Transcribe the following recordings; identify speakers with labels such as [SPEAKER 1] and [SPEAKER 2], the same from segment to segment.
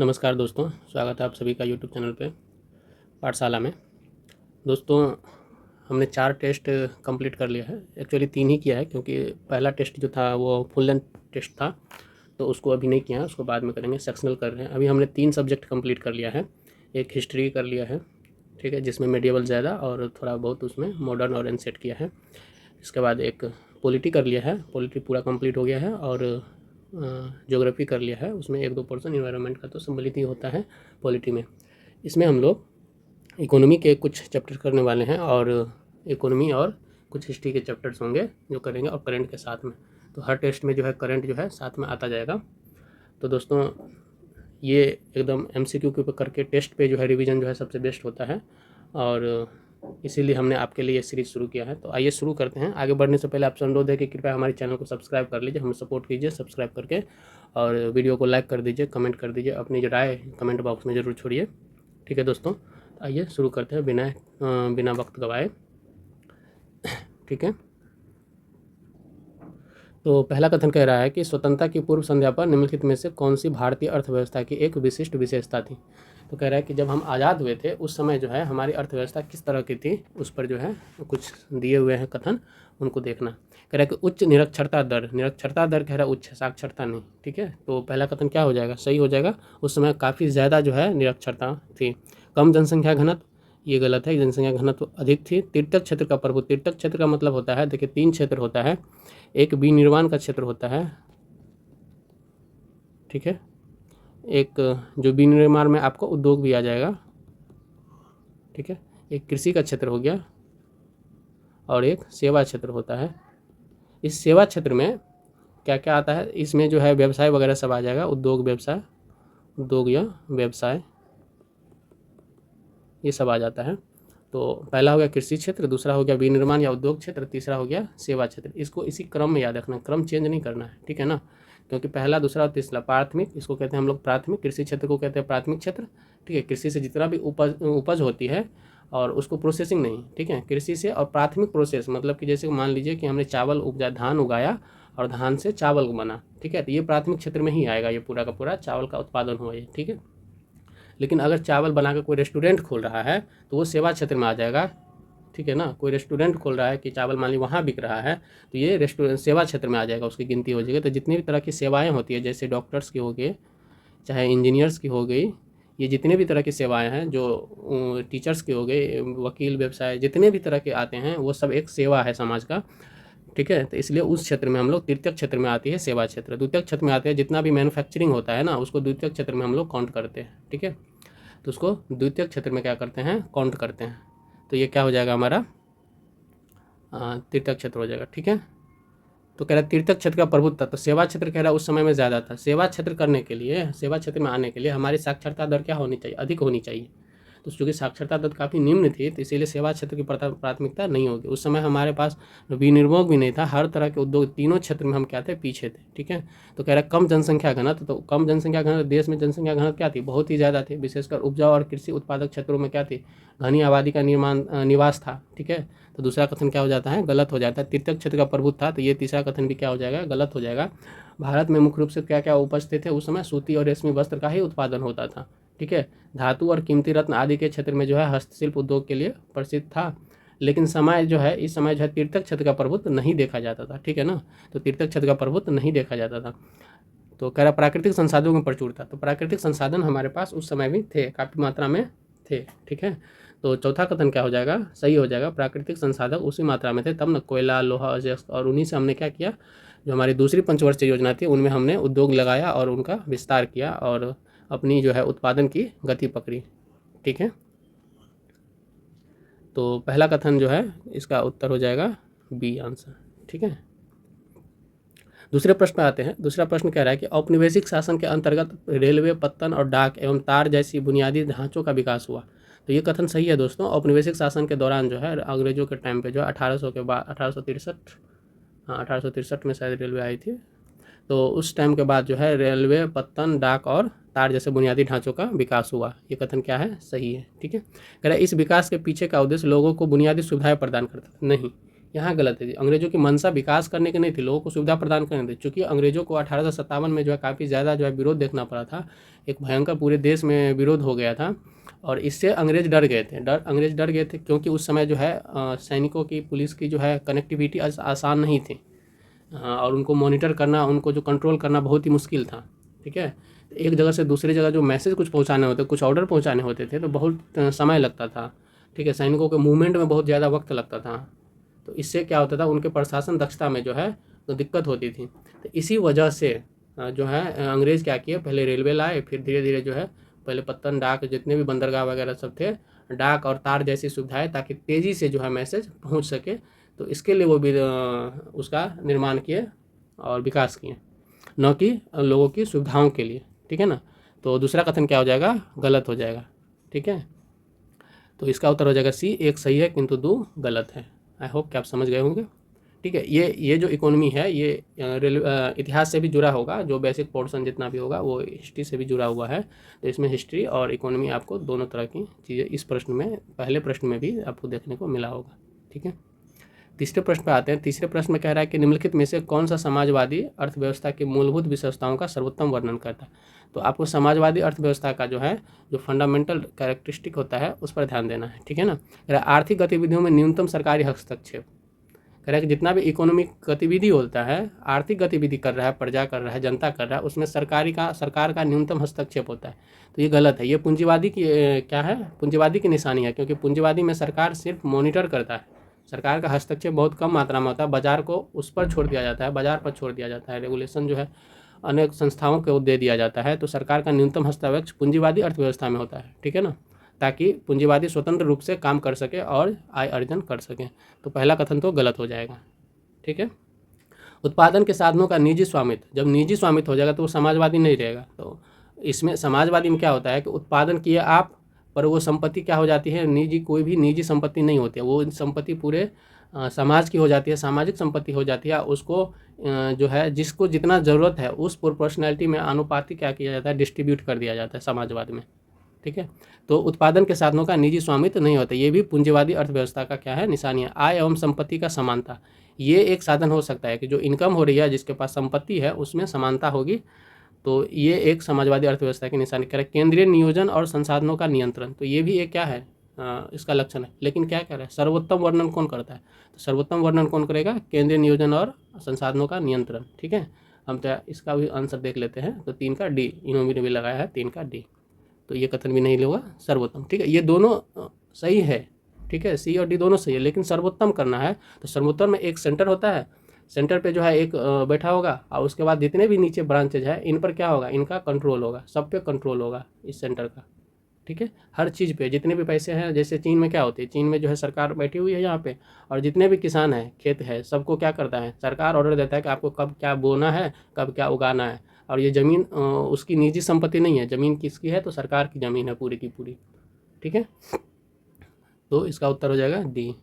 [SPEAKER 1] नमस्कार दोस्तों, स्वागत है आप सभी का यूट्यूब चैनल पे पाठशाला में। दोस्तों, हमने 4 टेस्ट कंप्लीट कर लिया है। एक्चुअली 3 ही किया है क्योंकि पहला टेस्ट जो था वो फुल लेंथ टेस्ट था, तो उसको अभी नहीं किया है, उसको बाद में करेंगे। सेक्शनल कर रहे हैं। अभी हमने 3 सब्जेक्ट कंप्लीट कर लिया है। एक हिस्ट्री कर लिया है, ठीक है, जिसमें मेडिएवल ज़्यादा और थोड़ा बहुत उसमें मॉडर्न और एनसेट किया है। इसके बाद एक पॉलिटी कर लिया है, पॉलिटी पूरा कंप्लीट हो गया है। और ज्योग्राफी कर लिया है, उसमें 1-2 पोर्शन इन्वायरमेंट का तो सम्मिलित ही होता है पॉलिटी में। इसमें हम लोग इकोनॉमी के कुछ चैप्टर करने वाले हैं और इकोनॉमी और कुछ हिस्ट्री के चैप्टर्स होंगे जो करेंगे, और करंट के साथ में। तो हर टेस्ट में जो है करंट जो है साथ में आता जाएगा। तो दोस्तों, ये एकदम MCQ के ऊपर करके टेस्ट पे जो है रिवीजन जो है सबसे बेस्ट होता है, और इसीलिए हमने आपके लिए ये सीरीज़ शुरू किया है। तो आइए शुरू करते हैं। आगे बढ़ने से पहले आपसे अनुरोध है कि कृपया हमारे चैनल को सब्सक्राइब कर लीजिए, हमें सपोर्ट कीजिए सब्सक्राइब करके, और वीडियो को लाइक कर दीजिए, कमेंट कर दीजिए, अपनी जो राय कमेंट बॉक्स में ज़रूर छोड़िए। ठीक है दोस्तों, तो आइए शुरू करते हैं बिना वक्त गवाए। ठीक है, तो पहला कथन कह रहा है कि स्वतंत्रता की पूर्व संध्या पर निम्नलिखित में से कौन सी भारतीय अर्थव्यवस्था की एक विशिष्ट विशेषता थी। तो कह रहा है कि जब हम आज़ाद हुए थे उस समय जो है हमारी अर्थव्यवस्था किस तरह की थी, उस पर जो है कुछ दिए हुए हैं कथन, उनको देखना। कह रहा है कि उच्च निरक्षरता दर, निरक्षरता दर कह रहा है, उच्च साक्षरता नहीं। ठीक है, तो पहला कथन क्या हो जाएगा, सही हो जाएगा। उस समय काफ़ी ज़्यादा जो है निरक्षरता थी। कम जनसंख्या घनत्व, ये गलत है, जनसंख्या घनत्व अधिक थी। तीर्थक क्षेत्र का प्रभुत्व, तीर्थक क्षेत्र का मतलब होता है, देखिए 3 क्षेत्र होता है। एक विनिर्माण का क्षेत्र होता है, ठीक है, एक जो विनिर्माण में आपको उद्योग भी आ जाएगा, ठीक है, एक कृषि का क्षेत्र हो गया, और एक सेवा क्षेत्र होता है। इस सेवा क्षेत्र में क्या क्या आता है, इसमें जो है व्यवसाय वगैरह सब आ जाएगा, उद्योग व्यवसाय, उद्योग या व्यवसाय, ये सब आ जाता है। तो पहला हो गया कृषि क्षेत्र, दूसरा हो गया विनिर्माण या उद्योग क्षेत्र, तीसरा हो गया सेवा क्षेत्र। इसको इसी क्रम में याद रखना, क्रम चेंज नहीं करना है, ठीक है ना, क्योंकि पहला दूसरा और तीसरा प्राथमिक, इसको कहते हैं हम लोग प्राथमिक, कृषि क्षेत्र को कहते हैं प्राथमिक क्षेत्र, ठीक है। कृषि से जितना भी उपज होती है और उसको प्रोसेसिंग नहीं, ठीक है, कृषि से। और प्राथमिक प्रोसेस मतलब कि जैसे मान लीजिए कि हमने चावल उपजा, धान उगाया और धान से चावल बना, ठीक है, तो ये प्राथमिक क्षेत्र में ही आएगा, ये पूरा का पूरा चावल का उत्पादन हुआ ये, ठीक है। लेकिन अगर चावल बनाकर कोई रेस्टोरेंट खोल रहा है तो वो सेवा क्षेत्र में आ जाएगा, ठीक है ना। कोई रेस्टोरेंट खोल रहा है कि चावल मान ली वहाँ बिक रहा है, तो ये रेस्टोरेंट सेवा क्षेत्र में आ जाएगा, उसकी गिनती हो जाएगी। तो जितनी भी तरह की सेवाएं होती है, जैसे डॉक्टर्स की हो गई, चाहे इंजीनियर्स की हो गई, ये जितने भी तरह की सेवाएं हैं, जो टीचर्स की हो गई, वकील, व्यवसाय, जितने भी तरह के आते हैं वो सब एक सेवा है समाज का, ठीक है। तो इसलिए उस क्षेत्र में हम लोग, तृतीय क्षेत्र में आती है सेवा क्षेत्र। द्वितीय क्षेत्र में आते हैं जितना भी मैन्युफैक्चरिंग होता है ना, उसको द्वितीय क्षेत्र में हम लोग काउंट करते हैं, ठीक है। तो उसको द्वितीय क्षेत्र में क्या करते हैं, काउंट करते हैं। तो ये क्या हो जाएगा हमारा, तृतीय क्षेत्र हो जाएगा, ठीक है। तो कह रहा है तृतीय क्षेत्र का प्रभुत्व, तो सेवा क्षेत्र कह रहा है उस समय में ज़्यादा था। सेवा क्षेत्र करने के लिए, सेवा क्षेत्र में आने के लिए हमारी साक्षरता दर क्या होनी चाहिए, अधिक होनी चाहिए। तो चूँकि साक्षरता दर काफ़ी निम्न थी, तो इसीलिए सेवा क्षेत्र की प्राथमिकता नहीं होगी। उस समय हमारे पास विनिर्माण भी नहीं था, हर तरह के उद्योग, तीनों क्षेत्र में हम क्या थे, पीछे थे, ठीक है। तो कह रहा है कम जनसंख्या घनत्व, तो कम जनसंख्या घनत्व, देश में जनसंख्या घनत्व क्या थी, बहुत ही ज़्यादा थी। विशेषकर उपजाऊ और कृषि उत्पादक क्षेत्रों में क्या थी, घनी आबादी का निवास था, ठीक है। तो दूसरा कथन क्या हो जाता है, गलत हो जाता है। तृतीय क्षेत्र का प्रभुत्व था, तो ये तीसरा कथन भी क्या हो जाएगा, गलत हो जाएगा। भारत में मुख्य रूप से क्या क्या उपज थे उस समय, सूती और रेशमी वस्त्र का ही उत्पादन होता था, ठीक है। धातु और कीमती रत्न आदि के क्षेत्र में जो है हस्तशिल्प उद्योग के लिए प्रसिद्ध था। लेकिन समय जो है, इस समय जो है तृतीय क्षेत्र का प्रभुत्व नहीं देखा जाता था, ठीक है ना। तो तृतीय क्षेत्र का प्रभुत्व नहीं देखा जाता था। तो कह रहा प्राकृतिक संसाधनों में प्रचुर था, तो प्राकृतिक संसाधन हमारे पास उस समय भी थे, काफ़ी मात्रा में थे, ठीक है। तो चौथा कथन क्या हो जाएगा, सही हो जाएगा। प्राकृतिक संसाधन उसी मात्रा में थे, तब न कोयला, लोहा, अजस्त, और उन्हीं से हमने क्या किया, जो हमारी दूसरी पंचवर्षीय योजना थी उनमें हमने उद्योग लगाया और उनका विस्तार किया और अपनी जो है उत्पादन की गति पकड़ी, ठीक है। तो पहला कथन जो है इसका उत्तर हो जाएगा बी आंसर, ठीक है। दूसरे प्रश्न पे आते हैं। दूसरा प्रश्न कह रहा है कि औपनिवेशिक शासन के अंतर्गत रेलवे, पत्तन और डाक एवं तार जैसी बुनियादी ढांचों का विकास हुआ। तो ये कथन सही है दोस्तों। औपनिवेशिक शासन के दौरान जो है अंग्रेजों के टाइम पे जो है 1800 के बाद 1863, हाँ 1863 में शायद रेलवे आई थी। तो उस टाइम के बाद जो है रेलवे, पत्तन, डाक और तार जैसे बुनियादी ढांचों का विकास हुआ। ये कथन क्या है, सही है, ठीक है। कह रहा है इस विकास के पीछे का उद्देश्य लोगों को बुनियादी सुविधाएं प्रदान करता था, नहीं, यहाँ गलत है। अंग्रेजों की मंशा विकास करने की नहीं थी, लोगों को सुविधा प्रदान करने थी। चूँकि अंग्रेजों को 1857 में जो है काफ़ी ज़्यादा जो है विरोध देखना पड़ा था, एक भयंकर पूरे देश में विरोध हो गया था और इससे अंग्रेज डर गए थे। अंग्रेज डर गए थे क्योंकि उस समय जो है सैनिकों की, पुलिस की जो है कनेक्टिविटी आसान नहीं थी और उनको मॉनिटर करना, उनको जो कंट्रोल करना बहुत ही मुश्किल था। ठीक है, एक जगह से दूसरी जगह जो मैसेज कुछ पहुंचाने होते, कुछ ऑर्डर पहुंचाने होते थे तो बहुत समय लगता था। ठीक है, सैनिकों के मूवमेंट में बहुत ज़्यादा वक्त लगता था, तो इससे क्या होता था, उनके प्रशासन दक्षता में जो है तो दिक्कत होती थी। तो इसी वजह से जो है अंग्रेज़ क्या किए, पहले रेलवे लाए, फिर धीरे धीरे जो है पहले पत्तन, डाक, जितने भी बंदरगाह वगैरह सब थे, डाक और तार जैसी सुविधाएं, ताकि तेज़ी से जो है मैसेज पहुंच सके। तो इसके लिए वो भी उसका निर्माण किए और विकास किए, न कि लोगों की सुविधाओं के लिए। ठीक है ना, तो दूसरा कथन क्या हो जाएगा, गलत हो जाएगा। ठीक है, तो इसका उत्तर हो जाएगा सी, एक सही है किंतु 2 गलत है। आई होप कि आप समझ गए होंगे। ठीक है, ये जो इकोनॉमी है ये इतिहास से भी जुड़ा होगा, जो बेसिक पोर्शन जितना भी होगा वो हिस्ट्री से भी जुड़ा हुआ है। तो इसमें हिस्ट्री और इकोनॉमी आपको दोनों तरह की चीज़ें इस प्रश्न में, पहले प्रश्न में भी आपको देखने को मिला होगा। ठीक है, तीसरे प्रश्न पर आते हैं। तीसरे प्रश्न में कह रहा है कि निम्नलिखित में से कौन सा समाजवादी अर्थव्यवस्था की मूलभूत विशेषताओं का सर्वोत्तम वर्णन करता है। तो आपको समाजवादी अर्थव्यवस्था का जो है जो फंडामेंटल कैरेक्टरिस्टिक होता है उस पर ध्यान देना है। ठीक है ना, कह रहा है आर्थिक गतिविधियों में न्यूनतम सरकारी हस्तक्षेप। कह रहा है कि जितना भी इकोनॉमिक गतिविधि होता है, आर्थिक गतिविधि कर रहा है, प्रजा कर रहा है, जनता कर रहा है, उसमें सरकार का न्यूनतम हस्तक्षेप होता है। तो ये गलत है, ये पूंजीवादी की क्या है, पूंजीवादी की निशानी है। क्योंकि पूंजीवादी में सरकार सिर्फ मॉनिटर करता है, सरकार का हस्तक्षेप बहुत कम मात्रा में होता है। बाजार को उस पर छोड़ दिया जाता है, बाजार पर छोड़ दिया जाता है, रेगुलेशन जो है अनेक संस्थाओं को दे दिया जाता है। तो सरकार का न्यूनतम हस्तक्षेप पूंजीवादी अर्थव्यवस्था में होता है। ठीक है ना, ताकि पूंजीवादी स्वतंत्र रूप से काम कर सके और आय अर्जन कर सके। तो पहला कथन तो गलत हो जाएगा। ठीक है, उत्पादन के साधनों का निजी स्वामित्व, जब निजी स्वामित्व हो जाएगा तो वो समाजवादी नहीं रहेगा। तो इसमें समाजवादी में क्या होता है कि उत्पादन किए आप, पर वो संपत्ति क्या हो जाती है, निजी, कोई भी निजी संपत्ति नहीं होती है, वो संपत्ति पूरे समाज की हो जाती है, सामाजिक संपत्ति हो जाती है। उसको जो है जिसको जितना ज़रूरत है उस प्रोपोर्शनैलिटी में अनुपातिक क्या किया जाता है, डिस्ट्रीब्यूट कर दिया जाता है समाजवाद में। ठीक है, तो उत्पादन के साधनों का निजी स्वामित्व नहीं होता, ये भी पूंजीवादी अर्थव्यवस्था का क्या है, निशानी है। आय एवं संपत्ति का समानता, ये एक साधन हो सकता है कि जो इनकम हो रही है, जिसके पास संपत्ति है उसमें समानता होगी। तो ये एक समाजवादी अर्थव्यवस्था की निशानी कह रहा है। केंद्रीय नियोजन और संसाधनों का नियंत्रण, तो ये भी एक क्या है, इसका लक्षण है। लेकिन क्या कह रहा है, सर्वोत्तम वर्णन कौन करता है, तो सर्वोत्तम वर्णन कौन करेगा, केंद्रीय नियोजन और संसाधनों का नियंत्रण। ठीक है, हम तो इसका भी आंसर देख लेते हैं। तो 3 का डी, इन्होंने भी लगाया है 3 का डी, तो ये कथन भी नहीं होगा सर्वोत्तम। ठीक है, ये दोनों सही है। ठीक है, सी और डी दोनों सही है, लेकिन सर्वोत्तम करना है तो सर्वोत्तम में एक सेंटर होता है, सेंटर पे जो है एक बैठा होगा और उसके बाद जितने भी नीचे ब्रांचेज है इन पर क्या होगा, इनका कंट्रोल होगा, सब पे कंट्रोल होगा इस सेंटर का। ठीक है, हर चीज़ पे जितने भी पैसे हैं, जैसे चीन में क्या होती है, चीन में जो है सरकार बैठी हुई है यहाँ पे, और जितने भी किसान हैं, खेत है, सबको क्या करता है, सरकार ऑर्डर देता है कि आपको कब क्या बोना है, कब क्या उगाना है। और ये ज़मीन उसकी निजी संपत्ति नहीं है, ज़मीन किसकी है, तो सरकार की ज़मीन है पूरी की पूरी। ठीक है, तो इसका उत्तर हो जाएगा डी।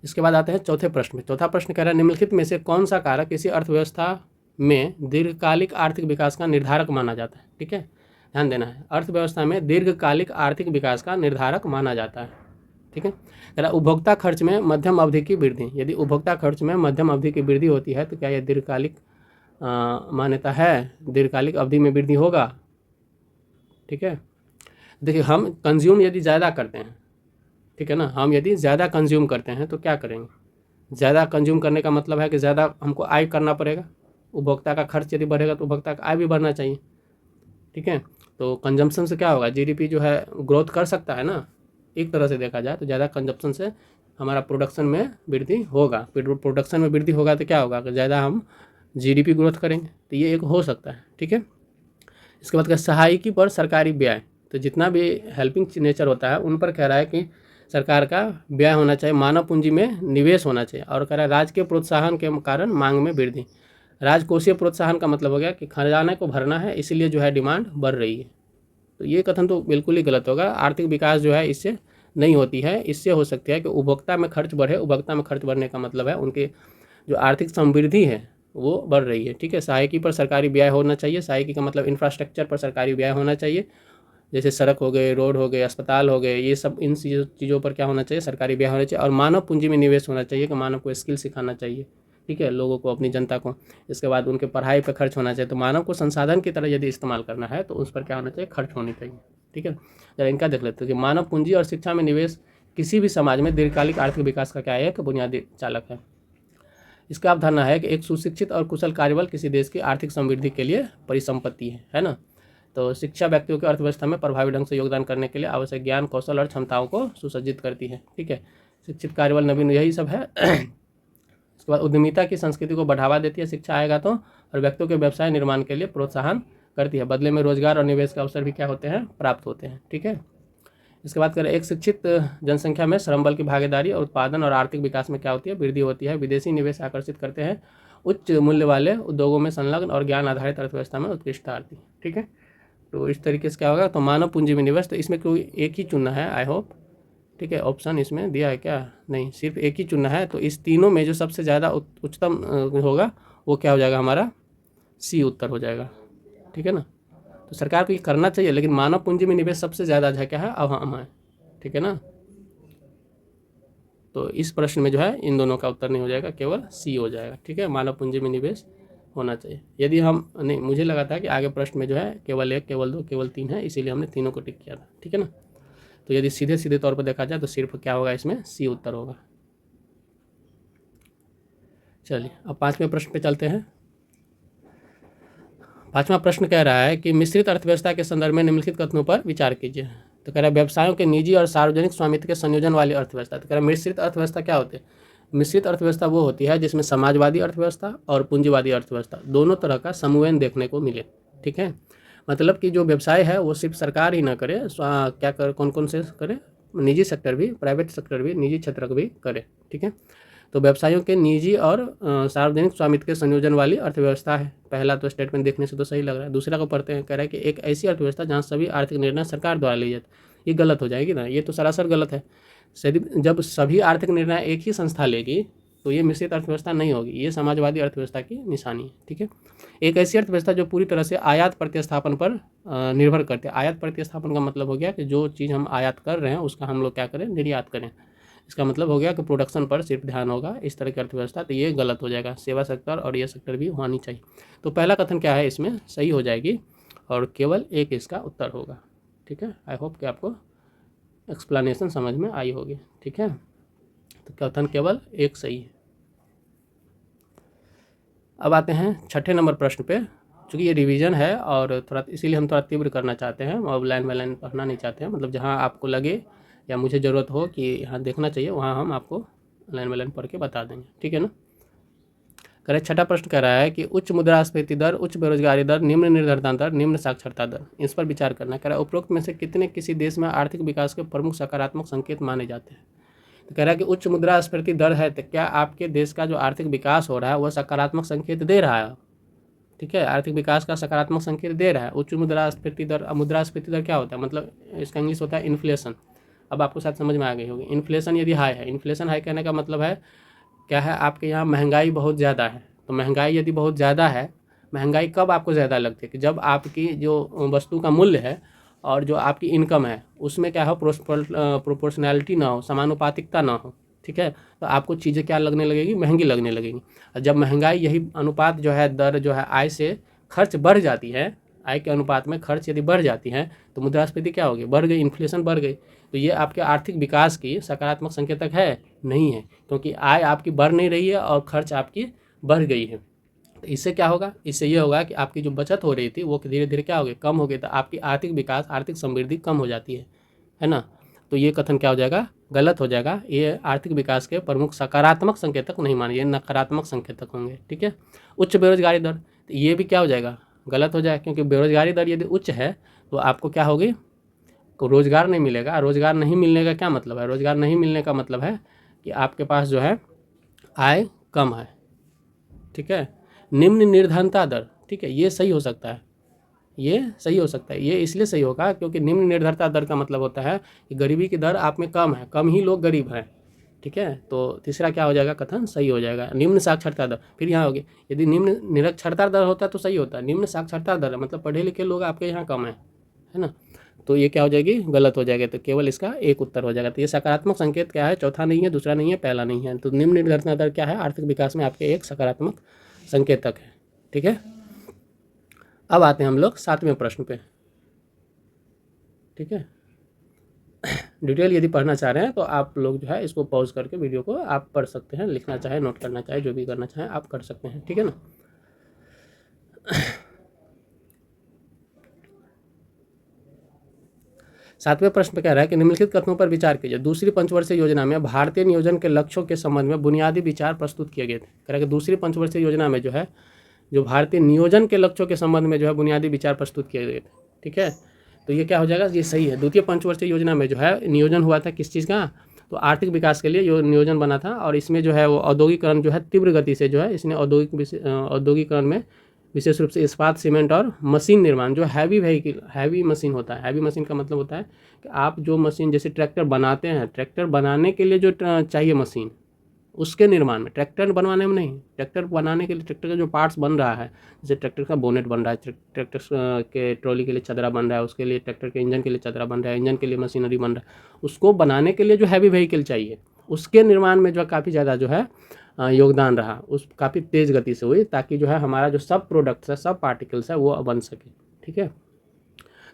[SPEAKER 1] इसके बाद आते हैं चौथे प्रश्न में। चौथा प्रश्न कह रहा है निम्नलिखित में से कौन सा कारक किसी अर्थव्यवस्था में दीर्घकालिक आर्थिक विकास का निर्धारक माना जाता है। ठीक है, ध्यान देना है, अर्थव्यवस्था में दीर्घकालिक आर्थिक विकास का निर्धारक माना जाता है। ठीक है, कह रहा उपभोक्ता खर्च में मध्यम अवधि की वृद्धि, यदि उपभोक्ता खर्च में मध्यम अवधि की वृद्धि होती है तो क्या यह दीर्घकालिक मान्यता है, दीर्घकालिक अवधि में वृद्धि होगा। ठीक है, देखिए हम कंज्यूम यदि ज़्यादा करते हैं, ठीक है ना, हम यदि ज़्यादा कंज्यूम करते हैं तो क्या करेंगे, ज़्यादा कंज्यूम करने का मतलब है कि ज़्यादा हमको आय करना पड़ेगा। उपभोक्ता का खर्च यदि बढ़ेगा तो उपभोक्ता का आय भी बढ़ना चाहिए। ठीक है, तो कंजम्पशन से क्या होगा, जीडीपी जो है ग्रोथ कर सकता है ना, एक तरह से देखा जाए तो ज़्यादा कंजम्पशन से हमारा प्रोडक्शन में वृद्धि होगा, प्रोडक्शन में वृद्धि होगा तो क्या होगा, कि ज़्यादा हम जीडीपी ग्रोथ करेंगे। तो ये एक हो सकता है। ठीक है, इसके बाद सहायकी पर सरकारी व्यय, तो जितना भी हेल्पिंग नेचर होता है उन पर कह रहा है कि सरकार का व्यय होना चाहिए, मानव पूंजी में निवेश होना चाहिए। और कह रहा है राज्य के प्रोत्साहन के कारण मांग में वृद्धि, राजकोषीय प्रोत्साहन का मतलब हो गया कि खजाने को भरना है, इसीलिए जो है डिमांड बढ़ रही है। तो ये कथन तो बिल्कुल ही गलत होगा। आर्थिक विकास जो है इससे नहीं होती है, इससे हो सकती है कि उपभोक्ता में खर्च बढ़े। उपभोक्ता में खर्च बढ़ने का मतलब है उनके जो आर्थिक समृद्धि है वो बढ़ रही है। ठीक है, सहायकी पर सरकारी व्यय होना चाहिए, सहायकी का मतलब इंफ्रास्ट्रक्चर पर सरकारी व्यय होना चाहिए, जैसे सड़क हो गए, रोड हो गए, अस्पताल हो गए, ये सब इन चीज़ों पर क्या होना चाहिए, सरकारी व्यय होना चाहिए। और मानव पूंजी में निवेश होना चाहिए कि मानव को स्किल सिखाना चाहिए, ठीक है, लोगों को, अपनी जनता को। इसके बाद उनके पढ़ाई पर खर्च होना चाहिए। तो मानव को संसाधन की तरह यदि इस्तेमाल करना है तो उस पर क्या होना चाहिए, खर्च होनी चाहिए, ठीक है। जरा इनका देख लेते हैं कि मानव पूंजी और शिक्षा में निवेश किसी भी समाज में दीर्घकालिक आर्थिक विकास का क्या है, एक बुनियादी चालक है। इसका अवधारणा है कि एक सुशिक्षित और कुशल कार्यबल किसी देश की आर्थिक समृद्धि के लिए परिसंपत्ति है ना। तो शिक्षा व्यक्तियों की अर्थव्यवस्था में प्रभावी ढंग से योगदान करने के लिए आवश्यक ज्ञान, कौशल और क्षमताओं को सुसज्जित करती है, ठीक है। शिक्षित कार्यबल नवीन, यही सब है। उसके बाद उद्यमिता की संस्कृति को बढ़ावा देती है शिक्षा आएगा तो, और व्यक्तियों के व्यवसाय निर्माण के लिए प्रोत्साहन करती है। बदले में रोजगार और निवेश के अवसर भी क्या होते हैं, प्राप्त होते हैं, ठीक है। इसके बाद करें, एक शिक्षित जनसंख्या में श्रम बल की भागीदारी और उत्पादन और आर्थिक विकास में क्या होती है, वृद्धि होती है। विदेशी निवेश आकर्षित करते हैं। उच्च मूल्य वाले उद्योगों में संलग्न और ज्ञान आधारित अर्थव्यवस्था में उत्कृष्टता आती है, ठीक है। तो इस तरीके से क्या होगा, तो मानव पूंजी में निवेश, तो इसमें कोई एक ही चुनना है, आई होप, ठीक है। ऑप्शन इसमें दिया है क्या, नहीं, सिर्फ एक ही चुनना है। तो इस तीनों में जो सबसे ज़्यादा उच्चतम होगा वो क्या हो जाएगा, हमारा सी उत्तर हो जाएगा, ठीक है ना। तो सरकार को ये करना चाहिए, लेकिन मानव पूंजी में निवेश सबसे ज़्यादा जो है क्या है, अहम है, ठीक है ना। तो इस प्रश्न में जो है इन दोनों का उत्तर नहीं हो जाएगा, केवल सी हो जाएगा, ठीक है। मानव पूंजी में निवेश होना चाहिए। यदि हम नहीं, मुझे लगा था कि आगे प्रश्न में जो है केवल 1, केवल 2, केवल 3 है, इसीलिए हमने तीनों को टिक किया था, ठीक है ना। तो यदि सीधे सीधे तौर पर देखा जाए तो सिर्फ क्या होगा, इसमें सी उत्तर होगा। चलिए अब 5वें प्रश्न पे चलते हैं। 5वां प्रश्न कह रहा है कि मिश्रित अर्थव्यवस्था के संदर्भ में निम्नलिखित कथनों पर विचार कीजिए। तो कह रहा है व्यवसायों के निजी और सार्वजनिक स्वामित्व के संयोजन वाली अर्थव्यवस्था। तो कह रहा है मिश्रित अर्थव्यवस्था क्या होती है, मिश्रित अर्थव्यवस्था वो होती है जिसमें समाजवादी अर्थव्यवस्था और पूंजीवादी अर्थव्यवस्था दोनों तरह का समन्वय देखने को मिले, ठीक है। मतलब कि जो व्यवसाय है वो सिर्फ सरकार ही ना करे, क्या कर, कौन कौन से करे, निजी सेक्टर भी, प्राइवेट सेक्टर भी, निजी क्षेत्र भी करे, ठीक है। तो व्यवसायों के निजी और सार्वजनिक स्वामित्व के संयोजन वाली अर्थव्यवस्था है। पहला तो स्टेटमेंट देखने से तो सही लग रहा है। दूसरा को पढ़ते हैं, कह रहा है कि एक ऐसी अर्थव्यवस्था जहाँ सभी आर्थिक निर्णय सरकार द्वारा लिए जाते, ये गलत हो जाएगी ना, ये तो सरासर गलत है। जब सभी आर्थिक निर्णय एक ही संस्था लेगी तो ये मिश्रित अर्थव्यवस्था नहीं होगी, ये समाजवादी अर्थव्यवस्था की निशानी है, ठीक है। एक ऐसी अर्थव्यवस्था जो पूरी तरह से आयात प्रतिस्थापन पर निर्भर करते हैं। आयात प्रतिस्थापन का मतलब हो गया कि जो चीज़ हम आयात कर रहे हैं उसका हम लोग क्या करें, निर्यात करें। इसका मतलब हो गया कि प्रोडक्शन पर सिर्फ ध्यान होगा, इस तरह की अर्थव्यवस्था, तो ये गलत हो जाएगा। सेवा सेक्टर और ये सेक्टर भी होनी चाहिए। तो पहला कथन क्या है, इसमें सही हो जाएगी और केवल एक इसका उत्तर होगा, ठीक है। आई होप कि आपको एक्सप्लेनेशन समझ में आई होगी, ठीक है। तो कथन केवल एक सही है। अब आते हैं 6ठे नंबर प्रश्न पे। चूँकि ये रिवीजन है और थोड़ा इसीलिए हम थोड़ा तीव्र करना चाहते हैं, और लाइन बाय लाइन पढ़ना नहीं चाहते हैं। मतलब जहाँ आपको लगे या मुझे ज़रूरत हो कि यहाँ देखना चाहिए, वहाँ हम आपको लाइन बाय लाइन पढ़ के बता देंगे, ठीक है ना। कह रहे 6ठा प्रश्न कह रहा है कि उच्च मुद्रास्फीति दर, उच्च बेरोजगारी दर, निम्न निर्धनता दर, निम्न साक्षरता दर, इस पर विचार करना है। कह रहा है उपरोक्त में से कितने किसी देश में आर्थिक विकास के प्रमुख सकारात्मक संकेत माने जाते हैं। तो कह रहा है कि उच्च मुद्रास्फीति दर है, तो क्या आपके देश का जो आर्थिक विकास हो रहा है वह सकारात्मक संकेत दे रहा है, ठीक है, आर्थिक विकास का सकारात्मक संकेत दे रहा है। उच्च मुद्रास्फीति दर, मुद्रास्फीति दर क्या होता है, मतलब इसका इंग्लिश होता है इन्फ्लेशन। अब आपको शायद समझ में आ गई होगी। इन्फ्लेशन यदि हाई है, इन्फ्लेशन हाई कहने का मतलब है क्या है, आपके यहाँ महंगाई बहुत ज़्यादा है। तो महंगाई यदि बहुत ज़्यादा है, महंगाई कब आपको ज़्यादा लगती है, कि जब आपकी जो वस्तु का मूल्य है और जो आपकी इनकम है उसमें क्या हो, प्रोपोर्शनैलिटी ना हो, समानुपातिकता ना हो, ठीक है। तो आपको चीज़ें क्या लगने लगेगी, महंगी लगने लगेंगी। और जब महंगाई, यही अनुपात जो है, दर जो है, आय से खर्च बढ़ जाती है, आय के अनुपात में खर्च यदि बढ़ जाती है तो मुद्रास्फीति क्या होगी, बढ़ गई, इन्फ्लेशन बढ़ गई। तो ये आपके आर्थिक विकास की सकारात्मक संकेतक है नहीं है, क्योंकि आय आपकी बढ़ नहीं रही है और खर्च आपकी बढ़ गई है। तो इससे क्या होगा, इससे ये होगा कि आपकी जो बचत हो रही थी वो धीरे धीरे क्या होगी, कम हो गई। तो आपकी आर्थिक विकास, आर्थिक समृद्धि कम हो जाती है ना। तो ये कथन क्या हो जाएगा, गलत हो जाएगा। ये आर्थिक विकास के प्रमुख सकारात्मक संकेतक नहीं माने, ये नकारात्मक संकेतक होंगे, ठीक है। उच्च बेरोजगारी दर, तो ये भी क्या हो जाएगा, गलत हो जाएगा, क्योंकि बेरोजगारी दर यदि उच्च है तो आपको क्या होगी, रोज़गार नहीं मिलेगा। रोज़गार नहीं मिलने का क्या मतलब है, रोज़गार नहीं मिलने का मतलब है कि आपके पास जो है आय कम है, ठीक है। निम्न निर्धनता दर, ठीक है, ये सही हो सकता है, ये सही हो सकता है। ये इसलिए सही होगा क्योंकि निम्न निर्धनता दर का मतलब होता है कि गरीबी की दर आप में कम है, कम ही लोग गरीब हैं, ठीक है। तो तीसरा क्या हो जाएगा, कथन सही हो जाएगा। निम्न साक्षरता दर, फिर यहाँ होगी, यदि निम्न निरक्षरता दर होता तो सही होता। निम्न साक्षरता दर मतलब पढ़े लिखे लोग आपके यहाँ कम है ना। तो ये क्या हो जाएगी, गलत हो जाएगा। तो केवल इसका एक उत्तर हो जाएगा। तो ये सकारात्मक संकेत क्या है, चौथा नहीं है, दूसरा नहीं है, पहला नहीं है। तो निम्न निर्धारित दर क्या है, आर्थिक विकास में आपके एक सकारात्मक संकेतक है। ठीक है, अब आते हैं हम लोग 7वें प्रश्न पे। ठीक है, डिटेल यदि पढ़ना चाह रहे हैं तो आप लोग जो है इसको पॉज करके वीडियो को आप पढ़ सकते हैं, लिखना चाहे, नोट करना चाहे, जो भी करना चाहे आप कर सकते हैं। ठीक है ना। 7वें प्रश्न पे कह रहा है कि निम्नलिखित कथनों पर विचार कीजिए। दूसरी पंचवर्षीय योजना में भारतीय नियोजन के लक्ष्यों के संबंध में बुनियादी विचार प्रस्तुत किए गए थे। कह रहा है कि दूसरी पंचवर्षीय योजना में जो है, जो भारतीय नियोजन के लक्ष्यों के संबंध में जो है बुनियादी विचार प्रस्तुत किए गए थे। ठीक है, तो ये क्या हो जाएगा, ये सही है। द्वितीय पंचवर्षीय योजना में जो है नियोजन हुआ था किस चीज़ का, तो आर्थिक विकास के लिए नियोजन बना था। और इसमें जो है वो औद्योगिकरण जो है तीव्र गति से जो है इसने औद्योगिकरण में विशेष रूप से इस्पात, सीमेंट और मशीन निर्माण, जो हैवी मशीन होता है। हैवी मशीन का मतलब होता है कि आप जो मशीन जैसे ट्रैक्टर बनाते हैं, ट्रैक्टर बनाने के लिए जो चाहिए मशीन, उसके निर्माण में, ट्रैक्टर बनवाने में नहीं, ट्रैक्टर बनाने के लिए ट्रैक्टर का जो पार्ट्स बन रहा है, जैसे ट्रैक्टर का बोनेट बन रहा है, ट्रैक्टर के ट्रॉली के लिए चदरा बन रहा है, उसके लिए ट्रैक्टर के इंजन के लिए चदरा बन रहा है, इंजन के लिए मशीनरी बन रहा है, उसको बनाने के लिए जो हैवी व्हीकल चाहिए, उसके निर्माण में जो काफ़ी ज़्यादा जो है योगदान रहा, उस काफ़ी तेज़ गति से हुई, ताकि जो है हमारा जो सब प्रोडक्ट्स है, सब पार्टिकल्स है, वो बन सके। ठीक है,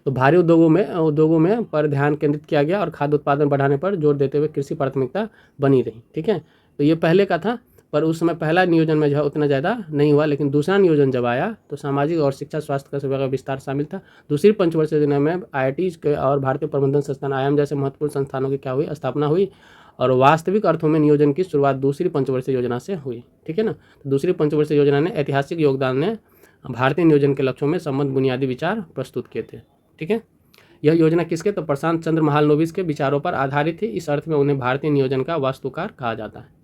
[SPEAKER 1] तो भारी उद्योगों में पर ध्यान केंद्रित किया गया और खाद्य उत्पादन बढ़ाने पर जोर देते हुए कृषि प्राथमिकता बनी रही। ठीक है, तो ये पहले का था, पर उस समय पहला नियोजन में जो है उतना ज़्यादा नहीं हुआ, लेकिन दूसरा नियोजन जब आया तो सामाजिक और शिक्षा, स्वास्थ्य का सेवा का विस्तार शामिल था। दूसरी पंचवर्षीय योजना में IIT के और भारतीय प्रबंधन संस्थान IIM जैसे महत्वपूर्ण संस्थानों की क्या हुई, स्थापना हुई, और वास्तविक अर्थों में नियोजन की शुरुआत दूसरी पंचवर्षीय योजना से हुई। ठीक है ना, तो दूसरी पंचवर्षीय योजना ने ऐतिहासिक योगदान ने भारतीय नियोजन के लक्ष्यों में संबंध बुनियादी विचार प्रस्तुत किए थे। ठीक है, यह योजना किसके, तो प्रशांत चंद्र महालनोबिस के विचारों पर आधारित थी। इस अर्थ में उन्हें भारतीय नियोजन का वास्तुकार कहा जाता है।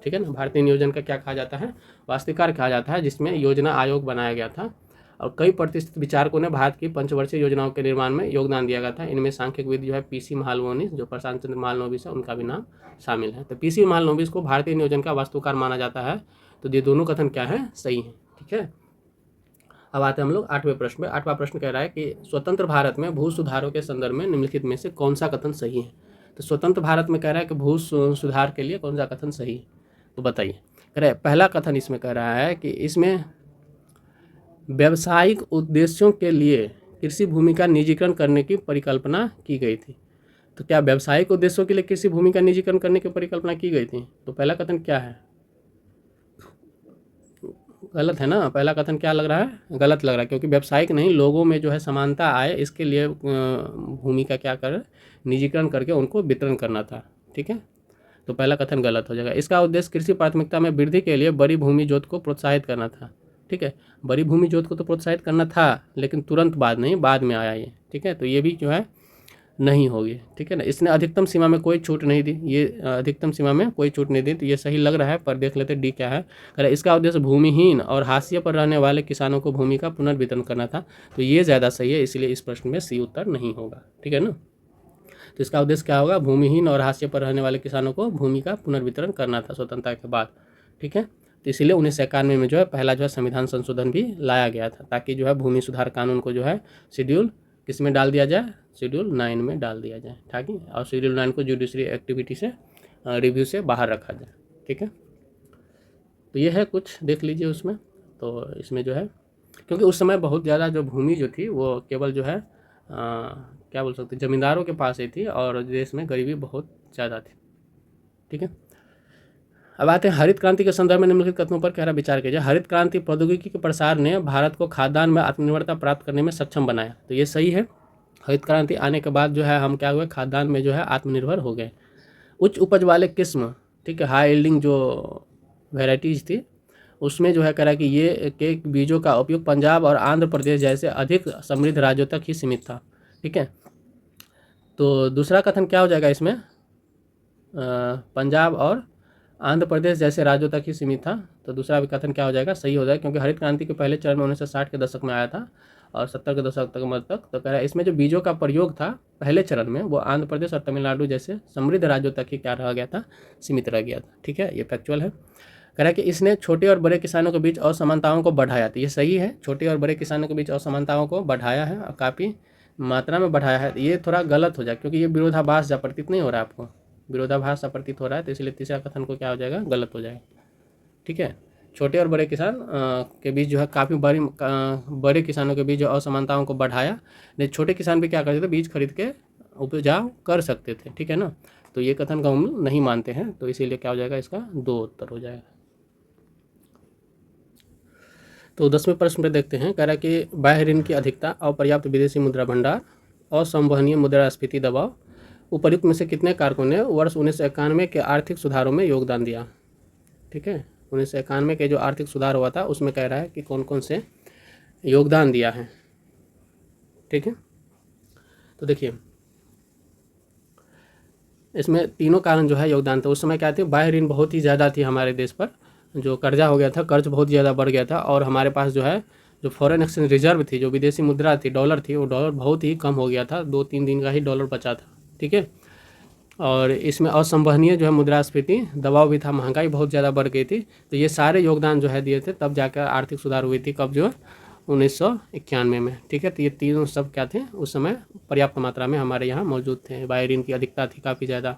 [SPEAKER 1] ठीक है ना, भारतीय नियोजन का क्या कहा जाता है, वास्तुकार कहा जाता है, जिसमें योजना आयोग बनाया गया था और कई प्रतिष्ठित विचारकों ने भारत की पंचवर्षीय योजनाओं के निर्माण में योगदान दिया गया था। इनमें सांख्यिकविद जो है PC महालनोबिस, जो प्रशांत चंद्र महालनोबिस है, उनका भी नाम शामिल है। तो PC महालनोबिस को भारतीय नियोजन का वास्तुकार माना जाता है। तो ये दोनों कथन क्या है, सही है। ठीक है, अब आते हैं हम लोग 8वें प्रश्न में। 8वां प्रश्न कह रहा है कि स्वतंत्र भारत में भू सुधारों के संदर्भ में निम्नलिखित में से कौन सा कथन सही है। तो स्वतंत्र भारत में कह रहा है कि भू सुधार के लिए कौन सा कथन सही है, तो बताइए। कह रहा है पहला कथन इसमें कह रहा है कि इसमें व्यावसायिक उद्देश्यों के लिए कृषि भूमि का निजीकरण करने की परिकल्पना की गई थी। तो क्या व्यावसायिक उद्देश्यों के लिए कृषि भूमि का निजीकरण करने की परिकल्पना की गई थी, तो पहला कथन क्या है, गलत है ना। पहला कथन क्या लग रहा है, गलत लग रहा है, क्योंकि व्यावसायिक नहीं, लोगों में जो है समानता आए, इसके लिए भूमि का क्या कर निजीकरण करके उनको वितरण करना था। ठीक है, तो पहला कथन गलत हो जाएगा। इसका उद्देश्य कृषि प्राथमिकता में वृद्धि के लिए बड़ी भूमि जोत को प्रोत्साहित करना था। ठीक है, बड़ी भूमि जोत को तो प्रोत्साहित करना था, लेकिन तुरंत बाद नहीं, बाद में आया ये। ठीक है, तो ये भी जो है नहीं होगी। ठीक है ना, इसने अधिकतम सीमा में कोई छूट नहीं दी, ये अधिकतम सीमा में कोई छूट नहीं दी, तो ये सही लग रहा है। पर देख लेते डी क्या है। अरे इसका उद्देश्य भूमिहीन और हाशिए पर रहने वाले किसानों को भूमि का पुनर्वितरण करना था, तो ये ज़्यादा सही है, इसलिए इस प्रश्न में सी उत्तर नहीं होगा। ठीक है ना, तो इसका उद्देश्य क्या होगा, भूमिहीन और हाशिए पर रहने वाले किसानों को भूमि का पुनर्वितरण करना था स्वतंत्रता के बाद। ठीक है, तो इसीलिए 1991 में जो है पहला जो है संविधान संशोधन भी लाया गया था, ताकि जो है भूमि सुधार कानून को जो है शेड्यूल किस में डाल दिया जाए, शेड्यूल 9 में डाल दिया जाए, ताकि और शेड्यूल 9 को जुडिशरी एक्टिविटी से रिव्यू से बाहर रखा जाए। ठीक है, तो ये है कुछ देख लीजिए उसमें। तो इसमें जो है, क्योंकि उस समय बहुत ज़्यादा जो भूमि जो थी वो केवल जो है क्या बोल सकते, जमींदारों के पास ही थी, और देश में गरीबी बहुत ज़्यादा थी। ठीक है, अब आते हैं हरित क्रांति के संदर्भ में निम्नलिखित कथनों पर गहरा विचार कीजिए। हरित क्रांति प्रौद्योगिकी के प्रसार ने भारत को खाद्यान्न में आत्मनिर्भरता प्राप्त करने में सक्षम बनाया, तो ये सही है। हरित क्रांति आने के बाद जो है हम क्या हुए, खाद्यान्न में जो है आत्मनिर्भर हो गए। उच्च उपज वाले किस्म, ठीक है, हाई यील्डिंग जो वेराइटीज़ थी, उसमें जो है कह रहा है कि ये के बीजों का उपयोग पंजाब और आंध्र प्रदेश जैसे अधिक समृद्ध राज्यों तक ही सीमित था। ठीक है, तो दूसरा कथन क्या हो जाएगा इसमें, पंजाब और आंध्र प्रदेश जैसे राज्यों तक ही सीमित था, तो दूसरा कथन क्या हो जाएगा, सही हो जाएगा, क्योंकि हरित क्रांति के पहले चरण में 1960 के दशक में आया था और 70 के दशक तक। तो कह रहा है इसमें जो बीजों का प्रयोग था पहले चरण में, वो आंध्र प्रदेश और तमिलनाडु जैसे समृद्ध राज्यों तक ही क्या रह गया था, सीमित रह गया था। ठीक है, ये फैक्चुअल है। कह रहा है कि इसने छोटे और बड़े किसानों के बीच असमानताओं को बढ़ाया, तो ये सही है, छोटे और बड़े किसानों के बीच असमानताओं को बढ़ाया है और काफ़ी मात्रा में बढ़ाया है, ये थोड़ा गलत हो जाए क्योंकि ये विरोधाभास या प्रतीत नहीं हो रहा है आपको, विरोधाभास या प्रतीत हो रहा है, तो इसलिए तीसरा कथन को क्या हो जाएगा, गलत हो जाएगा। ठीक है, छोटे और बड़े किसान के बीच जो है काफ़ी बड़े किसानों के बीच जो असमानताओं को बढ़ाया, नहीं छोटे किसान भी क्या करते थे, बीज खरीद के उपजाऊ कर सकते थे। ठीक है ना, तो ये कथन का हम नहीं मानते हैं, तो इसीलिए क्या हो जाएगा, इसका 2 उत्तर हो जाएगा। तो 10वें प्रश्न पे देखते हैं, कह रहा है कि बाह्य ऋण की अधिकता, अपर्याप्त विदेशी मुद्रा भंडार, असंवहनीय मुद्रास्फीति दबाव, उपर्युक्त में से कितने कारकों ने वर्ष 1991 के आर्थिक सुधारों में योगदान दिया। ठीक है, 1991 के जो आर्थिक सुधार हुआ था उसमें कह रहा है कि कौन कौन से योगदान दिया है। ठीक है, तो देखिए इसमें तीनों कारण जो है योगदान था। उस समय क्या थे, बाह्य ऋण बहुत ही ज़्यादा थी हमारे देश पर, जो कर्जा हो गया था, कर्ज बहुत ज़्यादा बढ़ गया था, और हमारे पास जो है जो फॉरेन एक्सचेंज रिजर्व थी, जो विदेशी मुद्रा थी, डॉलर थी, वो डॉलर बहुत ही कम हो गया था, 2-3 दिन का ही डॉलर बचा था। ठीक है, और इसमें असंवहनीय जो है मुद्रास्फीति दबाव भी था, महंगाई बहुत ज़्यादा बढ़ गई थी। तो ये सारे योगदान जो है दिए थे, तब जाकर आर्थिक सुधार हुई थी, कब, जो है 1991 में। ठीक है, तो ये तीनों सब क्या थे, उस समय पर्याप्त मात्रा में हमारे यहाँ मौजूद थे। बाह्य ऋण की अधिकता थी काफ़ी ज़्यादा,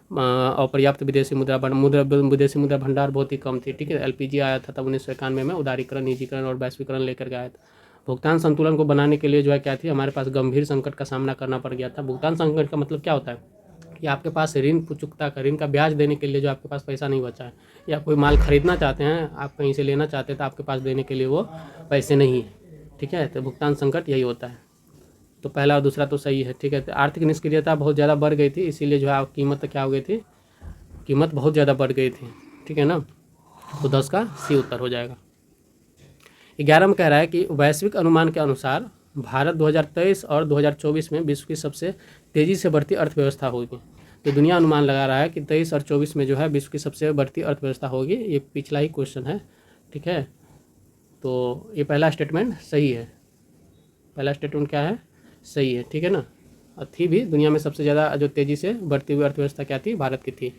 [SPEAKER 1] अपर्याप्त विदेशी विदेशी मुद्रा भंडार बहुत ही कम थी। ठीक है, LPG आया था तब 1991 में, उदारीकरण, निजीकरण और वैश्वीकरण लेकर के आया था। भुगतान संतुलन को बनाने के लिए जो है क्या थी, हमारे पास गंभीर संकट का सामना करना पड़ गया था। भुगतान संकट का मतलब क्या होता है कि आपके पास ऋण चुकता का, ऋण का ब्याज देने के लिए जो आपके पास पैसा नहीं बचा है, या कोई माल खरीदना चाहते हैं, आप कहीं से लेना चाहते हैं, तो आपके पास देने के लिए वो पैसे नहीं है। ठीक है, तो भुगतान संकट यही होता है। तो पहला और दूसरा तो सही है। ठीक है, तो आर्थिक निष्क्रियता बहुत ज़्यादा बढ़ गई थी, इसीलिए जो है कीमत क्या हो गई थी, कीमत बहुत ज़्यादा बढ़ गई थी। ठीक है ना, तो 10 का सी उत्तर हो जाएगा। 11 में कह रहा है कि वैश्विक अनुमान के अनुसार भारत 2023 और 2024 में विश्व की सबसे तेज़ी से बढ़ती अर्थव्यवस्था होगी। तो दुनिया अनुमान लगा रहा है कि 23 और 24 में जो है विश्व की सबसे बढ़ती अर्थव्यवस्था होगी। ये पिछला ही क्वेश्चन है। ठीक है, तो ये पहला स्टेटमेंट सही है। पहला स्टेटमेंट क्या है, सही है। ठीक है ना, थी भी दुनिया में सबसे ज़्यादा जो तेज़ी से बढ़ती हुई अर्थव्यवस्था क्या थी, भारत की थी।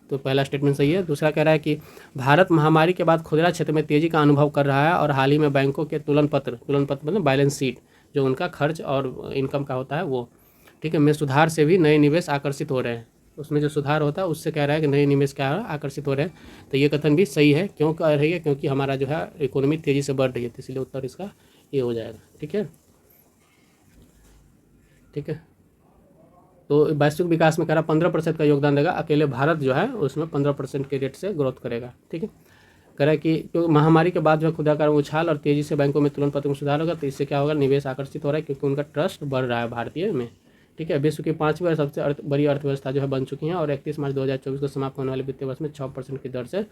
[SPEAKER 1] तो पहला स्टेटमेंट सही है। दूसरा कह रहा है कि भारत महामारी के बाद खुदरा क्षेत्र में तेज़ी का अनुभव कर रहा है, और हाल ही में बैंकों के तुलन पत्र मतलब बैलेंस शीट, जो उनका खर्च और इनकम का होता है वो, ठीक है, में सुधार से भी नए निवेश आकर्षित हो रहे हैं। उसमें जो सुधार होता है उससे कह रहा है कि नए निवेश क्या आकर्षित हो रहे हैं। तो ये कथन भी सही है। क्यों कह रही है, क्योंकि हमारा जो है इकोनॉमी तेज़ी से बढ़ रही है, तो इसलिए उत्तर इसका ये हो जाएगा। ठीक है, ठीक है, तो वैश्विक विकास में कह रहा 15% का योगदान देगा। अकेले भारत जो है उसमें 15% के रेट से ग्रोथ करेगा। ठीक है, कह रहा है कि क्योंकि महामारी के बाद जो खुदरा का उछाल और तेज़ी से बैंकों में तुलन पत्र में सुधार होगा, तो इससे क्या होगा, निवेश आकर्षित हो रहा है, क्योंकि उनका ट्रस्ट बढ़ रहा है भारतीय में। ठीक है, विश्व की 5वीं और सबसे बड़ी अर्थव्यवस्था जो है बन चुकी हैं, और 31 मार्च 2024 को समाप्त होने वाले वित्तीय वर्ष में 6% की दर से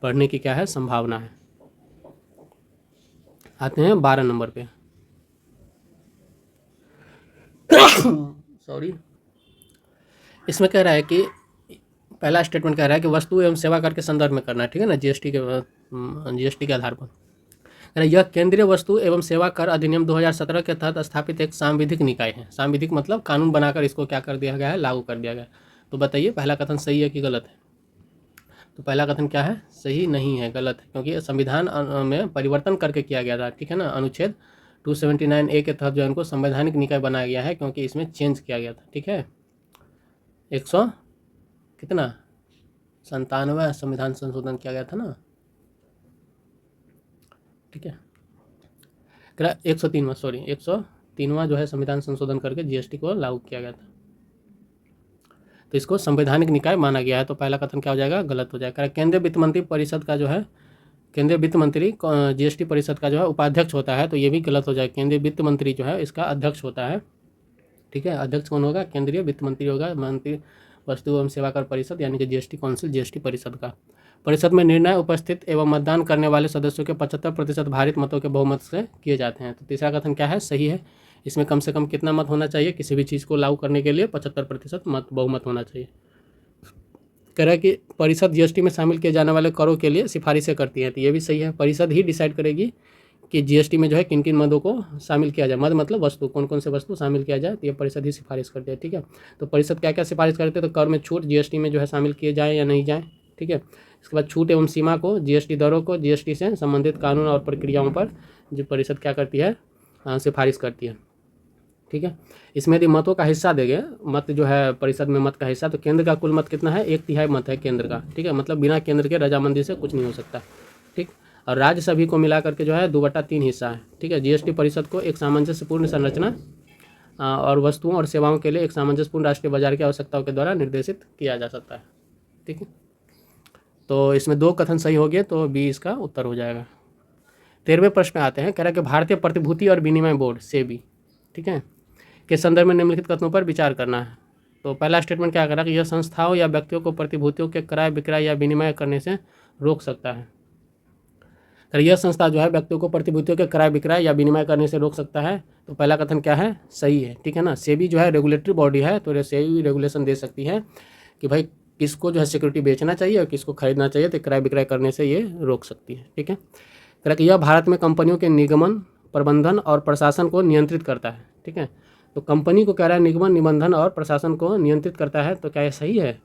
[SPEAKER 1] बढ़ने की क्या है, संभावना है। आते हैं 12 नंबर पे। सॉरी, इसमें कह रहा है कि पहला स्टेटमेंट कह रहा है कि वस्तु एवं सेवा कर के संदर्भ में करना है। ठीक है ना, जीएसटी के आधार पर यह केंद्रीय वस्तु एवं सेवा कर अधिनियम 2017 के तहत स्थापित एक सांविधिक निकाय है। सांविधिक मतलब कानून बनाकर इसको क्या कर दिया गया है, लागू कर दिया गया। तो बताइए पहला कथन सही है कि गलत है। तो पहला कथन क्या है, सही नहीं है, गलत है, क्योंकि संविधान में परिवर्तन करके किया गया था। ठीक है ना, अनुच्छेद 279A के तहत जो है उनको संवैधानिक निकाय बनाया गया है, क्योंकि इसमें चेंज किया गया था। ठीक है, 100 कितना 97वां संविधान संशोधन किया गया था ना। ठीक है, 103वां, सॉरी 103वां जो है संविधान संशोधन करके जीएसटी को लागू किया गया था, तो इसको संवैधानिक निकाय माना गया है। तो पहला कथन क्या हो जाएगा, गलत हो जाएगा। केंद्रीय वित्त मंत्री परिषद का जो है, केंद्रीय वित्त मंत्री जीएसटी परिषद का जो है उपाध्यक्ष होता है, तो ये भी गलत हो जाएगा। केंद्रीय वित्त मंत्री जो है इसका अध्यक्ष होता है। ठीक है, अध्यक्ष कौन होगा, केंद्रीय वित्त मंत्री होगा, मंत्री वस्तु एवं सेवा कर परिषद यानी कि जीएसटी काउंसिल, जीएसटी परिषद का। परिषद में निर्णय उपस्थित एवं मतदान करने वाले सदस्यों के 75% भारित मतों के बहुमत से किए जाते हैं। तो तीसरा कथन क्या है, सही है। इसमें कम से कम कितना मत होना चाहिए, किसी भी चीज़ को लागू करने के लिए 75% मत बहुमत होना चाहिए। कह रहा है कि परिषद जीएसटी में शामिल किए जाने वाले करों के लिए सिफारिशें करती है, तो ये भी सही है। परिषद ही डिसाइड करेगी कि जीएसटी में जो है किन किन मदों को शामिल किया जाए। मद मतलब वस्तु, कौन कौन से वस्तु शामिल किया जाए, तो ये परिषद ही सिफारिश करती है। ठीक है, तो परिषद क्या क्या सिफारिश करते हैं, तो कर में छूट जीएसटी में जो है शामिल किए जाए या नहीं जाए। ठीक है, इसके बाद छूट एवं सीमा को, जीएसटी दरों को, जीएसटी से संबंधित कानून और प्रक्रियाओं पर जो परिषद क्या करती है, सिफारिश करती है। ठीक है। इसमें यदि मतों का हिस्सा देंगे, मत जो है परिषद में मत का हिस्सा, तो केंद्र का कुल मत कितना है, 1/3 मत है केंद्र का, ठीक है। मतलब बिना केंद्र के रजामंदी से कुछ नहीं हो सकता, ठीक। और राज्य सभी को मिला करके जो है 2/3 हिस्सा है, ठीक है। जीएसटी परिषद को एक सामंजस्यपूर्ण संरचना और वस्तुओं और सेवाओं के लिए एक सामंजस्यपूर्ण राष्ट्रीय बाजार की आवश्यकताओं के द्वारा निर्देशित किया जा सकता है, ठीक है। तो इसमें 2 कथन सही हो गए, तो बी इसका उत्तर हो जाएगा। 13वें प्रश्न में आते हैं, कह रहा है कि भारतीय प्रतिभूति और विनिमय बोर्ड सेबी, ठीक है, के संदर्भ में निम्नलिखित कथनों पर विचार करना है। तो पहला स्टेटमेंट क्या कर रहा है कि यह संस्थाओं या व्यक्तियों को प्रतिभूतियों के क्रय विक्रय या विनिमय करने से रोक सकता है। तो यह संस्था जो है व्यक्तियों को प्रतिभूतियों के क्रय विक्रय या विनिमय करने से रोक सकता है, तो पहला कथन क्या है, सही है, ठीक है ना। सेबी जो है रेगुलेटरी बॉडी है, तो सेबी रेगुलेशन दे सकती है कि भाई किसको जो है सिक्योरिटी बेचना चाहिए और किसको खरीदना चाहिए, तो क्रय विक्रय करने से ये रोक सकती है, ठीक है। कि यह भारत में कंपनियों के निगमन, प्रबंधन और प्रशासन को नियंत्रित करता है, ठीक है। तो कंपनी को कह रहा है निगमन, निबंधन और प्रशासन को नियंत्रित करता है, तो क्या ये सही है?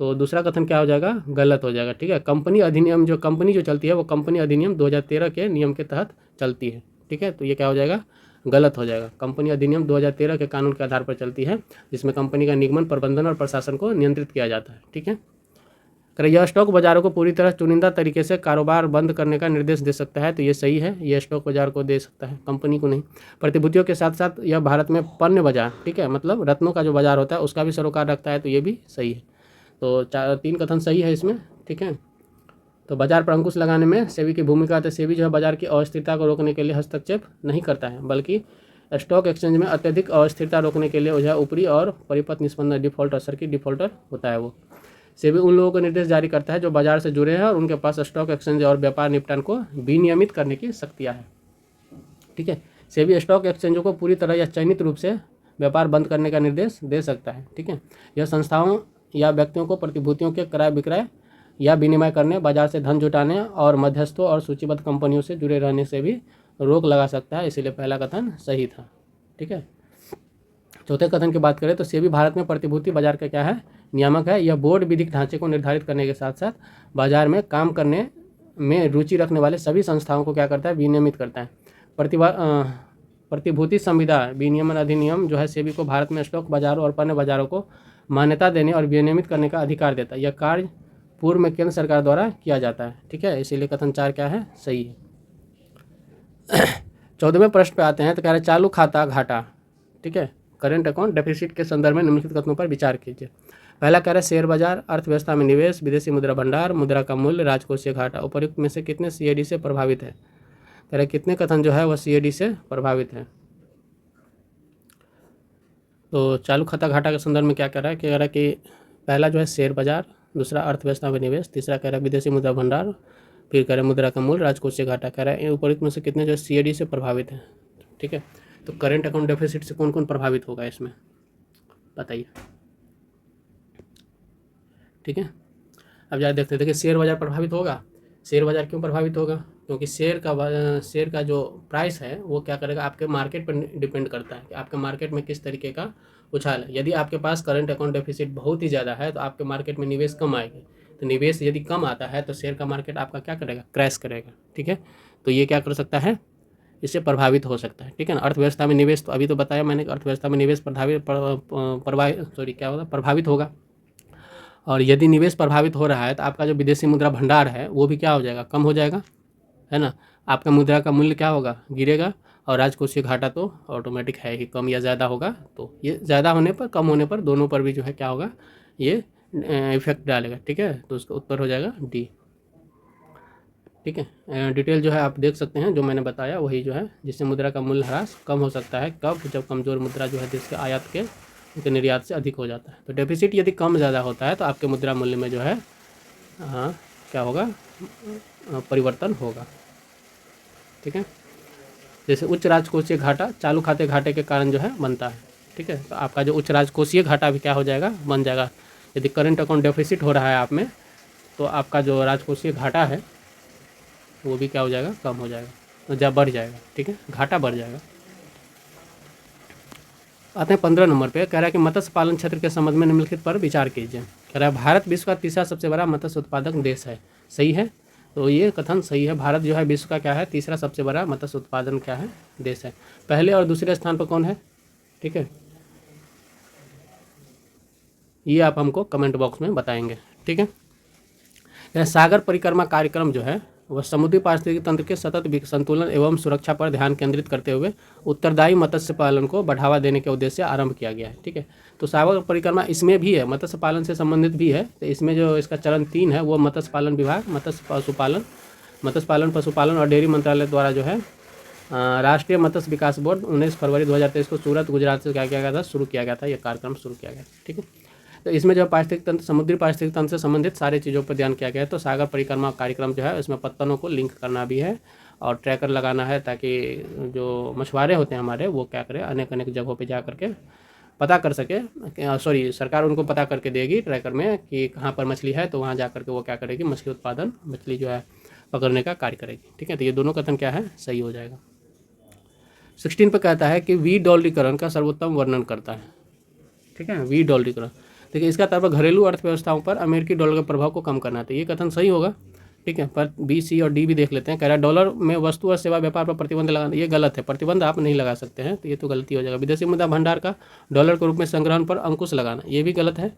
[SPEAKER 1] तो दूसरा कथन क्या हो जाएगा, गलत हो जाएगा, ठीक है। कंपनी अधिनियम जो कंपनी जो चलती है वो कंपनी अधिनियम 2013 के नियम के तहत चलती है, ठीक है। तो ये क्या हो जाएगा, गलत हो जाएगा। कंपनी अधिनियम 2013 के कानून के आधार पर चलती है, जिसमें कंपनी का निगमन, प्रबंधन और प्रशासन को नियंत्रित किया जाता है, ठीक है। यह स्टॉक बाजारों को पूरी तरह चुनिंदा तरीके से कारोबार बंद करने का निर्देश दे सकता है, तो ये सही है, यह स्टॉक बाजार को दे सकता है, कंपनी को नहीं। प्रतिभूतियों के साथ साथ यह भारत में पण्य बाजार, ठीक है, मतलब रत्नों का जो बाजार होता है उसका भी सरोकार रखता है, तो ये भी सही है। तो 3 कथन सही है इसमें, ठीक है। तो बाजार पर अंकुश लगाने में सेबी की भूमिका, तो सेबी जो है बाजार की अस्थिरता को रोकने के लिए हस्तक्षेप नहीं करता है, बल्कि स्टॉक एक्सचेंज में अत्यधिक अस्थिरता रोकने के लिए जो है ऊपरी और परिपथ निष्पन्द डिफॉल्टर सर्किट डिफॉल्टर होता है वो। सेबी उन लोगों को निर्देश जारी करता है जो बाजार से जुड़े हैं और उनके पास स्टॉक एक्सचेंज और व्यापार निपटान को विनियमित करने की शक्तियाँ हैं, ठीक है। सेबी स्टॉक एक्सचेंजों को पूरी तरह या चयनित रूप से व्यापार बंद करने का निर्देश दे सकता है, ठीक है। यह संस्थाओं या व्यक्तियों को प्रतिभूतियों के क्रय विक्रय या विनिमय करने, बाजार से धन जुटाने और मध्यस्थों और सूचीबद्ध कंपनियों से जुड़े रहने से भी रोक लगा सकता है, इसीलिए पहला कथन सही था, ठीक है। चौथे कथन की बात करें तो सेबी भारत में प्रतिभूति बाजार का क्या है, नियामक है। यह बोर्ड विधिक ढांचे को निर्धारित करने के साथ साथ बाजार में काम करने में रुचि रखने वाले सभी संस्थाओं को क्या करता है, विनियमित करता है। प्रतिभूति संविदा विनियमन अधिनियम जो है सेबी को भारत में स्टॉक बाजारों और पण्य बाजारों को मान्यता देने और विनियमित करने का अधिकार देता है। यह कार्य पूर्व में केंद्र सरकार द्वारा किया जाता है, ठीक है, इसीलिए कथन 4 क्या है, सही है। 14वें प्रश्न पे आते हैं, तो कह रहे हैं चालू खाता घाटा, ठीक है, करेंट अकाउंट डेफिसिट के संदर्भ में निम्नलिखित कथनों पर विचार कीजिए। पहला कह रहा है शेयर बाजार, अर्थव्यवस्था में निवेश, विदेशी मुद्रा भंडार, मुद्रा का मूल्य, राजकोषीय घाटा, उपयुक्त में से कितने सीएडी से प्रभावित है। कह रहे कितने कथन जो है वह सीएडी से प्रभावित है। तो चालू खाता घाटा के संदर्भ में क्या कह रहा है, कह रहा है कि पहला जो है शेयर बाजार, दूसरा अर्थव्यवस्था में निवेश, तीसरा कह रहा है विदेशी मुद्रा भंडार, फिर कह रहा है मुद्रा का मूल्य, राजकोषीय घाटा। कह रहा है उपयुक्त में से कितने जो है सीएडी से प्रभावित है, ठीक है। तो करेंट अकाउंट डेफिसिट से कौन कौन प्रभावित होगा इसमें बताइए, ठीक है। अब जाए देखते हैं, देखिए शेयर बाजार प्रभावित होगा। शेयर बाजार क्यों प्रभावित होगा, क्योंकि शेयर का जो प्राइस है वो क्या करेगा, आपके मार्केट पर डिपेंड करता है कि आपके मार्केट में किस तरीके का उछाल है। यदि आपके पास करंट अकाउंट डेफिसिट बहुत ही ज़्यादा है तो आपके मार्केट में निवेश कम आएगी, तो निवेश यदि कम आता है तो शेयर का मार्केट आपका क्या करेगा, क्रैश करेगा, ठीक है। तो ये क्या कर सकता है, इससे प्रभावित हो सकता है, ठीक है ना। अर्थव्यवस्था में निवेश, तो अभी तो बताया मैंने, अर्थव्यवस्था में निवेश प्रभावित होगा। और यदि निवेश प्रभावित हो रहा है तो आपका जो विदेशी मुद्रा भंडार है वो भी क्या हो जाएगा, कम हो जाएगा, है ना। आपका मुद्रा का मूल्य क्या होगा, गिरेगा। और राजकोषीय घाटा तो ऑटोमेटिक है ही, कम या ज़्यादा होगा। तो ये ज़्यादा होने पर कम होने पर दोनों पर भी जो है क्या होगा, ये इफेक्ट डालेगा, ठीक है। तो उसका उत्तर हो जाएगा डी, ठीक है। डिटेल जो है आप देख सकते हैं, जो मैंने बताया वही जो है, जिससे मुद्रा का मूल्य ह्रास कम हो सकता है, कब, जब कमज़ोर मुद्रा जो है देश के आयात के निर्यात से अधिक हो जाता है। तो डेफिसिट यदि कम ज़्यादा होता है तो आपके मुद्रा मूल्य में जो है क्या होगा, परिवर्तन होगा, ठीक है। जैसे उच्च राजकोषीय घाटा चालू खाते घाटे के कारण जो है बनता है, ठीक है। तो आपका जो उच्च राजकोषीय घाटा भी क्या हो जाएगा, बन जाएगा। यदि करंट अकाउंट डेफिसिट हो रहा है आप में, तो आपका जो राजकोषीय घाटा है वो भी क्या हो जाएगा, कम हो जाएगा, जब बढ़ जाएगा, ठीक है, घाटा बढ़ जाएगा। आते हैं 15 नंबर पे, कह रहा है कि मत्स्य पालन क्षेत्र के संबंध में निम्नलिखित पर विचार कीजिए। कह रहा है भारत विश्व का तीसरा सबसे बड़ा मत्स्य उत्पादक देश है, सही है। तो ये कथन सही है। भारत जो है विश्व का क्या है, तीसरा सबसे बड़ा मत्स्य उत्पादन क्या है, देश है। पहले और दूसरे स्थान पर कौन है, ठीक है, ये आप हमको कमेंट बॉक्स में बताएंगे, ठीक है। यह सागर परिक्रमा कार्यक्रम जो है वह समुद्री पारिस्थितिकी तंत्र के सतत संतुलन एवं सुरक्षा पर ध्यान केंद्रित करते हुए उत्तरदायी मत्स्य पालन को बढ़ावा देने के उद्देश्य से आरंभ किया गया है, ठीक है। तो सागर परिक्रमा इसमें भी है, मत्स्य पालन से संबंधित भी है। तो इसमें जो इसका चरण 3 है वो मत्स्य पालन विभाग, मत्स्य पालन पशुपालन और डेयरी मंत्रालय द्वारा जो है राष्ट्रीय मत्स्य विकास बोर्ड 19 फरवरी 2023 को सूरत गुजरात से क्या किया गया था, शुरू किया गया था, ये कार्यक्रम शुरू किया गया, ठीक है। तो इसमें जो पारिस्थितिक तंत्र, समुद्री पारिस्थितिक तंत्र से संबंधित सारी चीज़ों पर ध्यान किया गया है। तो सागर परिक्रमा कार्यक्रम जो है उसमें पत्तनों को लिंक करना भी है और ट्रैकर लगाना है, ताकि जो मछुआरे होते हैं हमारे वो क्या करें, अनेक अनेक जगहों पे जा करके पता कर सके, सरकार उनको पता करके देगी ट्रैकर में कि कहाँ पर मछली है, तो वहाँ जा करके वो क्या करेगी, मछली उत्पादन, मछली जो है पकड़ने का कार्य करेगी, ठीक है। तो ये दोनों कथन क्या है, सही हो जाएगा। 16 पे कहता है कि $डॉलरीकरण का सर्वोत्तम वर्णन करता है, ठीक है, $डॉलरीकरण। देखिए इसका तात्पर्य घरेलू अर्थव्यवस्थाओं पर अमेरिकी डॉलर के प्रभाव को कम करना है, तो ये कथन सही होगा, ठीक है। पर बी, सी और डी भी देख लेते हैं। कह रहा है डॉलर में वस्तु और सेवा व्यापार पर प्रतिबंध लगाना, ये गलत है, प्रतिबंध आप नहीं लगा सकते हैं, तो ये तो गलती हो जाएगा। विदेशी मुद्रा भंडार का डॉलर के रूप में संग्रहण पर अंकुश लगाना, ये भी गलत है,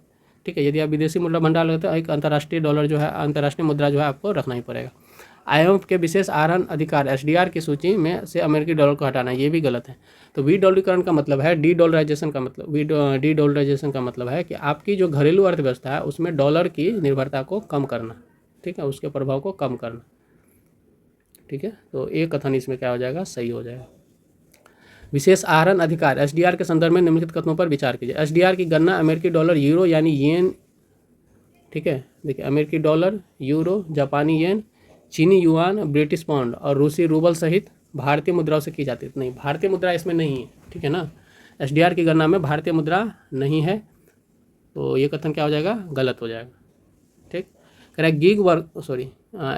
[SPEAKER 1] ठीक है। यदि आप विदेशी मुद्रा भंडार लगाते हैं, एक अंतर्राष्ट्रीय डॉलर जो है, अंतर्राष्ट्रीय मुद्रा जो है आपको रखना ही पड़ेगा। IMF के विशेष आहरण अधिकार SDR की सूची में से अमेरिकी डॉलर को हटाना, ये भी गलत है। तो $डॉलरीकरण का मतलब है डी-डॉलराइजेशन का मतलब, डी-डॉलराइजेशन का मतलब है कि आपकी जो घरेलू अर्थव्यवस्था है उसमें डॉलर की निर्भरता को कम करना, ठीक है, उसके प्रभाव को कम करना, ठीक है। तो एक कथन इसमें क्या हो जाएगा, सही हो जाएगा। विशेष आहरण अधिकार SDR के संदर्भ में निम्नलिखित कथनों पर विचार कीजिए। SDR की गणना अमेरिकी डॉलर, यूरो यानी येन, ठीक है, देखिए अमेरिकी डॉलर, यूरो, जापानी येन, चीनी युआन, ब्रिटिश पाउंड और रूसी रूबल सहित भारतीय मुद्राओं से की जाती है। नहीं, भारतीय मुद्रा इसमें नहीं है, ठीक है ना। SDR की गणना में भारतीय मुद्रा नहीं है, तो ये कथन क्या हो जाएगा, गलत हो जाएगा, ठीक। कह रहा है गिग वर्क,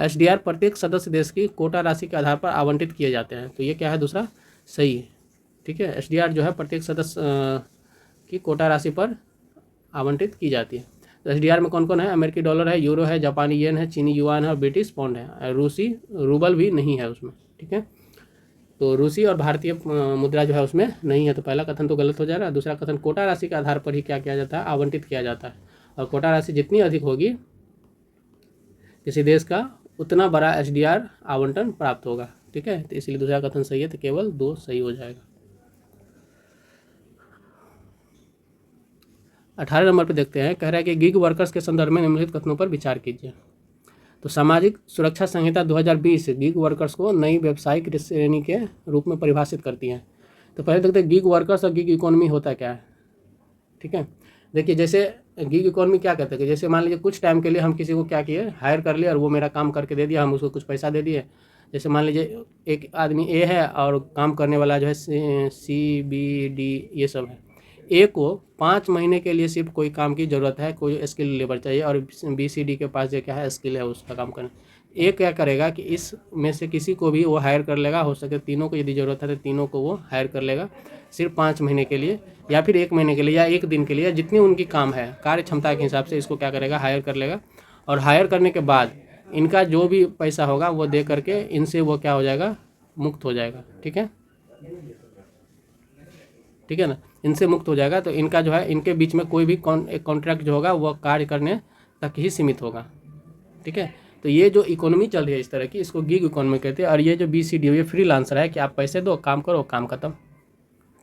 [SPEAKER 1] SDR प्रत्येक सदस्य देश की कोटा राशि के आधार पर आवंटित किए जाते हैं, तो ये क्या है, दूसरा सही है, ठीक है। SDR जो है प्रत्येक सदस्य की कोटा राशि पर आवंटित की जाती है। तो SDR में कौन कौन है, अमेरिकी डॉलर है, यूरो है, जापानी येन है, चीनी युआन है और ब्रिटिश पाउंड है, रूसी रूबल भी नहीं है उसमें, ठीक है। तो रूसी और भारतीय मुद्रा जो है उसमें नहीं है, तो पहला कथन तो गलत हो जा रहा है। दूसरा कथन कोटा राशि के आधार पर ही क्या किया जाता है, आवंटित किया जाता है, और कोटा राशि जितनी अधिक होगी किसी देश का, उतना बड़ा SDR आवंटन प्राप्त होगा, ठीक है। तो इसलिए दूसरा कथन सही है, तो केवल 2 सही हो जाएगा। 18 नंबर पे देखते हैं, कह रहा है कि गिग वर्कर्स के संदर्भ में निम्नलिखित कथनों पर विचार कीजिए। तो सामाजिक सुरक्षा संहिता 2020 गिग वर्कर्स को नई व्यावसायिक श्रेणी के रूप में परिभाषित करती है। तो पहले देखते हैं गिग वर्कर्स और गिग इकोनॉमी होता क्या है, ठीक है। देखिए जैसे गिग इकोनॉमी क्या कहते हैं कि जैसे मान लीजिए कुछ टाइम के लिए हम किसी को क्या किए, हायर कर लिया और वो मेरा काम करके दे दिया, हम उसको कुछ पैसा दे दिए। जैसे मान लीजिए एक आदमी A है और काम करने वाला जो है CBD ये सब है। A को 5 महीने के लिए सिर्फ कोई काम की ज़रूरत है, कोई स्किल लेबर चाहिए, और BCD के पास जो क्या है स्किल है उसका काम करना। A क्या करेगा कि इस में से किसी को भी वो हायर कर लेगा, हो सके तीनों को यदि ज़रूरत है तो तीनों को वो हायर कर लेगा, सिर्फ 5 महीने के लिए या फिर 1 महीने के लिए या 1 दिन के लिए, जितनी उनकी काम है कार्य क्षमता के हिसाब से इसको क्या करेगा, हायर कर लेगा। और हायर करने के बाद इनका जो भी पैसा होगा वो दे करके इनसे वो क्या हो जाएगा, मुक्त हो जाएगा, ठीक है, ठीक है ना, इनसे मुक्त हो जाएगा। तो इनका जो है इनके बीच में कोई भी कॉन्ट्रैक्ट जो होगा वो कार्य करने तक ही सीमित होगा, ठीक है। तो ये जो इकोनॉमी चल रही है इस तरह की, इसको गिग इकोनॉमी कहते हैं। और ये जो BCD ये फ्रीलांसर है कि आप पैसे दो, काम करो, काम खत्म,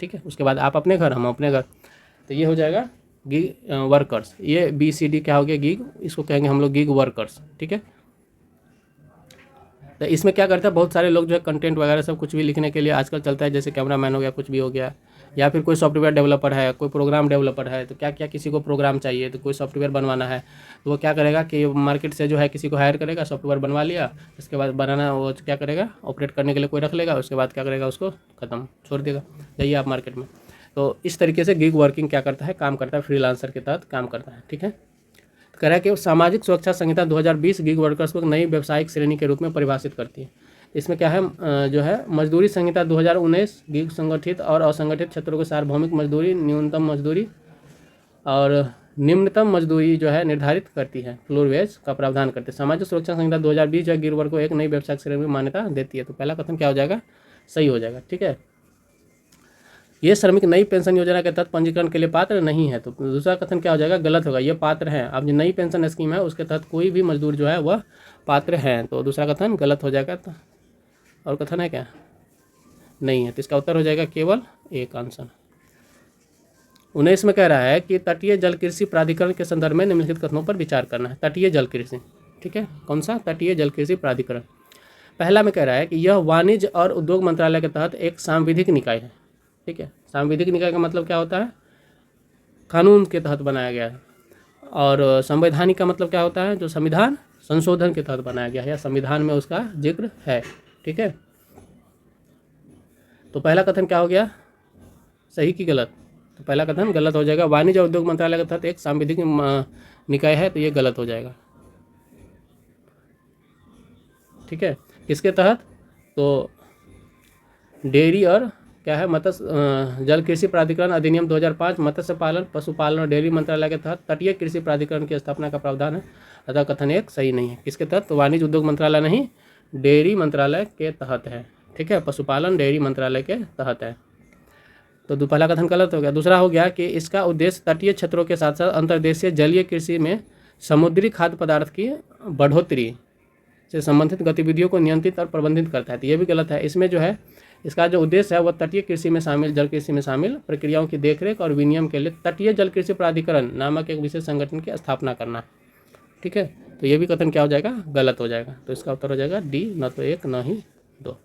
[SPEAKER 1] ठीक है। उसके बाद आप अपने घर, हम अपने घर, तो ये हो जाएगा गिग वर्कर्स। ये BCD क्या हो गया, गिग, इसको कहेंगे हम लोग गिग वर्कर्स, ठीक है। तो इसमें क्या करते हैं, बहुत सारे लोग जो है कंटेंट वगैरह सब कुछ भी लिखने के लिए आजकल चलता है, जैसे कैमरामैन हो गया, कुछ भी हो गया, या फिर कोई सॉफ्टवेयर डेवलपर है, कोई प्रोग्राम डेवलपर है, तो क्या क्या किसी को प्रोग्राम चाहिए, तो कोई सॉफ्टवेयर बनवाना है, तो वो क्या करेगा कि मार्केट से जो है किसी को हायर करेगा, सॉफ्टवेयर बनवा लिया, उसके बाद बनाना वो क्या करेगा, ऑपरेट करने के लिए कोई रख लेगा, उसके बाद क्या करेगा, उसको ख़त्म छोड़ देगा, जाइए आप मार्केट में। तो इस तरीके से गिग वर्किंग क्या करता है, काम करता है, फ्रीलांसर के तहत काम करता है, ठीक है। कह रहा है कि सामाजिक सुरक्षा संहिता 2020 गिग वर्कर्स को नई व्यावसायिक श्रेणी के रूप में परिभाषित करती है। इसमें क्या है, जो है मजदूरी संहिता 2019 गिग संगठित और असंगठित क्षेत्रों के सार्वभौमिक मजदूरी, न्यूनतम मजदूरी और निम्नतम मजदूरी जो है निर्धारित करती है, फ्लोर वेज का प्रावधान करती है। सामाजिक सुरक्षा संहिता 2020 जो है गिरवर्ग को एक नई व्यवसायिक श्रेणी में मान्यता देती है। तो पहला कथन क्या हो जाएगा, सही हो जाएगा। ठीक है, ये श्रमिक नई पेंशन योजना के तहत पंजीकरण के लिए पात्र नहीं है। तो दूसरा कथन क्या हो जाएगा, गलत होगा, ये पात्र हैं। अब जो नई पेंशन स्कीम है उसके तहत कोई भी मजदूर जो है वह पात्र हैं, तो दूसरा कथन गलत हो जाएगा। तो और कथन है क्या, नहीं है, तो इसका उत्तर हो जाएगा केवल एक आंसर। 19 में कह रहा है कि तटीय जल कृषि प्राधिकरण के संदर्भ में निम्नलिखित कथनों पर विचार करना है। तटीय जल कृषि, ठीक है, कौन सा, तटीय जल कृषि प्राधिकरण। पहला में कह रहा है कि यह वाणिज्य और उद्योग मंत्रालय के तहत एक सांविधिक निकाय है। ठीक है, सांविधिक निकाय का मतलब क्या होता है, कानून के तहत बनाया गया है। और संवैधानिक का मतलब क्या होता है, जो संविधान संशोधन के तहत बनाया गया है या संविधान में उसका जिक्र है। ठीक है, तो पहला कथन क्या हो गया, सही कि गलत, तो पहला कथन गलत हो जाएगा। वाणिज्य और उद्योग मंत्रालय के तहत एक सांविधिक निकाय है, तो ये गलत हो जाएगा। ठीक है, किसके तहत, तो डेयरी और क्या है, मत्स्य जल कृषि प्राधिकरण अधिनियम 2005 मत्स्य पालन पशुपालन और डेयरी मंत्रालय के तहत तटीय कृषि प्राधिकरण की स्थापना का प्रावधान है। अतः कथन एक सही नहीं है। किसके तहत, तो वाणिज्य उद्योग मंत्रालय नहीं, डेयरी मंत्रालय के तहत है। ठीक है, पशुपालन डेयरी मंत्रालय के तहत है। तो पहला कथन गलत हो गया। दूसरा हो गया कि इसका उद्देश्य तटीय क्षेत्रों के साथ साथ अंतर्देशीय जलीय कृषि में समुद्री खाद्य पदार्थ की बढ़ोतरी से संबंधित गतिविधियों को नियंत्रित और प्रबंधित करता है। तो ये भी गलत है। इसमें जो है इसका जो उद्देश्य है वह तटीय कृषि में शामिल जल कृषि में शामिल प्रक्रियाओं की देखरेख और विनियम के लिए तटीय जल कृषि प्राधिकरण नामक एक विशेष संगठन की स्थापना करना। ठीक है, तो ये भी कथन क्या हो जाएगा, गलत हो जाएगा। तो इसका उत्तर हो जाएगा डी, न तो एक न ही दो।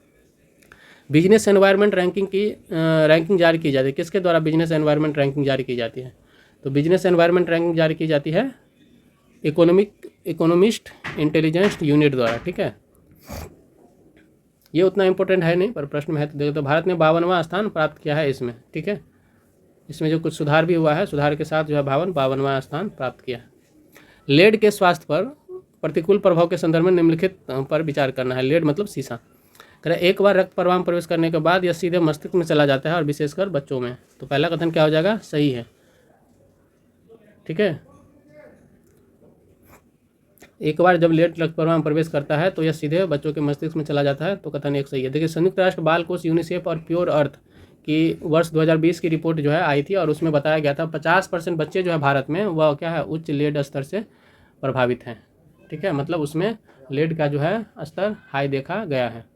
[SPEAKER 1] बिजनेस एनवायरनमेंट रैंकिंग की रैंकिंग जारी की जाती है। किसके द्वारा बिजनेस एनवायरनमेंट रैंकिंग जारी की जाती है, तो बिजनेस एनवायरनमेंट रैंकिंग जारी की जाती है इकोनॉमिस्ट इंटेलिजेंस यूनिट द्वारा। ठीक है, ये उतना इंपॉर्टेंट है नहीं, पर प्रश्न में है तो देखो। तो भारत ने 52वां स्थान प्राप्त किया है इसमें। ठीक है, इसमें जो कुछ सुधार भी हुआ है, सुधार के साथ जो है 52वां स्थान प्राप्त किया है। लेड के स्वास्थ्य पर प्रतिकूल प्रभाव के संदर्भ में निम्नलिखित पर विचार करना है। लेड मतलब शीशा। एक बार रक्त प्रवाह में प्रवेश करने के बाद यह सीधे मस्तिष्क में चला जाता है और विशेषकर बच्चों में। तो पहला कथन क्या हो जाएगा, सही है। ठीक है, एक बार जब लेड रक्त प्रवाह में प्रवेश करता है तो यह सीधे बच्चों के मस्तिष्क में चला जाता है, तो कथन एक सही है। देखिए, संयुक्त राष्ट्र बाल कोष यूनिसेफ और प्योर अर्थ की वर्ष 2020 की रिपोर्ट जो है आई थी और उसमें बताया गया था 50% बच्चे जो है भारत में वह क्या है, उच्च लेड स्तर से प्रभावित हैं। ठीक है, मतलब उसमें लेड का जो है स्तर हाई देखा गया है।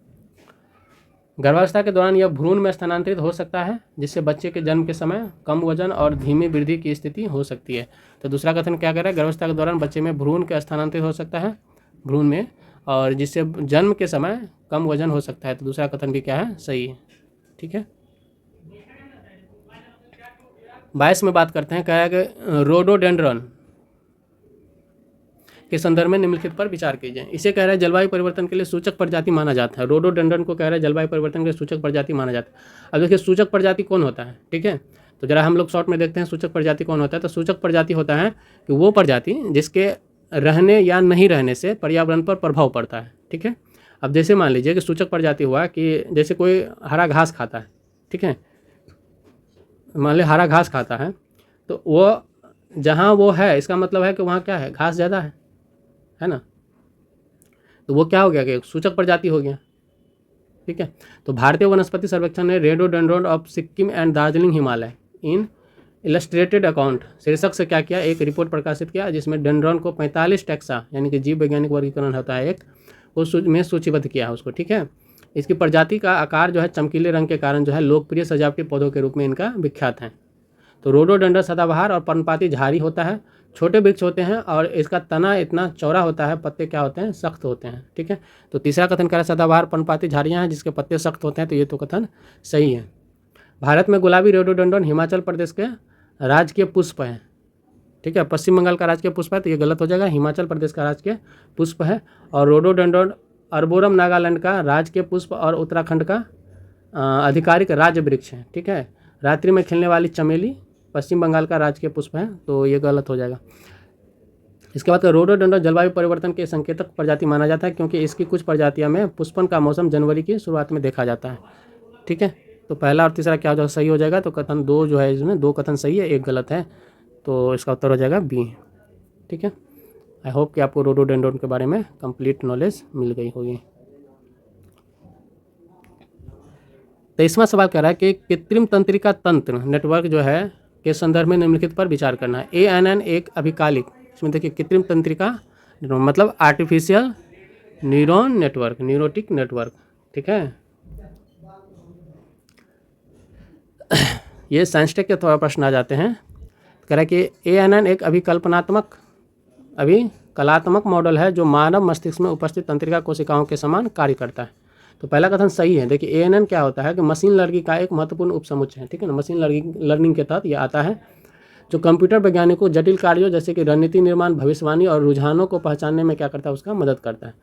[SPEAKER 1] गर्भावस्था के दौरान यह भ्रूण में स्थानांतरित हो सकता है, जिससे बच्चे के जन्म के समय कम वजन और धीमी वृद्धि की स्थिति हो सकती है। तो दूसरा कथन क्या कह रहा है, गर्भावस्था के दौरान बच्चे में भ्रूण के स्थानांतरित हो सकता है, भ्रूण में, और जिससे जन्म के समय कम वजन हो सकता है। तो दूसरा कथन भी क्या है, सही है। ठीक है, 22 में बात करते हैं, कह रहा है कि रोडोडेंड्रन के संदर्भ में निम्नलिखित पर विचार कीजिए। इसे कह रहा है जलवायु परिवर्तन के लिए सूचक प्रजाति माना जाता है। रोडोडेंड्रन को कह रहा है जलवायु परिवर्तन के लिए सूचक प्रजाति माना जाता है। अब देखिए, सूचक प्रजाति कौन होता है, ठीक है, तो जरा हम लोग शॉर्ट में देखते हैं सूचक प्रजाति कौन होता है। तो सूचक प्रजाति होता है कि वो प्रजाति जिसके रहने या नहीं रहने से पर्यावरण पर प्रभाव पड़ता है। ठीक है, अब जैसे मान लीजिए कि सूचक प्रजाति हुआ कि जैसे कोई हरा घास खाता है, ठीक है, मान लीजिए हरा घास खाता है, तो वो जहाँ वो है इसका मतलब है कि वहाँ क्या है, घास ज़्यादा है ना, तो वो क्या हो गया कि सूचक प्रजाति हो गया। ठीक है, तो भारतीय वनस्पति सर्वेक्षण ने rhododendron of Sikkim and Darjeeling Himalaya in illustrated account शीर्षक से क्या किया, एक रिपोर्ट प्रकाशित किया जिसमें डेंड्रॉन को 45 टैक्सा यानी कि जीव वैज्ञानिक वर्गीकरण होता है एक, में सूचीबद्ध किया है उसको। ठीक है, इसकी प्रजाति का आकार जो है चमकीले रंग के कारण जो है लोकप्रिय सजावटी पौधों के रूप में इनका विख्यात है। तो रोडोडेंड्रन सदाबहार और पर्णपाती झाड़ी होता है, छोटे वृक्ष होते हैं और इसका तना इतना चौड़ा होता है, पत्ते क्या होते हैं, सख्त होते हैं। ठीक है, तो तीसरा कथन कह रहा है सदाबहार पर्णपाती झाड़ियाँ हैं जिसके पत्ते सख्त होते हैं, तो ये तो कथन सही है। भारत में गुलाबी रोडोडेंड्रन हिमाचल प्रदेश के राजकीय पुष्प है। ठीक है, पश्चिम बंगाल का राजकीय पुष्प है, तो ये गलत हो जाएगा, हिमाचल प्रदेश का राजकीय पुष्प है। और रोडोडेंड्रन अर्बोरम नागालैंड का राजकीय पुष्प और उत्तराखंड का आधिकारिक राज्य वृक्ष है। ठीक है, रात्रि में खिलने वाली चमेली पश्चिम बंगाल का राजकीय पुष्प है, तो ये गलत हो जाएगा। इसके बाद रोडोडेंड्रन जलवायु परिवर्तन के संकेतक प्रजाति माना जाता है क्योंकि इसकी कुछ प्रजातियों में पुष्पन का मौसम जनवरी की शुरुआत में देखा जाता है। ठीक है, तो पहला और तीसरा क्या हो जाएगा, सही हो जाएगा। तो कथन दो जो है इसमें दो कथन सही है, एक गलत है। तो इसका उत्तर हो जाएगा बी। ठीक है, आई होप कि आपको रोडोडेंड्रॉन के बारे में कंप्लीट नॉलेज मिल गई होगी। 23वां सवाल कह रहा है कि कृत्रिम तंत्रिका तंत्र नेटवर्क जो है के संदर्भ में निम्नलिखित पर विचार करना है। ANN एक अभिकालिक, इसमें देखिए कृत्रिम तंत्रिका मतलब artificial neuron network, neurotic network. ठीक है, ये साइंस टेक के थोड़ा प्रश्न आ जाते हैं। कह रहा है कि ANN एक अभिकलात्मक मॉडल है जो मानव मस्तिष्क में उपस्थित तंत्रिका कोशिकाओं के समान कार्य करता है। तो पहला कथन सही है। देखिए ANN क्या होता है कि मशीन लर्निंग का एक महत्वपूर्ण उपसमुच्चय है। ठीक है ना, मशीन लर्निंग के तहत ये आता है, जो कंप्यूटर वैज्ञानिकों जटिल कार्यों जैसे कि रणनीति निर्माण, भविष्यवाणी और रुझानों को पहचानने में क्या करता है, उसका मदद करता है।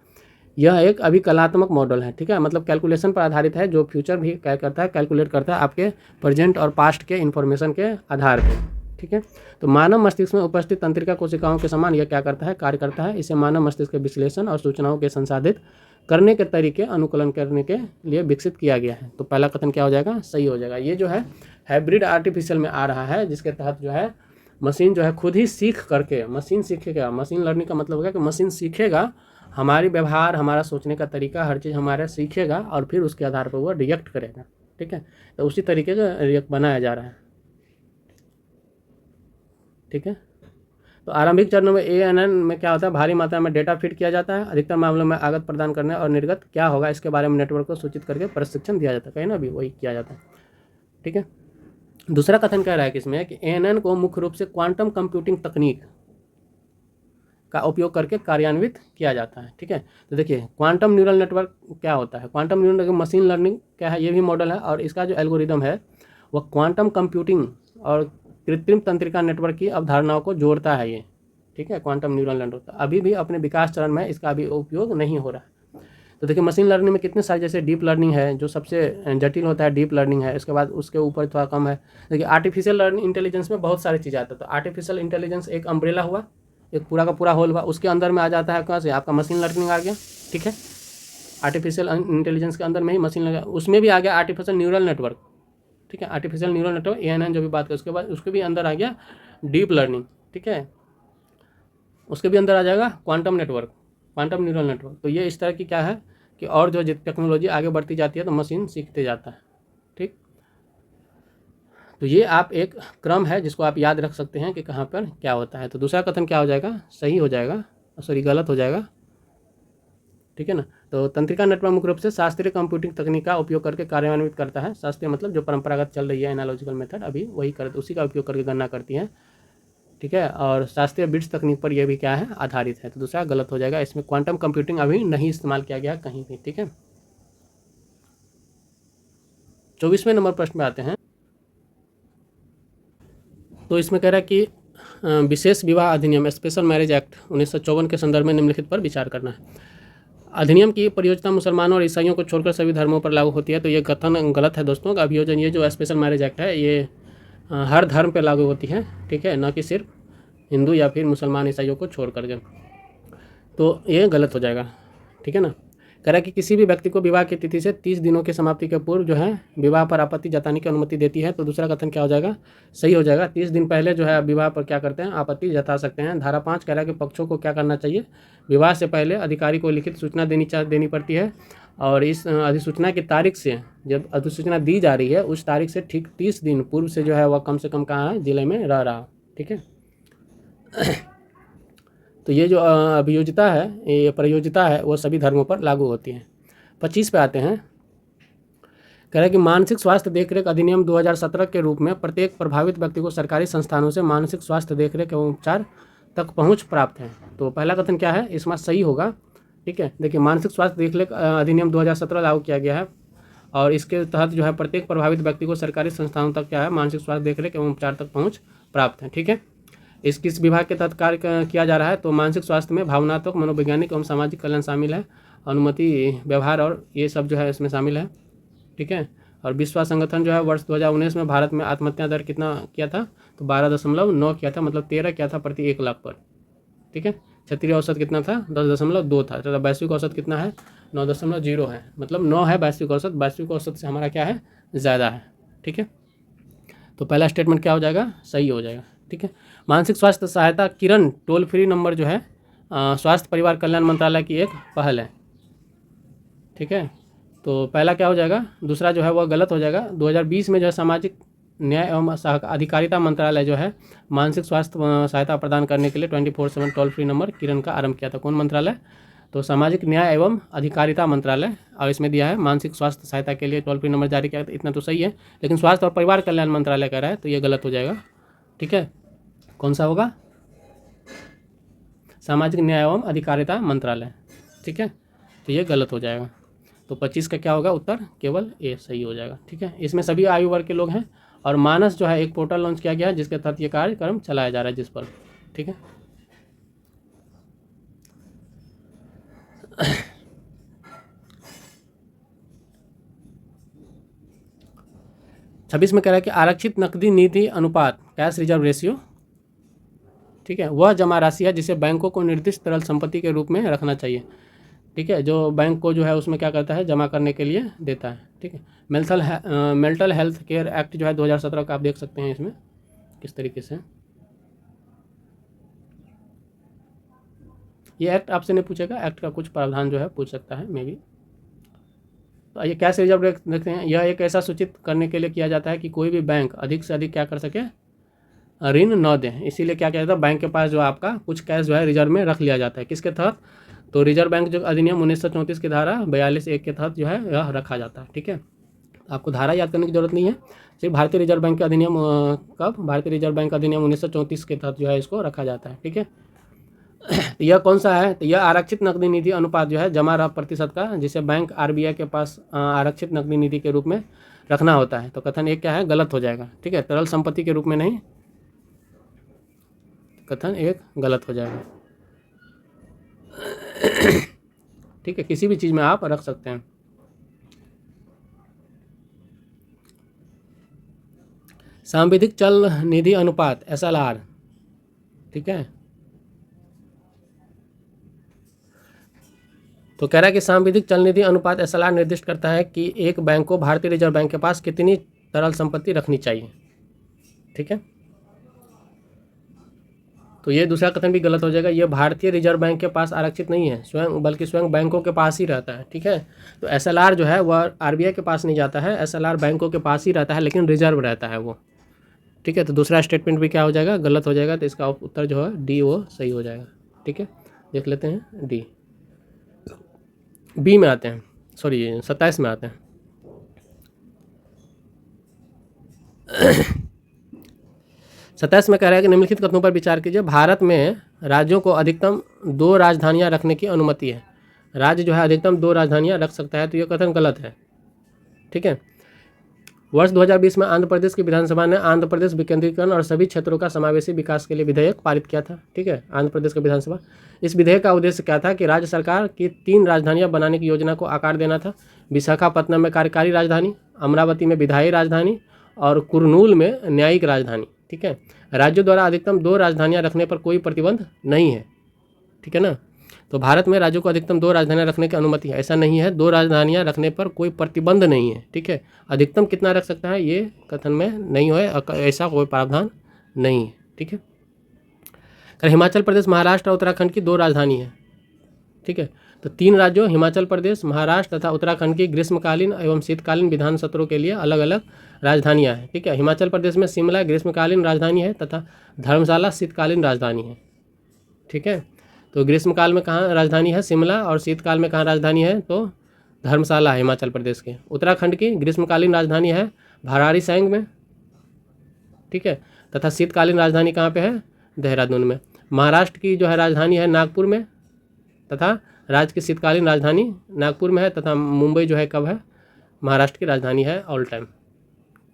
[SPEAKER 1] यह एक अभिकलात्मक मॉडल है। ठीक है, मतलब कैलकुलेशन पर आधारित है, जो फ्यूचर भी क्या करता है, कैलकुलेट करता है आपके प्रेजेंट और पास्ट के इन्फॉर्मेशन के आधार पर। ठीक है, तो मानव मस्तिष्क में उपस्थित तंत्रिका कोशिकाओं के समान यह क्या करता है, कार्य करता है। इसे मानव मस्तिष्क के विश्लेषण और सूचनाओं के संसाधित करने के तरीके अनुकूलन करने के लिए विकसित किया गया है। तो पहला कथन क्या हो जाएगा, सही हो जाएगा। ये जो है हाइब्रिड आर्टिफिशियल में आ रहा है, जिसके तहत जो है मशीन जो है खुद ही सीख करके, मशीन सीखेगा। मशीन लर्निंग का मतलब होगा कि मशीन सीखेगा, हमारी व्यवहार, हमारा सोचने का तरीका, हर चीज़ हमारा सीखेगा और फिर उसके आधार पर वो रिएक्ट करेगा। ठीक है, तो उसी तरीके का रिएक्ट बनाया जा रहा है। ठीक है, तो आरंभिक चरणों में ANN में क्या होता है, भारी मात्रा में डेटा फीड किया जाता है। अधिकतर मामलों में आगत प्रदान करने और निर्गत क्या होगा इसके बारे में नेटवर्क को सूचित करके प्रशिक्षण दिया जाता है। कहीं ना भी वही किया जाता है। ठीक है, दूसरा कथन कह रहा है कि इसमें कि ANN को मुख्य रूप से क्वांटम कंप्यूटिंग तकनीक का उपयोग करके कार्यान्वित किया जाता है। ठीक है, तो देखिए क्वांटम न्यूरल नेटवर्क क्या होता है। Quantum neural network machine learning क्या है, ये भी मॉडल है, और इसका जो एल्गोरिदम है वह क्वांटम कंप्यूटिंग और कृत्रिम तंत्रिका नेटवर्क की अवधारणाओं को जोड़ता है ये। ठीक है, क्वांटम न्यूरल नेटवर्क अभी भी अपने विकास चरण में, इसका अभी उपयोग नहीं हो रहा है। तो देखिए मशीन लर्निंग में कितने सारे, जैसे डीप लर्निंग है जो सबसे जटिल होता है, डीप लर्निंग है, इसके बाद उसके ऊपर थोड़ा कम है। देखिए आर्टिफिशियल लर्निंग इंटेलिजेंस में बहुत सारी चीज़ें आती है। तो आर्टिफिशियल इंटेलिजेंस एक अम्ब्रेला हुआ, एक पूरा का पूरा होल हुआ, उसके अंदर में आ जाता है कहाँ से, आपका मशीन लर्निंग आ गया। ठीक है, आर्टिफिशियल इंटेलिजेंस के अंदर में ही मशीन लगा, उसमें भी आ गया आर्टिफिशियल न्यूरल नेटवर्क। ठीक है, आर्टिफिशियल न्यूरल नेटवर्क ANN जो भी बात करें, उसके बाद उसके भी अंदर आ गया डीप लर्निंग। ठीक है, उसके भी अंदर आ जाएगा quantum network, quantum neural network. तो ये इस तरह की क्या है कि और जो टेक्नोलॉजी आगे बढ़ती जाती है तो मशीन सीखते जाता है। ठीक, तो ये आप एक क्रम है जिसको आप याद रख सकते हैं कि कहाँ पर क्या होता है। तो दूसरा कथन क्या हो जाएगा, सही हो जाएगा, सॉरी गलत हो जाएगा। ठीक है ना, तो तंत्रिका नेटवर्क मुख्य रूप से शास्त्रीय कंप्यूटिंग तकनीक का उपयोग करके कार्यान्वित करता है। शास्त्रीय मतलब जो परंपरागत चल रही है एनालॉजिकल मेथड, अभी वही करते, उसी का उपयोग करके गणना करती है। ठीक है, और शास्त्रीय बिट्स तकनीक पर यह भी क्या है, आधारित है। तो दूसरा गलत हो जाएगा, इसमें क्वांटम कंप्यूटिंग अभी नहीं इस्तेमाल किया गया कहीं भी। ठीक है, 24वें नंबर प्रश्न में आते हैं। तो इसमें कह रहा है कि विशेष विवाह अधिनियम स्पेशल मैरिज एक्ट 1954 के संदर्भ में निम्नलिखित पर विचार करना है। अधिनियम की प्रयोजनता मुसलमानों और ईसाइयों को छोड़कर सभी धर्मों पर लागू होती है। तो ये कथन गलत है दोस्तों। अभियोजन, ये जो स्पेशल मैरिज एक्ट है ये हर धर्म पे लागू होती है। ठीक है, न कि सिर्फ हिंदू या फिर मुसलमान ईसाइयों को छोड़ करके। तो ये गलत हो जाएगा। ठीक है ना, कह रहा है कि किसी भी व्यक्ति को विवाह की तिथि से 30 दिनों की समाप्ति के पूर्व जो है विवाह पर आपत्ति जताने की अनुमति देती है। तो दूसरा कथन क्या हो जाएगा, सही हो जाएगा। 30 दिन पहले जो है विवाह पर क्या करते हैं, आपत्ति जता सकते हैं। धारा 5 कह रहा है कि पक्षों को क्या करना चाहिए, विवाह से पहले अधिकारी को लिखित सूचना देनी पड़ती है। और इस अधिसूचना की तारीख से, जब अधिसूचना दी जा रही है उस तारीख से ठीक 30 दिन पूर्व से जो है वह कम से कम कहाँ है, जिले में रह रहा। ठीक है, तो ये जो अभियोजिता है, ये प्रयोजिता है, वो सभी धर्मों पर लागू होती है। 25 पे आते हैं। कह रहा है कि मानसिक स्वास्थ्य देखरेख अधिनियम 2017 के रूप में प्रत्येक प्रभावित व्यक्ति को सरकारी संस्थानों से मानसिक स्वास्थ्य देखरेख एवं उपचार तक पहुंच प्राप्त है। तो पहला कथन क्या है, इसमें सही होगा। ठीक है, देखिए मानसिक स्वास्थ्य देखरेख अधिनियम 2017 लागू किया गया है और इसके तहत जो है प्रत्येक प्रभावित व्यक्ति को सरकारी संस्थानों तक क्या है, मानसिक स्वास्थ्य देखरेख एवं उपचार तक पहुँच प्राप्त है। ठीक है, इस किस विभाग के तहत कार्य किया जा रहा है, तो मानसिक स्वास्थ्य में भावनात्मक, मनोवैज्ञानिक एवं सामाजिक कल्याण शामिल है, अनुमति, व्यवहार और ये सब जो है इसमें शामिल है। ठीक है, और विश्व संगठन जो है वर्ष 2019 में भारत में आत्महत्या दर कितना किया था, तो 12.9 किया था, मतलब 13 किया था प्रति 1 लाख पर। ठीक है, क्षेत्रीय औसत कितना था, 10.2 था। तो वैश्विक औसत कितना है, 9.0 है, मतलब 9 है वैश्विक औसत। वैश्विक औसत से हमारा क्या है, ज़्यादा है। ठीक है, तो पहला स्टेटमेंट क्या हो जाएगा, सही हो जाएगा। ठीक है। मानसिक स्वास्थ्य सहायता किरण टोल फ्री नंबर जो है स्वास्थ्य परिवार कल्याण मंत्रालय की एक पहल है, ठीक है। तो पहला क्या हो जाएगा, दूसरा जो है वह गलत हो जाएगा। 2020 में जो है सामाजिक न्याय एवं अधिकारिता मंत्रालय जो है मानसिक स्वास्थ्य सहायता प्रदान करने के लिए 24/7 टोल फ्री नंबर किरण का आरंभ किया था। कौन मंत्रालय? तो सामाजिक न्याय एवं अधिकारिता मंत्रालय, और इसमें दिया है मानसिक स्वास्थ्य सहायता के लिए टोल फ्री नंबर जारी किया। इतना तो सही है, लेकिन स्वास्थ्य और परिवार कल्याण मंत्रालय कह रहा है तो ये गलत हो जाएगा, ठीक है। कौन सा होगा? सामाजिक न्याय एवं अधिकारिता मंत्रालय, ठीक है। तो ये गलत हो जाएगा। तो 25 का क्या होगा उत्तर? केवल ए सही हो जाएगा, ठीक है। इसमें सभी आयु वर्ग के लोग हैं। और मानस जो है एक पोर्टल लॉन्च किया गया है जिसके तहत ये कार्यक्रम चलाया जा रहा है जिस पर, ठीक है। छब्बीस में कह रहा है कि आरक्षित नकदी नीति अनुपात कैश रिजर्व रेशियो, ठीक है, वह जमा राशि है जिसे बैंकों को निर्दिष्ट तरल संपत्ति के रूप में रखना चाहिए, ठीक है। जो बैंक को जो है उसमें क्या करता है, जमा करने के लिए देता है, ठीक है। मेंटल हेल्थ केयर एक्ट जो है 2017 का आप देख सकते हैं इसमें किस तरीके से। ये एक्ट आपसे नहीं पूछेगा, एक्ट का कुछ प्रावधान जो है पूछ सकता है मे बी। तो ये कैश रिजर्व देखते हैं, यह एक ऐसा सूचित करने के लिए किया जाता है कि कोई भी बैंक अधिक से अधिक क्या कर सके, ऋण न दें। इसीलिए क्या किया जाता है, बैंक के पास जो आपका कुछ कैश जो है रिजर्व में रख लिया जाता है। किसके तहत? तो रिजर्व बैंक जो अधिनियम 1934 की धारा 42(1) के तहत जो है यह रखा जाता है, ठीक है। आपको धारा याद करने की जरूरत नहीं है, सिर्फ भारतीय रिजर्व बैंक के अधिनियम भारतीय रिजर्व बैंक अधिनियम 1934 के तहत जो है इसको रखा जाता है, ठीक है। यह कौन सा है? तो यह आरक्षित नकदी निधि अनुपात जो है जमा रहा प्रतिशत का, जिसे बैंक आरबीआई के पास आरक्षित नकदी निधि के रूप में रखना होता है। तो कथन एक क्या है, गलत हो जाएगा, ठीक है। तरल संपत्ति के रूप में नहीं, कथन एक गलत हो जाएगा, ठीक है। किसी भी चीज़ में आप रख सकते हैं। सांविधिक चल निधि अनुपात SLR, ठीक है। तो कह रहा है कि सांविधिक चल निधि अनुपात SLR निर्दिष्ट करता है कि एक बैंक को भारतीय रिजर्व बैंक के पास कितनी तरल संपत्ति रखनी चाहिए, ठीक है। तो ये दूसरा कथन भी गलत हो जाएगा। ये भारतीय रिजर्व बैंक के पास आरक्षित नहीं है स्वयं, बल्कि स्वयं बैंकों के पास ही रहता है, ठीक है। तो SLR जो है वह आरबीआई के पास नहीं जाता है, SLR बैंकों के पास ही रहता है, लेकिन रिजर्व रहता है वो, ठीक है। तो दूसरा स्टेटमेंट भी क्या हो जाएगा, गलत हो जाएगा। तो इसका उत्तर जो है डी वो सही हो जाएगा, ठीक है। देख लेते हैं डी। बी में आते हैं, सॉरी 27 में आते हैं। 27 में कह रहा है कि निम्नलिखित कथनों पर विचार कीजिए। भारत में राज्यों को अधिकतम 2 राजधानियां रखने की अनुमति है। राज्य जो है अधिकतम 2 राजधानियां रख सकता है, तो ये कथन गलत है, ठीक है। वर्ष 2020 में आंध्र प्रदेश की विधानसभा ने आंध्र प्रदेश विकेंद्रीकरण और सभी क्षेत्रों का समावेशी विकास के लिए विधेयक पारित किया था, ठीक है। आंध्र प्रदेश की विधानसभा, इस विधेयक का उद्देश्य क्या था कि राज्य सरकार की 3 राजधानियां बनाने की योजना को आकार देना था। विशाखापत्तनम में कार्यकारी राजधानी, अमरावती में विधायी राजधानी और कुरनूल में न्यायिक राजधानी, ठीक है। राज्यों द्वारा अधिकतम 2 राजधानियां रखने पर कोई प्रतिबंध नहीं है, ठीक है ना। तो भारत में राज्यों को अधिकतम 2 राजधानियां रखने की अनुमति है, ऐसा नहीं है 2 राजधानियां रखने पर कोई प्रतिबंध नहीं है, ठीक है। अधिकतम कितना रख सकता है ये कथन में नहीं है, ऐसा कोई प्रावधान नहीं है, ठीक है। हिमाचल प्रदेश, महाराष्ट्र और उत्तराखंड की 2 राजधानी है, ठीक है। तो 3 राज्यों हिमाचल प्रदेश, महाराष्ट्र तथा उत्तराखंड की ग्रीष्मकालीन एवं शीतकालीन विधान सत्रों के लिए अलग अलग राजधानियां हैं, ठीक है। हिमाचल प्रदेश में शिमला ग्रीष्मकालीन राजधानी है तथा धर्मशाला शीतकालीन राजधानी है, ठीक है। तो ग्रीष्मकाल में कहाँ राजधानी है? शिमला, और शीतकाल में कहाँ राजधानी है? तो धर्मशाला है हिमाचल प्रदेश के। उत्तराखंड की ग्रीष्मकालीन राजधानी है भराड़ीसैंग में, ठीक है, तथा शीतकालीन राजधानी कहाँ पे है? देहरादून में। महाराष्ट्र की जो है राजधानी है नागपुर में, तथा राज्य की शीतकालीन राजधानी नागपुर में है, तथा मुंबई जो है कब है? महाराष्ट्र की राजधानी है ऑल टाइम,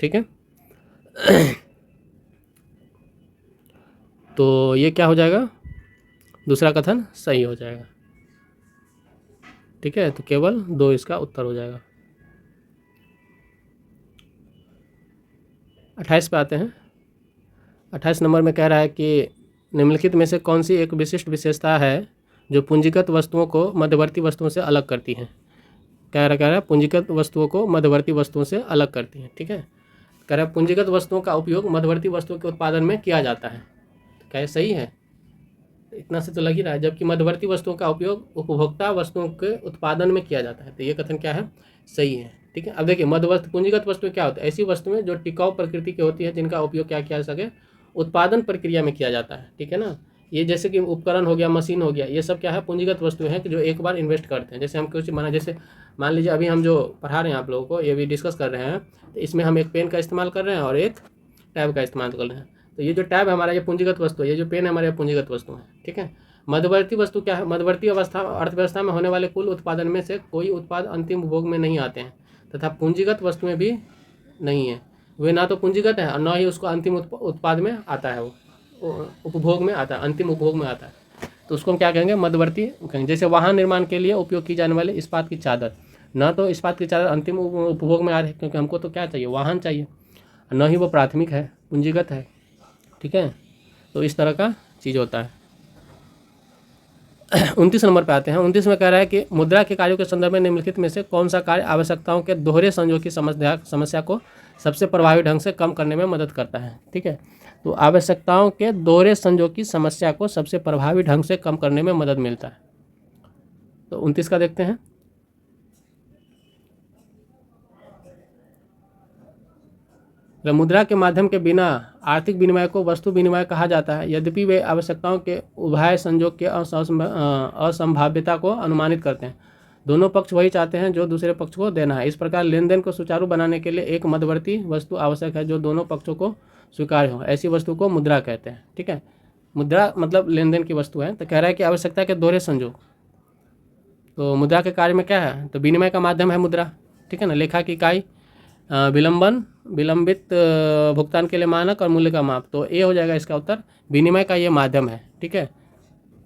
[SPEAKER 1] ठीक है। तो ये क्या हो जाएगा? दूसरा कथन सही हो जाएगा, ठीक है। तो केवल 2 इसका उत्तर हो जाएगा। 28 पे आते हैं। 28 नंबर में कह रहा है कि निम्नलिखित में से कौन सी एक विशिष्ट विशेषता है जो पूंजीगत वस्तुओं को मध्यवर्ती वस्तुओं से अलग करती है। कह रहा है पूंजीगत वस्तुओं को मध्यवर्ती वस्तुओं से अलग करती है, ठीक है। कह रहा है पूंजीगत वस्तुओं का उपयोग मध्यवर्ती वस्तुओं के उत्पादन में किया जाता है। क्या ये सही है? इतना से तो लग ही रहा है, जबकि मध्यवर्ती वस्तुओं का उपयोग उपभोक्ता वस्तुओं के उत्पादन में किया जाता है। तो ये कथन क्या है? सही है। ठीक है, अब देखिए मध्यवर्ती पूंजीगत वस्तुएं क्या होती है? ऐसी वस्तुएं जो टिकाऊ प्रकृति की होती है, जिनका उपयोग क्या किया जा सके? उत्पादन प्रक्रिया में किया जाता है। ठीक है ना, ये जैसे कि उपकरण हो गया, मशीन हो गया, ये सब क्या है? पूंजीगत वस्तुएं हैं कि जो एक बार इन्वेस्ट करते हैं। जैसे हम कुछ माना, जैसे मान लीजिए अभी हम जो पढ़ा रहे हैं आप लोगों को, ये भी डिस्कस कर रहे हैं, तो इसमें हम एक पेन का इस्तेमाल कर रहे हैं और एक टैब का इस्तेमाल कर रहे हैं। तो ये जो टैब है हमारा, ये पूंजीगत वस्तु है, ये जो पेन है हमारे पूंजीगत वस्तु है। ठीक है, मध्यवर्ती वस्तु क्या है? मध्यवर्ती अवस्था अर्थव्यवस्था में होने वाले कुल उत्पादन में से कोई उत्पाद अंतिम उपभोग में नहीं आते हैं, तथा पूंजीगत वस्तुएं भी नहीं है। वे ना तो पूंजीगत है और न ही उसको अंतिम उत्पाद में आता है, वो उपभोग में आता है, अंतिम उपभोग में आता है। तो उसको हम क्या कहेंगे? मध्यवर्ती कहेंगे। जैसे वाहन निर्माण के लिए उपयोग की जाने वाली इस्पात की चादर, न तो इस्पात की चादर अंतिम उपभोग में आ रही है, क्योंकि हमको तो क्या चाहिए? वाहन चाहिए, न ही वो प्राथमिक है, पूंजीगत है। ठीक है, तो इस तरह का चीज़ होता है। 29 नंबर पे आते हैं। 29 में कह रहा है कि मुद्रा के कार्यों के संदर्भ में निम्नलिखित में से कौन सा कार्य आवश्यकताओं के दोहरे संयोग की समस्या को सबसे प्रभावी ढंग से कम करने में मदद करता है? ठीक है, तो आवश्यकताओं के दोहरे संयोग की समस्या को सबसे प्रभावी ढंग से कम करने में मदद मिलता है। तो 29 का देखते हैं। मुद्रा के माध्यम के बिना आर्थिक विनिमय को वस्तु विनिमय कहा जाता है, यद्यपि वे आवश्यकताओं के उभय संयोग के असंभाव्यता को अनुमानित करते हैं। दोनों पक्ष वही चाहते हैं जो दूसरे पक्ष को देना है। इस प्रकार लेन देन को सुचारू बनाने के लिए एक मध्यवर्ती वस्तु आवश्यक है जो दोनों पक्षों को स्वीकार्य हो। ऐसी वस्तु को मुद्रा कहते हैं। ठीक है, मुद्रा मतलब लेन देन की वस्तु है। तो कह रहा है कि आवश्यकता के दोहरे संयोग, तो मुद्रा के कार्य में क्या है? तो विनिमय का माध्यम है मुद्रा। ठीक है ना, लेखा की इकाई, विलंबित भुगतान के लिए मानक और मूल्य का माप। तो ये हो जाएगा इसका उत्तर, विनिमय का ये माध्यम है। ठीक है,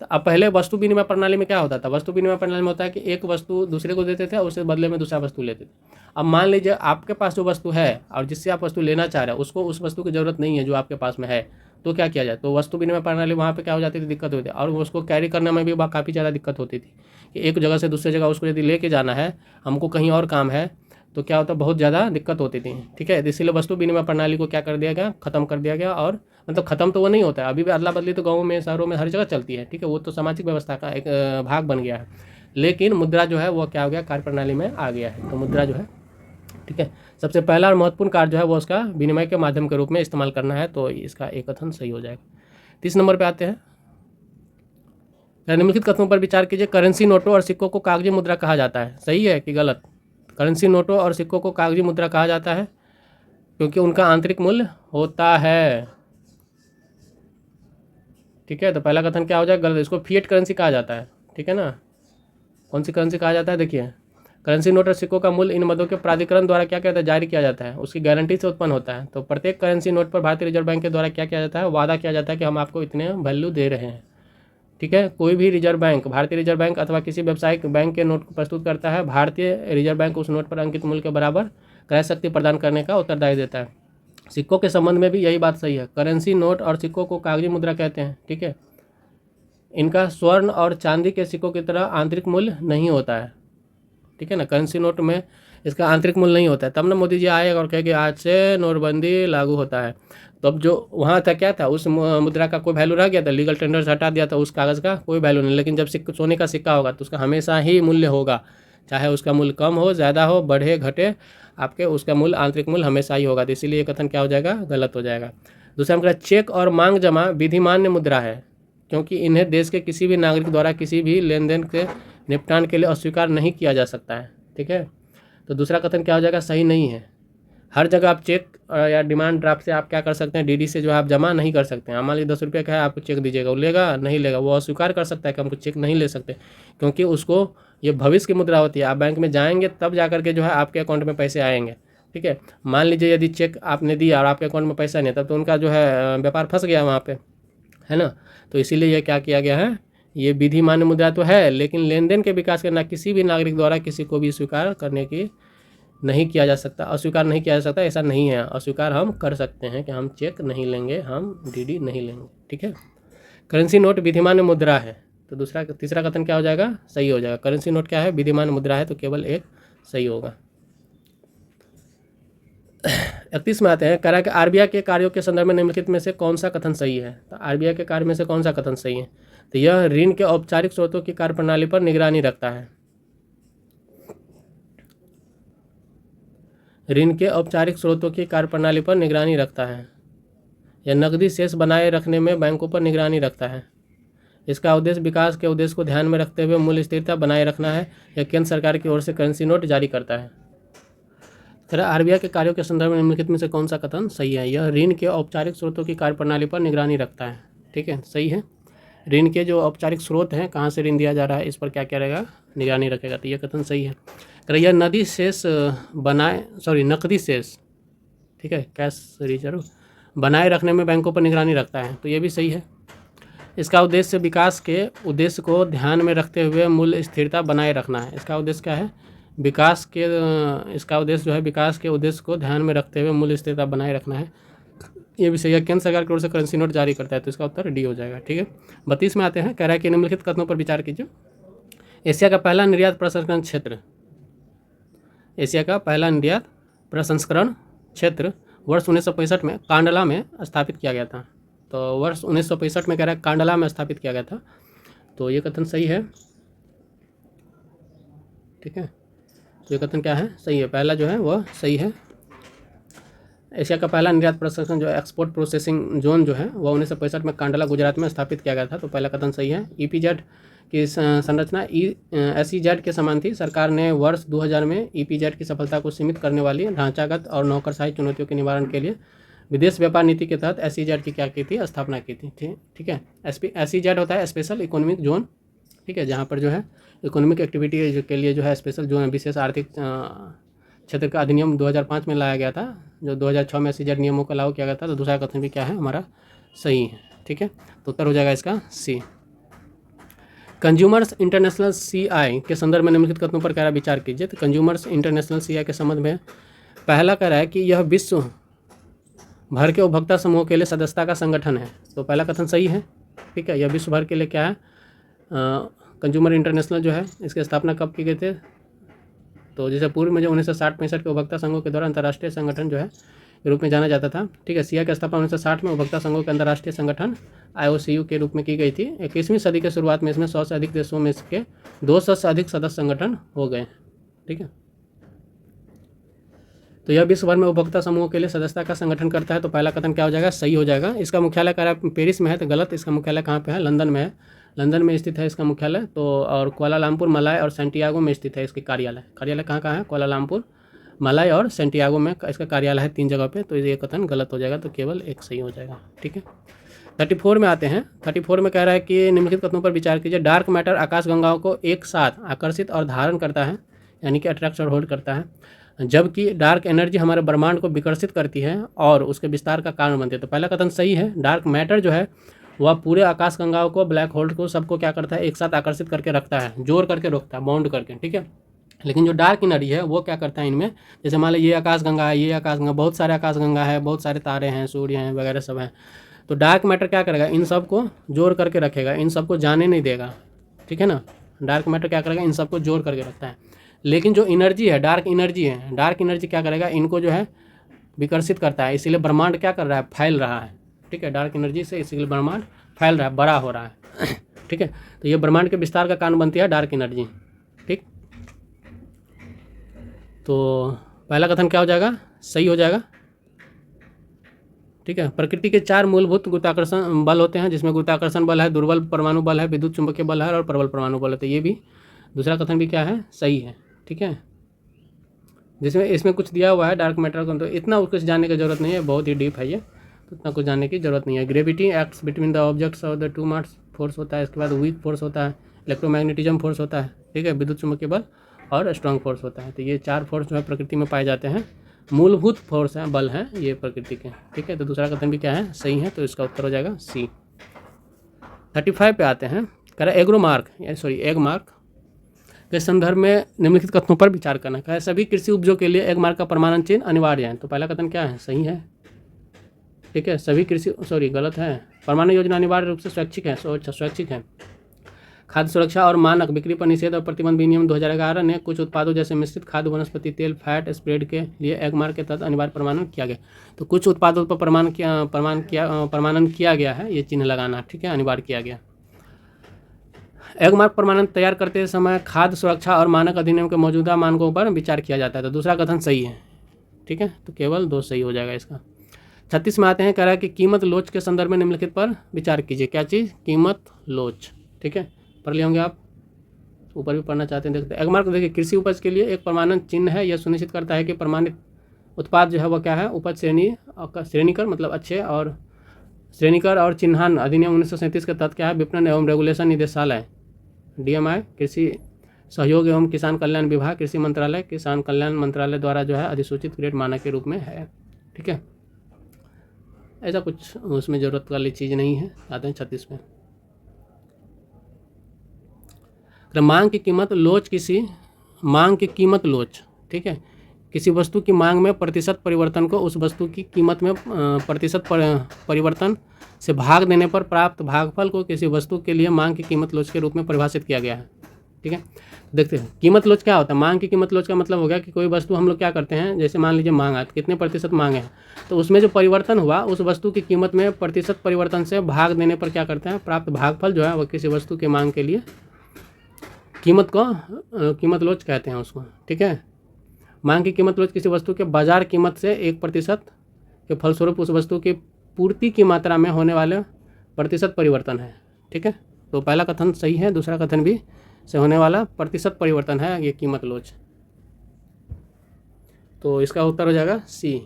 [SPEAKER 1] तो अब पहले वस्तु विनिमय प्रणाली में क्या होता था? वस्तु विनिमय प्रणाली में होता है कि एक वस्तु दूसरे को देते थे और उसके बदले में दूसरा वस्तु लेते थे। अब मान लीजिए आपके पास जो वस्तु है और जिससे आप वस्तु लेना चाह रहे हैं उसको उस वस्तु की ज़रूरत नहीं है जो आपके पास में है, तो क्या किया जाए? तो वस्तु विनिमय प्रणाली वहाँ पे क्या हो जाती थी? दिक्कत होती थी, और उसको कैरी करने में भी काफ़ी ज़्यादा दिक्कत होती थी कि एक जगह से दूसरी जगह उसको यदि लेके जाना है, हमको कहीं और काम है, तो क्या होता? बहुत ज़्यादा दिक्कत होती थी। ठीक है, इसीलिए वस्तु विनिमय प्रणाली को क्या कर दिया गया? खत्म कर दिया गया। और मतलब खत्म तो वो नहीं होता है, अभी भी अदला बदली तो गाँवों में, शहरों में, हर जगह चलती है। ठीक है, वो तो सामाजिक व्यवस्था का एक भाग बन गया है, लेकिन मुद्रा जो है वो क्या हो गया? कार्य प्रणाली में आ गया है। तो मुद्रा जो है, ठीक है, सबसे पहला और महत्वपूर्ण कार्य जो है वो उसका विनिमय के माध्यम के रूप में इस्तेमाल करना है। तो इसका एक कथन सही हो जाएगा। 30 नंबर पे आते हैं। निम्नलिखित कथनों पर विचार कीजिए। करेंसी नोटों और सिक्कों को कागजी मुद्रा कहा जाता है, सही है कि गलत? करेंसी नोटों और सिक्कों को कागजी मुद्रा कहा जाता है क्योंकि उनका आंतरिक मूल्य होता है। ठीक है, तो पहला कथन क्या हो जाएगा? गलत। इसको फिएट करेंसी कहा जाता है। ठीक है ना, कौन सी करेंसी कहा जाता है? देखिए, करेंसी नोट और सिक्कों का मूल्य इन मदों के प्राधिकरण द्वारा क्या कहता है? जारी किया जाता है, उसकी गारंटी से उत्पन्न होता है। तो प्रत्येक करेंसी नोट पर भारतीय रिजर्व बैंक के द्वारा क्या किया जाता है? वादा किया जाता है कि हम आपको इतने वैल्यू दे रहे हैं। ठीक है, कोई भी रिजर्व बैंक, भारतीय रिजर्व बैंक अथवा किसी व्यावसायिक बैंक के नोट को प्रस्तुत करता है, भारतीय रिजर्व बैंक उस नोट पर अंकित मूल्य के बराबर क्रय शक्ति प्रदान करने का उत्तरदायी देता है। सिक्कों के संबंध में भी यही बात सही है। करेंसी नोट और सिक्कों को कागजी मुद्रा कहते हैं। ठीक है, इनका स्वर्ण और चांदी के सिक्कों की तरह आंतरिक मूल्य नहीं होता है। ठीक है ना, करेंसी नोट में इसका आंतरिक मूल्य नहीं होता है। तब ना मोदी जी आए और कहे कि आज से नोटबंदी लागू होता है। तो अब जो वहाँ था क्या था? उस मुद्रा का कोई वैल्यू रह गया था? लीगल टेंडर से हटा दिया था, उस कागज़ का कोई वैल्यू नहीं। लेकिन जब सोने का सिक्का होगा तो उसका हमेशा ही मूल्य होगा, चाहे उसका मूल्य कम हो, ज़्यादा हो, बढ़े घटे, आपके उसका मूल्य, आंतरिक मूल्य हमेशा ही होगा। तो इसीलिए ये कथन क्या हो जाएगा? गलत हो जाएगा। दूसरा हम कह, चेक और मांग जमा विधिमान्य मुद्रा है क्योंकि इन्हें देश के किसी भी नागरिक द्वारा किसी भी लेन देन के निपटान के लिए अस्वीकार नहीं किया जा सकता है। ठीक है, तो दूसरा कथन क्या हो जाएगा? सही नहीं है। हर जगह आप चेक या डिमांड ड्राफ्ट से आप क्या कर सकते हैं? डीडी से जो आप जमा नहीं कर सकते हैं। मान लीजिए 10 रुपये का है, आपको चेक दीजिएगा, वो लेगा नहीं लेगा? वो अस्वीकार कर सकता है कि हमको चेक नहीं ले सकते, क्योंकि उसको ये भविष्य की मुद्रा होती है। आप बैंक में जाएंगे तब जा करके जो है आपके अकाउंट में पैसे आएंगे। ठीक है, मान लीजिए यदि चेक आपने दिया और आपके अकाउंट में पैसा नहीं, तब तो उनका जो है व्यापार फंस गया वहाँ पे, है ना। तो इसीलिए ये क्या किया गया है? ये विधि मान्य मुद्रा तो है, लेकिन लेन देन के विकास के ना किसी भी नागरिक द्वारा किसी को भी स्वीकार करने की नहीं किया जा सकता, अस्वीकार नहीं किया जा सकता। ऐसा नहीं है, अस्वीकार हम कर सकते हैं कि हम चेक नहीं लेंगे, हम डीडी नहीं लेंगे। ठीक है, करेंसी नोट विधिमान्य मुद्रा है। तो तीसरा कथन क्या हो जाएगा? सही हो जाएगा। करेंसी नोट क्या है? विधिमान्य मुद्रा है, तो केवल एक सही होगा। 31 में आते हैं, कह रहा है कि आरबीआई के कार्यों के संदर्भ में निम्नलिखित में से कौन सा कथन सही है। तो आरबीआई के कार्य में से कौन सा कथन सही है? तो यह ऋण के औपचारिक स्रोतों की कार्यप्रणाली पर निगरानी रखता है। ऋण के औपचारिक स्रोतों की कार्यप्रणाली पर निगरानी रखता है। यह नकदी शेष बनाए रखने में बैंकों पर निगरानी रखता है। इसका उद्देश्य विकास के उद्देश्य को ध्यान में रखते हुए मूल्य स्थिरता बनाए रखना है। यह केंद्र सरकार की ओर से करेंसी नोट जारी करता है। आरबीआई के कार्यों के संदर्भ में निम्नलिखित में से कौन सा कथन सही है? यह ऋण के औपचारिक स्रोतों की कार्यप्रणाली पर निगरानी रखता है। ठीक है, सही है। ऋण के जो औपचारिक स्रोत हैं, कहाँ से ऋण दिया जा रहा है, इस पर क्या क्या रहेगा, निगरानी रखेगा। तो यह कथन सही है। यह नकदी शेष, ठीक है, कैश रिजर्व बनाए रखने में बैंकों पर निगरानी रखता है। तो ये भी सही है। इसका उद्देश्य विकास के उद्देश्य को ध्यान में रखते हुए मूल्य स्थिरता बनाए रखना है। इसका उद्देश्य क्या है? इसका उद्देश्य जो है विकास के उद्देश्य को ध्यान में रखते हुए मूल्य स्थिरता बनाए रखना है। ये भी सही है। केंद्र सरकार की ओर से करेंसी नोट जारी करता है। तो इसका उत्तर डी हो जाएगा। ठीक है, 32 में आते हैं, कह रहा है कि निम्नलिखित कथनों पर विचार कीजिए। एशिया का पहला निर्यात प्रसंस्करण क्षेत्र, एशिया का पहला निर्यात प्रसंस्करण क्षेत्र वर्ष 1965 में कांडला में स्थापित किया गया था। तो वर्ष 1965 में कह रहा है कांडला में स्थापित किया गया था। तो ये कथन सही है। ठीक है, तो ये कथन क्या है? सही है। पहला जो है वह सही है। एशिया का पहला निर्यात प्रसंस्करण जो एक्सपोर्ट प्रोसेसिंग जोन जो है वह 1965 में कांडला गुजरात में स्थापित किया गया था। तो पहला कथन सही है। ईपीजेड की संरचना एसईजेड के समान थी। सरकार ने वर्ष 2000 में ईपीजेड की सफलता को सीमित करने वाली ढांचागत और नौकरशाही चुनौतियों के निवारण के लिए विदेश व्यापार नीति के तहत एसईजेड की क्या की थी? स्थापना की थी। ठीक है, एसईजेड होता है स्पेशल इकोनॉमिक जोन। ठीक है, जहाँ पर जो है इकोनॉमिक एक्टिविटी के लिए जो है स्पेशल जोन, विशेष आर्थिक क्षेत्र का अधिनियम 2005 में लाया गया था, जो 2006 में एसईजेड नियमों को लागू किया गया था। तो दूसरा कथन भी क्या है हमारा? सही है। ठीक है, तो उत्तर हो जाएगा इसका सी। कंज्यूमर्स इंटरनेशनल सीआई के संदर्भ में निम्नलिखित कथनों पर कह रहा है विचार कीजिए। तो कंज्यूमर्स इंटरनेशनल सीआई के संबंध में पहला कह रहा है कि यह विश्व भर के उपभोक्ता समूह के लिए सदस्यता का संगठन है। तो पहला कथन सही है। ठीक है, यह विश्व भर के लिए क्या है? कंज्यूमर इंटरनेशनल जो है, इसकी स्थापना कब की गई थी? तो जैसे पूर्व में जो 1960-65 के उपभोक्ता संघों के द्वारा अंतर्राष्ट्रीय संगठन जो है के रूप में जाना जाता था। ठीक है, सीआई की स्थापना 1960 में उपभोक्ता संघों के अंतर्राष्ट्रीय संगठन IOCU के रूप में की गई थी। 21वीं सदी के शुरुआत में इसमें 100 से अधिक देशों में इसके 200 से अधिक सदस्य संगठन हो गए। ठीक है, तो यह विश्व भर में उपभोक्ता समूहों के लिए सदस्यता का संगठन करता है। तो पहला कथन क्या हो जाएगा? सही हो जाएगा। इसका मुख्यालय कह रहा है पेरिस में है, तो गलत। इसका मुख्यालय कहाँ पे है? लंदन में है। लंदन में स्थित है इसका मुख्यालय। तो और कुआलालंपुर, मलाय और सेंटियागो में स्थित है इसकी कार्यालय। कार्यालय कहाँ कहाँ है? कुआलालंपुर, मलाय और सेंटियागो में इसका कार्यालय है, 3 जगह पे। तो ये कथन गलत हो जाएगा। तो केवल एक सही हो जाएगा। ठीक है, 34 में आते हैं। 34 में कह रहा है कि निम्नलिखित कथनों पर विचार कीजिए। डार्क मैटर आकाशगंगाओं को एक साथ आकर्षित और धारण करता है, यानी कि अट्रैक्ट और होल्ड करता है, जबकि डार्क एनर्जी हमारे ब्रह्मांड को विकर्षित करती है और उसके विस्तार का कारण बनती है। तो पहला कथन सही है। डार्क मैटर जो है वह पूरे आकाशगंगाओं को, ब्लैक होल को, सबको क्या करता है? एक साथ आकर्षित करके रखता है, जोड़ करके रोकता है, बाउंड करके। ठीक है, लेकिन जो डार्क एनर्जी है वो क्या करता है इनमें? जैसे मान लो ये आकाशगंगा है, ये आकाशगंगा, बहुत सारे आकाशगंगा है, बहुत सारे तारे हैं, सूर्य हैं वगैरह सब हैं। तो डार्क मैटर क्या करेगा? इन सब को जोड़ करके रखेगा, इन सबको जाने नहीं देगा। ठीक है ना, डार्क मैटर क्या करेगा? इन सबको जोड़ करके रखता है। लेकिन जो एनर्जी है, डार्क एनर्जी क्या करेगा? इनको जो है विकर्षित करता है। इसीलिए ब्रह्मांड क्या कर रहा है? फैल रहा है। ठीक है, डार्क एनर्जी से इसीलिए ब्रह्मांड फैल रहा है, बड़ा हो रहा है। ठीक है, तो ये ब्रह्मांड के विस्तार का कारण बनती है डार्क एनर्जी। ठीक, तो पहला कथन क्या हो जाएगा? सही हो जाएगा। ठीक है, प्रकृति के 4 मूलभूत गुरुत्वाकर्षण बल होते हैं, जिसमें गुरुत्वाकर्षण बल है, दुर्बल परमाणु बल है, विद्युत चुंबकीय बल है और प्रबल परमाणु बल है। तो ये भी दूसरा कथन भी क्या है? सही है। ठीक है, जिसमें इसमें कुछ दिया हुआ है डार्क मैटर को, तो इतना कुछ जानने की जरूरत नहीं है, बहुत ही डीप है ये, तो इतना कुछ जानने की जरूरत नहीं है। Gravity acts between the objects और द 2 मास फोर्स होता है। इसके बाद वीक फोर्स होता है, इलेक्ट्रोमैग्नेटिज्म फोर्स होता है। ठीक है, विद्युत चुंबकीय बल और स्ट्रॉन्ग फोर्स होता है। तो ये 4 फोर्स जो है प्रकृति में पाए जाते हैं, मूलभूत फोर्स हैं, बल हैं ये प्रकृति के। ठीक है, तो दूसरा कथन भी क्या है? सही है। तो इसका उत्तर हो जाएगा सी। 35 पे आते हैं। कह रहा है एग मार्क के संदर्भ में निम्नलिखित कथनों पर विचार करना। कहा सभी कृषि उपजों के लिए एग मार्क का प्रमाणन चिन्ह अनिवार्य है। तो पहला कथन क्या है? सही है। ठीक है, सभी कृषि गलत है। प्रमाणन योजना अनिवार्य रूप से स्वैच्छिक है। स्वैच्छिक है। खाद्य सुरक्षा और मानक बिक्री पर निषेध और प्रतिबंध विनियम 2011 ने कुछ उत्पादों जैसे मिश्रित खाद्य, वनस्पति तेल, फैट स्प्रेड के लिए एगमार्क के तहत अनिवार्य प्रमाणन किया गया। तो कुछ उत्पादों पर प्रमाणन किया गया है, ये चिन्ह लगाना, ठीक है, अनिवार्य किया गया। एगमार्क प्रमाणन तैयार करते समय खाद्य सुरक्षा और मानक अधिनियम के मौजूदा मानकों पर विचार किया जाता है। तो दूसरा कथन सही है, ठीक है, तो केवल 2 सही हो जाएगा इसका। 36 में आते हैं, कह रहा है कि कीमत लोच के संदर्भ में निम्नलिखित पर विचार कीजिए। क्या चीज़? कीमत लोच, ठीक है, पढ़ लिए होंगे आप, ऊपर भी पढ़ना चाहते हैं देखते हैं। एगमार्क देखिए कृषि उपज के लिए एक प्रमाणन चिन्ह है। यह सुनिश्चित करता है कि प्रमाणित उत्पाद जो है वह क्या है, उपज श्रेणीकर मतलब अच्छे और श्रेणीकर और चिन्हान अधिनियम 1937 के तहत क्या है, विपणन एवं रेगुलेशन निदेशालय DMI, कृषि सहयोग एवं किसान कल्याण विभाग, कृषि मंत्रालय, किसान कल्याण मंत्रालय द्वारा जो है अधिसूचित ग्रेड मानक के रूप में है, ठीक है। ऐसा कुछ उसमें ज़रूरत वाली चीज़ नहीं है। आते हैं 36 में, मांग की कीमत लोच, मांग की कीमत लोच, ठीक है, किसी वस्तु की मांग में प्रतिशत परिवर्तन को उस वस्तु की कीमत में प्रतिशत परिवर्तन से भाग देने पर प्राप्त भागफल को किसी वस्तु के लिए मांग की कीमत लोच के रूप में परिभाषित किया गया है, ठीक है। देखते हैं कीमत लोच क्या होता है। मांग की कीमत लोच का मतलब हो गया कि कोई वस्तु हम लोग क्या करते हैं, जैसे मान लीजिए मांगा, कितने प्रतिशत मांगे हैं, तो उसमें जो परिवर्तन हुआ उस वस्तु की कीमत में प्रतिशत परिवर्तन से भाग देने पर क्या करते हैं, प्राप्त भागफल जो है वह किसी वस्तु की मांग के लिए कीमत कीमत लोच कहते हैं उसको, ठीक है। मांग की कीमत लोच किसी वस्तु के बाजार कीमत से 1% के फलस्वरूप उस वस्तु की पूर्ति की मात्रा में होने वाले प्रतिशत परिवर्तन है, ठीक है। तो पहला कथन सही है, दूसरा कथन भी से होने वाला प्रतिशत परिवर्तन है ये कीमत लोच। तो इसका उत्तर हो जाएगा C।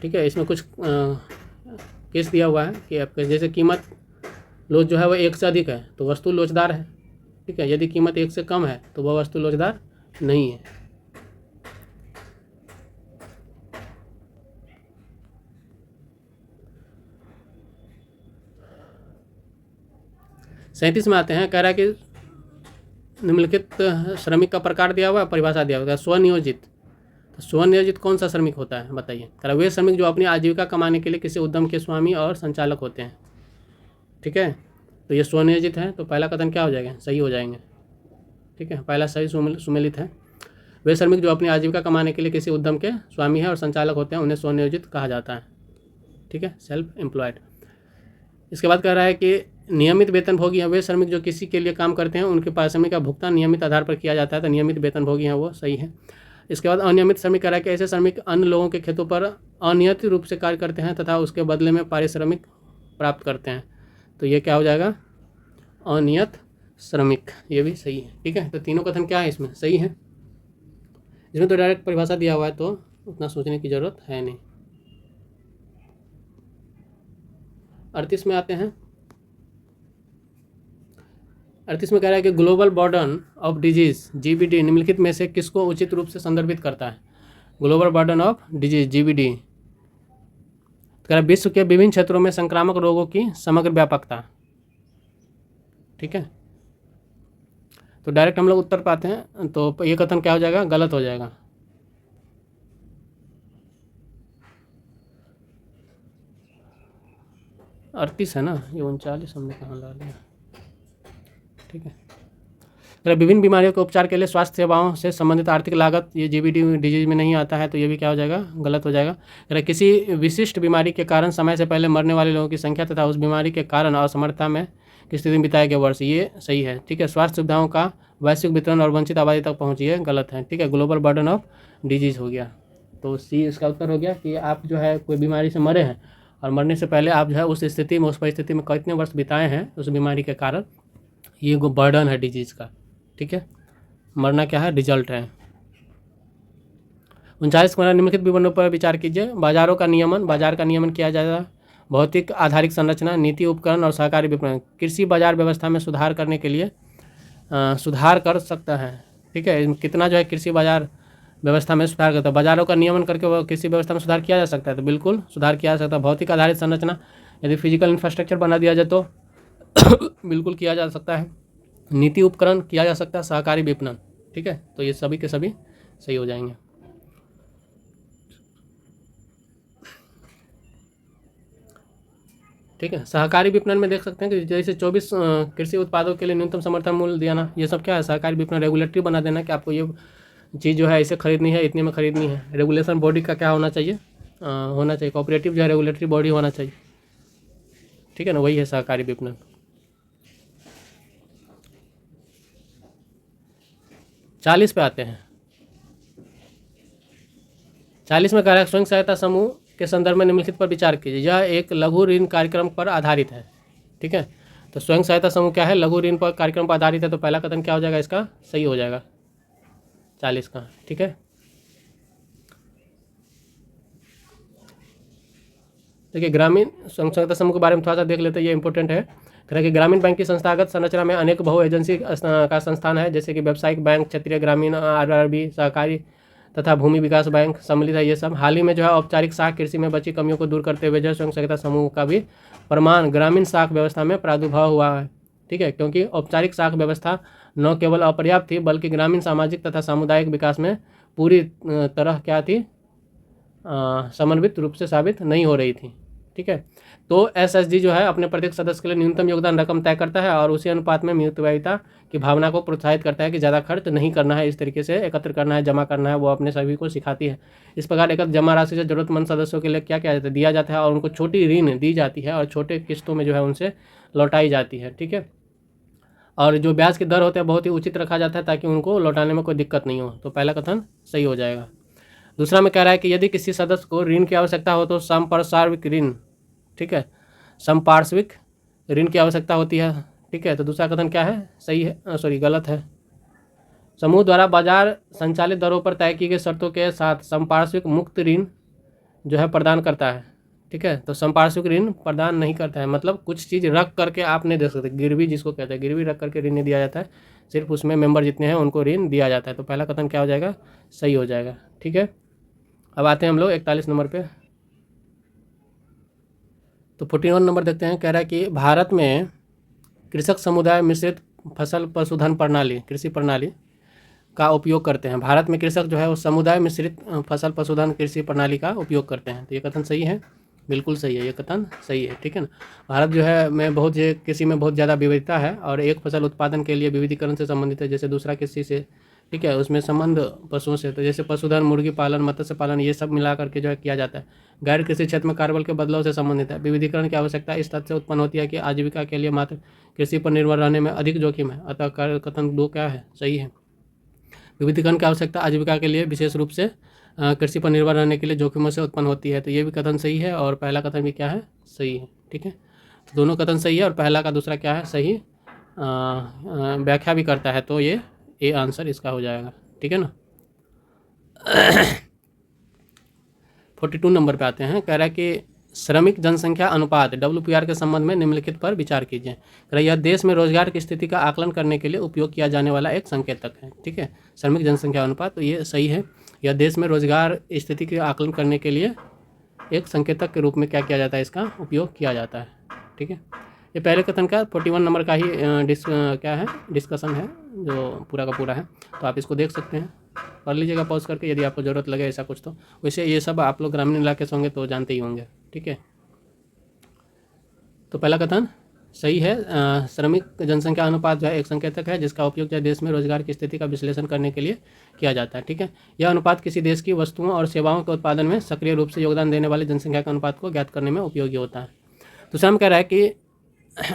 [SPEAKER 1] ठीक है, इसमें कुछ केस दिया हुआ है कि आपके जैसे कीमत लोच जो है वह 1 से अधिक है तो वस्तु लोचदार है, ठीक है। यदि कीमत 1 से कम है तो वह वस्तु लोचदार नहीं है। 37 में आते हैं, कह रहा है कि निम्नलिखित श्रमिक का प्रकार दिया हुआ है, परिभाषा दिया हुआ है। स्वनियोजित, तो स्वनियोजित कौन सा श्रमिक होता है बताइए। कह रहा वे श्रमिक जो अपनी आजीविका कमाने के लिए किसी उद्यम के स्वामी और संचालक होते हैं, ठीक है। तो ये स्वनियोजित है, तो पहला कथन क्या हो जाएगा, सही हो जाएंगे, ठीक है, पहला सही सुमेलित है। वे श्रमिक जो अपनी आजीविका कमाने के लिए किसी उद्यम के स्वामी है और संचालक होते हैं उन्हें स्वनियोजित कहा जाता है, ठीक है, सेल्फ एम्प्लॉयड। इसके बाद कह रहा है कि नियमित वेतनभोगी हैं वे श्रमिक जो किसी के लिए काम करते हैं, उनके पारिश्रमिक का भुगतान नियमित आधार पर किया जाता है, तो नियमित वेतनभोगी हैं वो, सही है। इसके बाद अनियमित श्रमिक कह रहा है कि ऐसे श्रमिक अन्य लोगों के खेतों पर अनियमित रूप से कार्य करते हैं तथा उसके बदले में पारिश्रमिक प्राप्त करते हैं, तो ये क्या हो जाएगा, अनियत श्रमिक, ये भी सही है, ठीक है। तो तीनों कथन क्या है इसमें, सही है। इसमें तो डायरेक्ट परिभाषा दिया हुआ है तो उतना सोचने की ज़रूरत है नहीं। 38 में आते हैं। 38 में कह रहा है कि global burden of disease GBD निम्नलिखित में से किसको उचित रूप से संदर्भित करता है। Global burden of disease GBD कह रहा है विश्व के विभिन्न क्षेत्रों में संक्रामक रोगों की समग्र व्यापकता, ठीक है। तो डायरेक्ट हम लोग उत्तर पाते हैं, तो ये कथन क्या हो जाएगा, गलत हो जाएगा। अड़तीस है ना, ये 39 हमने कहाँ ला लिया, ठीक है। विभिन्न बीमारियों के उपचार के लिए स्वास्थ्य सेवाओं से संबंधित आर्थिक लागत ये GBD डिजीज में नहीं आता है, तो ये भी क्या हो जाएगा, गलत हो जाएगा। किसी विशिष्ट बीमारी के कारण समय से पहले मरने वाले लोगों की संख्या तथा उस बीमारी के कारण असमर्थता में की स्थिति में बिताए गए वर्ष, ये सही है, ठीक है। स्वास्थ्य सुविधाओं का वैश्विक वितरण और वंचित आबादी तक पहुँची है, गलत है, ठीक है। ग्लोबल बर्डन ऑफ डिजीज हो गया, तो C इसका उत्तर हो गया कि आप जो है कोई बीमारी से मरे हैं और मरने से पहले आप जो है उस स्थिति में, उस परिस्थिति में कितने वर्ष बिताए हैं उस बीमारी के कारण, ये बर्डन है डिजीज़ का, ठीक है। मरना क्या है, रिजल्ट है। 39 को निम्नलिखित विवरणों पर विचार कीजिए। बाजारों का नियमन, बाजार का नियमन किया जाएगा। भौतिक आधारित संरचना, नीति, उपकरण और सहकारी विपणन कृषि बाजार व्यवस्था में सुधार करने के लिए सुधार कर सकता है, ठीक है। कितना जो है कृषि बाजार व्यवस्था में सुधार करता है, बाजारों का नियमन करके वो कृषि व्यवस्था में सुधार किया जा सकता है, तो बिल्कुल सुधार किया जा सकता है। भौतिक आधारित संरचना, यदि फिजिकल इंफ्रास्ट्रक्चर बना दिया जाए तो बिल्कुल किया जा सकता है। नीति उपकरण किया जा सकता है, सहकारी विपणन, ठीक है। तो ये सभी के सभी सही हो जाएंगे। ठीक है। सहकारी विपणन में देख सकते हैं कि जैसे 24 कृषि उत्पादों के लिए न्यूनतम समर्थन मूल्य देना, ये सब क्या है, सहकारी विपणन। रेगुलेटरी बना देना कि आपको ये चीज़ जो है इसे खरीदनी है, इतने में खरीदनी है। रेगुलेशन बॉडी का क्या होना चाहिए, होना चाहिए कोऑपरेटिव जो है रेगुलेटरी बॉडी होना चाहिए, ठीक है ना, वही है सहकारी विपणन। 40 पे आते हैं। 40 में कह रहा है स्वयं सहायता समूह के संदर्भ में निम्नलिखित पर विचार कीजिए। यह एक लघु ऋण कार्यक्रम पर आधारित है, ठीक है। तो स्वयं सहायता समूह क्या है, लघु ऋण पर कार्यक्रम पर आधारित है, तो पहला कथन क्या हो जाएगा इसका, सही हो जाएगा 40 का, ठीक है। देखिए ग्रामीण स्वयं सहायता समूह के बारे में थोड़ा सा देख लेते हैं, ये इंपॉर्टेंट है। कह रहा है कि ग्रामीण बैंक की संस्थागत संरचना में अनेक बहु एजेंसी का संस्थान है, जैसे कि व्यावसायिक बैंक, क्षेत्रीय ग्रामीण, RRB, सहकारी तथा भूमि विकास बैंक सम्मिलित है। ये सब हाल ही में जो है औपचारिक शाख कृषि में बची कमियों को दूर करते हुए जो स्वयं सहायता समूह का भी प्रमाण ग्रामीण शाख व्यवस्था में प्रादुर्भाव हुआ है, ठीक है। क्योंकि औपचारिक शाख व्यवस्था न केवल अपर्याप्त थी बल्कि ग्रामीण सामाजिक तथा सामुदायिक विकास में पूरी तरह क्या थी, समन्वित रूप से साबित नहीं हो रही थी, ठीक है। तो SSG जो है अपने प्रत्येक सदस्य के लिए न्यूनतम योगदान रकम तय करता है और उसी अनुपात में मितव्ययिता की भावना को प्रोत्साहित करता है कि ज़्यादा खर्च नहीं करना है, इस तरीके से एकत्र करना है, जमा करना है, वो अपने सभी को सिखाती है। इस प्रकार एकत्र जमा राशि से जरूरतमंद सदस्यों के लिए क्या किया जाता है, दिया जाता है और उनको छोटी ऋण दी जाती है और छोटे किस्तों में जो है उनसे लौटाई जाती है, ठीक है। और जो ब्याज की दर होता है बहुत ही उचित रखा जाता है ताकि उनको लौटाने में कोई दिक्कत नहीं हो, तो पहला कथन सही हो जाएगा। दूसरा में कह रहा है कि यदि किसी सदस्य को ऋण की आवश्यकता हो तो समपार्श्विक ऋण, ठीक है, समपार्श्विक ऋण की आवश्यकता होती है, ठीक है। तो दूसरा कथन क्या है, सही है, गलत है। समूह द्वारा बाजार संचालित दरों पर तय की गई शर्तों के साथ समपार्श्विक मुक्त ऋण जो है प्रदान करता है, ठीक है। तो समपार्श्विक ऋण प्रदान नहीं करता है, मतलब कुछ चीज़ रख करके आप नहीं दे सकते, गिरवी जिसको कहते हैं, गिरवी रख करके ऋण नहीं दिया जाता है, सिर्फ उसमें मेंबर जितने हैं उनको ऋण दिया जाता है। तो पहला कथन क्या हो जाएगा, सही हो जाएगा, ठीक है। अब आते हैं हम लोग 41 नंबर पे। तो 41 नंबर देखते हैं। कह रहा है कि भारत में कृषक समुदाय मिश्रित फसल पशुधन प्रणाली, कृषि प्रणाली का उपयोग करते हैं। भारत में कृषक जो है वो समुदाय मिश्रित फसल पशुधन कृषि प्रणाली का उपयोग करते हैं, तो ये कथन सही है, बिल्कुल सही है, ये कथन सही है, ठीक है ना। भारत जो है में बहुत कृषि में बहुत ज़्यादा विविधता है और एक फसल उत्पादन के लिए विविधीकरण से संबंधित है, जैसे दूसरा कृषि से, ठीक है, उसमें संबंध पशुओं से, तो जैसे पशुधन, मुर्गी पालन, मत्स्य पालन, ये सब मिला करके जो है किया जाता है। गैर कृषि क्षेत्र में कार्यबल के बदलाव से संबंधित है। विविधीकरण की आवश्यकता इस तथ्य से उत्पन्न होती है कि आजीविका के लिए मात्र कृषि पर निर्भर रहने में अधिक जोखिम है, अतः कथन 2 क्या है, सही है। विविधीकरण की आवश्यकता आजीविका के लिए विशेष रूप से कृषि पर निर्भर रहने के लिए जोखिमों से उत्पन्न होती है, तो ये भी कथन सही है और पहला कथन भी क्या है, सही है, ठीक है। तो दोनों कथन सही है और पहला का दूसरा क्या है, सही व्याख्या भी करता है, तो ये ए आंसर इसका हो जाएगा, ठीक है ना। 42 नंबर पे आते हैं। कह रहा है कि श्रमिक जनसंख्या अनुपात WPR के संबंध में निम्नलिखित पर विचार कीजिए। कह रहा है यह देश में रोजगार की स्थिति का आकलन करने के लिए उपयोग किया जाने वाला एक संकेतक है, ठीक है। श्रमिक जनसंख्या अनुपात, तो ये सही है। यह देश में रोजगार स्थिति का आकलन करने के लिए एक संकेतक के रूप में क्या किया जाता है, इसका उपयोग किया जाता है, ठीक है। ये पहले कथन का 41 नंबर का ही क्या है, डिस्कशन है जो पूरा का पूरा है, तो आप इसको देख सकते हैं, पढ़ लीजिएगा पॉज करके यदि आपको ज़रूरत लगे ऐसा कुछ। तो वैसे ये सब आप लोग ग्रामीण इलाके से होंगे तो जानते ही होंगे, ठीक है। तो पहला कथन सही है। श्रमिक जनसंख्या अनुपात जो है एक संकेतक है जिसका उपयोग जो देश में रोजगार की स्थिति का विश्लेषण करने के लिए किया जाता है, ठीक है। यह अनुपात किसी देश की वस्तुओं और सेवाओं के उत्पादन में सक्रिय रूप से योगदान देने वाली जनसंख्या के अनुपात को ज्ञात करने में उपयोगी होता है। दूसरा हम कह रहा है कि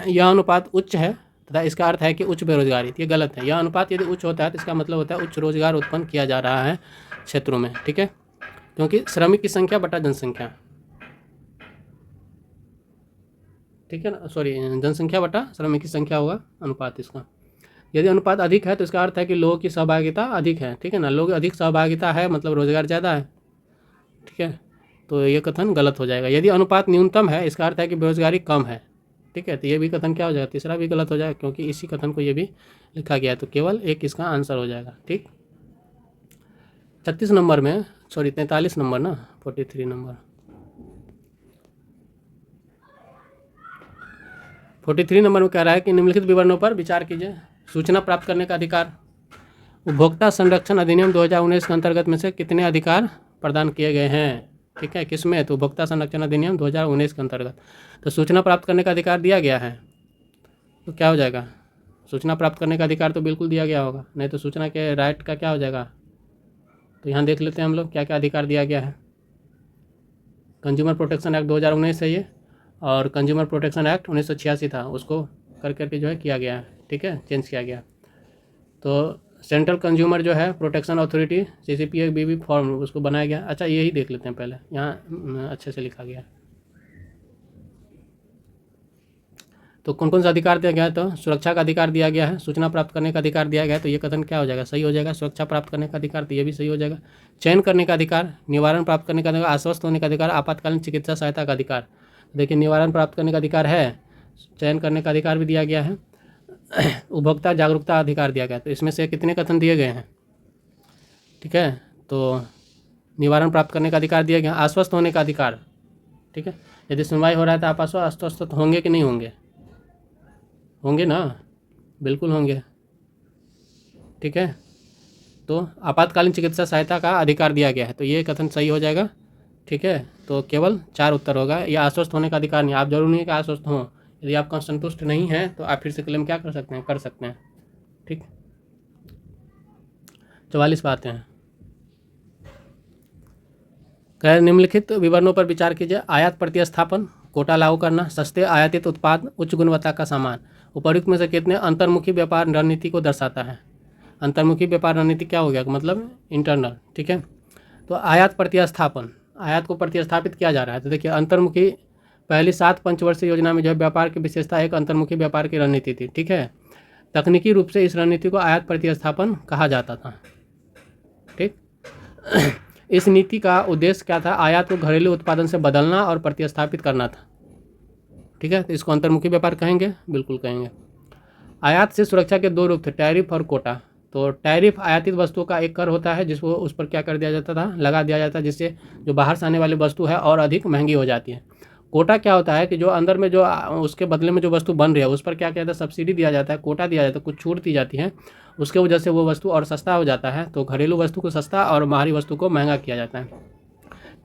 [SPEAKER 1] यह अनुपात उच्च है तथा इसका अर्थ है कि उच्च बेरोजगारी, ये गलत है। यह अनुपात यदि उच्च होता है तो इसका मतलब होता है उच्च रोजगार उत्पन्न किया जा रहा है क्षेत्रों में, ठीक है, क्योंकि श्रमिक की संख्या बटा जनसंख्या, ठीक है ना, जनसंख्या बटा श्रमिक की संख्या होगा अनुपात इसका। यदि अनुपात अधिक है तो इसका अर्थ है कि लोगों की सहभागिता अधिक है, ठीक है ना, लोग अधिक सहभागिता है मतलब रोजगार ज़्यादा है, ठीक है, तो ये कथन गलत हो जाएगा। यदि अनुपात न्यूनतम है इसका अर्थ है कि बेरोजगारी कम है, ठीक है, तो ये भी कथन क्या हो जाएगा, तीसरा भी गलत हो जाएगा क्योंकि इसी कथन को ये भी लिखा गया है, तो केवल एक इसका आंसर हो जाएगा, ठीक। 36 नंबर में 43 नंबर ना, 43 नंबर 43 नंबर में कह रहा है कि निम्नलिखित विवरणों पर विचार कीजिए। सूचना प्राप्त करने का अधिकार, उपभोक्ता संरक्षण अधिनियम 2019 के अंतर्गत में से कितने अधिकार प्रदान किए गए हैं, ठीक है, किस में? तो उपभोक्ता संरक्षण अधिनियम 2019 के अंतर्गत। तो सूचना प्राप्त करने का अधिकार दिया गया है, तो क्या हो जाएगा? सूचना प्राप्त करने का अधिकार तो बिल्कुल दिया गया होगा, नहीं तो सूचना के राइट का क्या हो जाएगा? तो यहाँ देख लेते हैं हम लोग क्या क्या अधिकार दिया गया है। कंज्यूमर प्रोटेक्शन एक्ट 2019 है ये, और कंज्यूमर प्रोटेक्शन एक्ट 1986 था, उसको कर करके जो है किया गया है, ठीक है, चेंज किया गया। तो सेंट्रल कंज्यूमर जो है प्रोटेक्शन अथॉरिटी CCPA फॉर्म उसको बनाया गया। अच्छा यही देख लेते हैं पहले, यहाँ अच्छे से लिखा गया है। तो कौन कौन सा अधिकार दिया गया है? तो सुरक्षा का अधिकार दिया गया है, सूचना प्राप्त करने का अधिकार दिया गया है, तो ये कथन क्या हो जाएगा? सही हो जाएगा। सुरक्षा प्राप्त करने का अधिकार, तो ये भी सही हो जाएगा। चयन करने का अधिकार, निवारण प्राप्त करने का अधिकार, आश्वस्त होने का अधिकार, आपातकालीन चिकित्सा सहायता का अधिकार। देखिए निवारण प्राप्त करने का अधिकार है, चयन करने का अधिकार भी दिया गया है, उपभोक्ता जागरूकता अधिकार दिया गया। तो इसमें से कितने कथन दिए गए हैं? ठीक है, तो निवारण प्राप्त करने का अधिकार दिया गया, आश्वस्त होने का अधिकार, ठीक है, यदि सुनवाई हो रहा है तो आप आश्वस्त होंगे कि नहीं होंगे? होंगे ना, बिल्कुल होंगे, ठीक है। तो आपातकालीन चिकित्सा सहायता का अधिकार दिया गया है, तो ये कथन सही हो जाएगा, ठीक है। तो केवल 4 उत्तर होगा। या आश्वस्त होने का अधिकार नहीं, आप जरूर नहीं है कि आश्वस्त हों, यदि आपका संतुष्ट नहीं है तो आप फिर से क्लेम क्या कर सकते हैं, ठीक। 44 पे आते हैं। कह निम्नलिखित विवरणों पर विचार कीजिए। आयात प्रतिस्थापन, कोटा लागू करना, सस्ते आयातित उत्पाद, उच्च गुणवत्ता का सामान। उपर्युक्त में से कितने अंतर्मुखी व्यापार रणनीति को दर्शाता है? अंतर्मुखी व्यापार रणनीति क्या हो गया? मतलब इंटरनल, ठीक है। तो आयात प्रतिस्थापन, आयात को प्रतिस्थापित किया जा रहा है। तो देखिए अंतर्मुखी, पहली 7 पंचवर्षीय योजना में जो है व्यापार की विशेषता एक अंतर्मुखी व्यापार की रणनीति थी, ठीक है। तकनीकी रूप से इस रणनीति को आयात प्रतिस्थापन कहा जाता था, ठीक। इस नीति का उद्देश्य क्या था? आयात को घरेलू उत्पादन से बदलना और प्रतिस्थापित करना था, ठीक है। तो इसको अंतर्मुखी व्यापार कहेंगे, बिल्कुल कहेंगे। आयात से सुरक्षा के 2 रूप थे, टैरिफ और कोटा। तो टैरिफ आयातित वस्तुओं का एक कर होता है जिसको उस पर क्या कर दिया जाता था? लगा दिया जाता है, जिससे जो बाहर से आने वाली वस्तु है और अधिक महंगी हो जाती है। कोटा क्या होता है कि जो अंदर में जो उसके बदले में जो वस्तु बन रही है उस पर क्या कहता है? सब्सिडी दिया जाता है, कोटा दिया जाता है, कुछ छूट दी जाती है, उसके वजह से वो वस्तु और सस्ता हो जाता है। तो घरेलू वस्तु को सस्ता और बाहरी वस्तु को महंगा किया जाता है।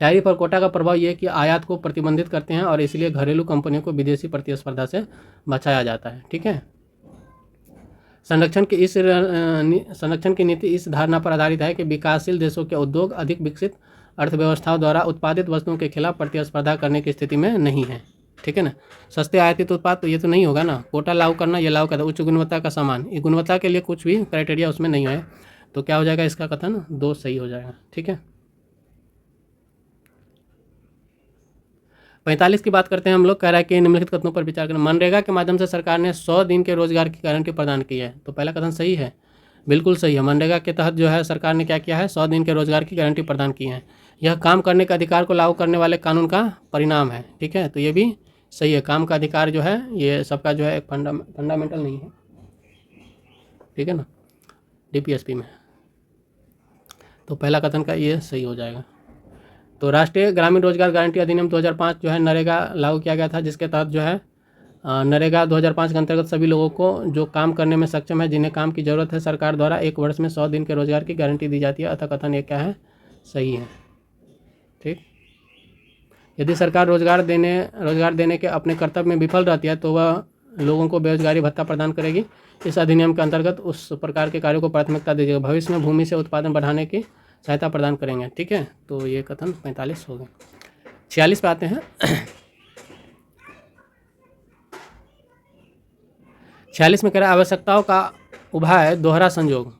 [SPEAKER 1] टैरिफ और कोटा का प्रभाव ये है कि आयात को प्रतिबंधित करते हैं और इसलिए घरेलू कंपनियों को विदेशी प्रतिस्पर्धा से बचाया जाता है, ठीक है। संरक्षण की नीति इस धारणा पर आधारित है कि विकासशील देशों के उद्योग अधिक विकसित अर्थव्यवस्थाओं द्वारा उत्पादित वस्तुओं के खिलाफ प्रतिस्पर्धा करने की स्थिति में नहीं है, ठीक है ना। सस्ते आयातित उत्पाद, तो ये तो नहीं होगा ना। कोटा लागू करना, ये लागू करता है। उच्च गुणवत्ता का सामान, ये गुणवत्ता के लिए कुछ भी क्राइटेरिया उसमें नहीं है, तो क्या हो जाएगा? इसका कथन 2 सही हो जाएगा, ठीक है। 45 की बात करते हैं हम लोग। कह रहा है कि निम्नलिखित कथनों पर विचार करना। मनरेगा के माध्यम से सरकार ने 100 दिन के रोजगार की गारंटी प्रदान की है, तो पहला कथन सही है, बिल्कुल सही है। मनरेगा के तहत जो है सरकार ने क्या किया है? 100 दिन के रोजगार की गारंटी प्रदान की है। यह काम करने का अधिकार को लागू करने वाले कानून का परिणाम है, ठीक है। तो ये भी सही है। काम का अधिकार जो है ये सबका जो है एक फंडामेंटल नहीं है, ठीक है ना, DPSP में। तो पहला कथन का ये सही हो जाएगा। तो राष्ट्रीय ग्रामीण रोजगार गारंटी अधिनियम 2005 जो है नरेगा लागू किया गया था, जिसके तहत जो है नरेगा 2005 के अंतर्गत सभी लोगों को जो काम करने में सक्षम है, जिन्हें काम की ज़रूरत है, सरकार द्वारा 1 वर्ष में 100 दिन के रोजगार की गारंटी दी जाती है। अतः कथन ये क्या है? सही है, ठीक। यदि सरकार रोजगार देने के अपने कर्तव्य में विफल रहती है तो वह लोगों को बेरोजगारी भत्ता प्रदान करेगी। इस अधिनियम के अंतर्गत उस प्रकार के कार्यों को प्राथमिकता दीजिएगा। भविष्य में भूमि से उत्पादन बढ़ाने की सहायता प्रदान करेंगे, ठीक है। तो ये कथन 45 हो गए। 46 पे आते हैं। 46 में कह रहा है आवश्यकताओं का उभाय दोहरा संयोग,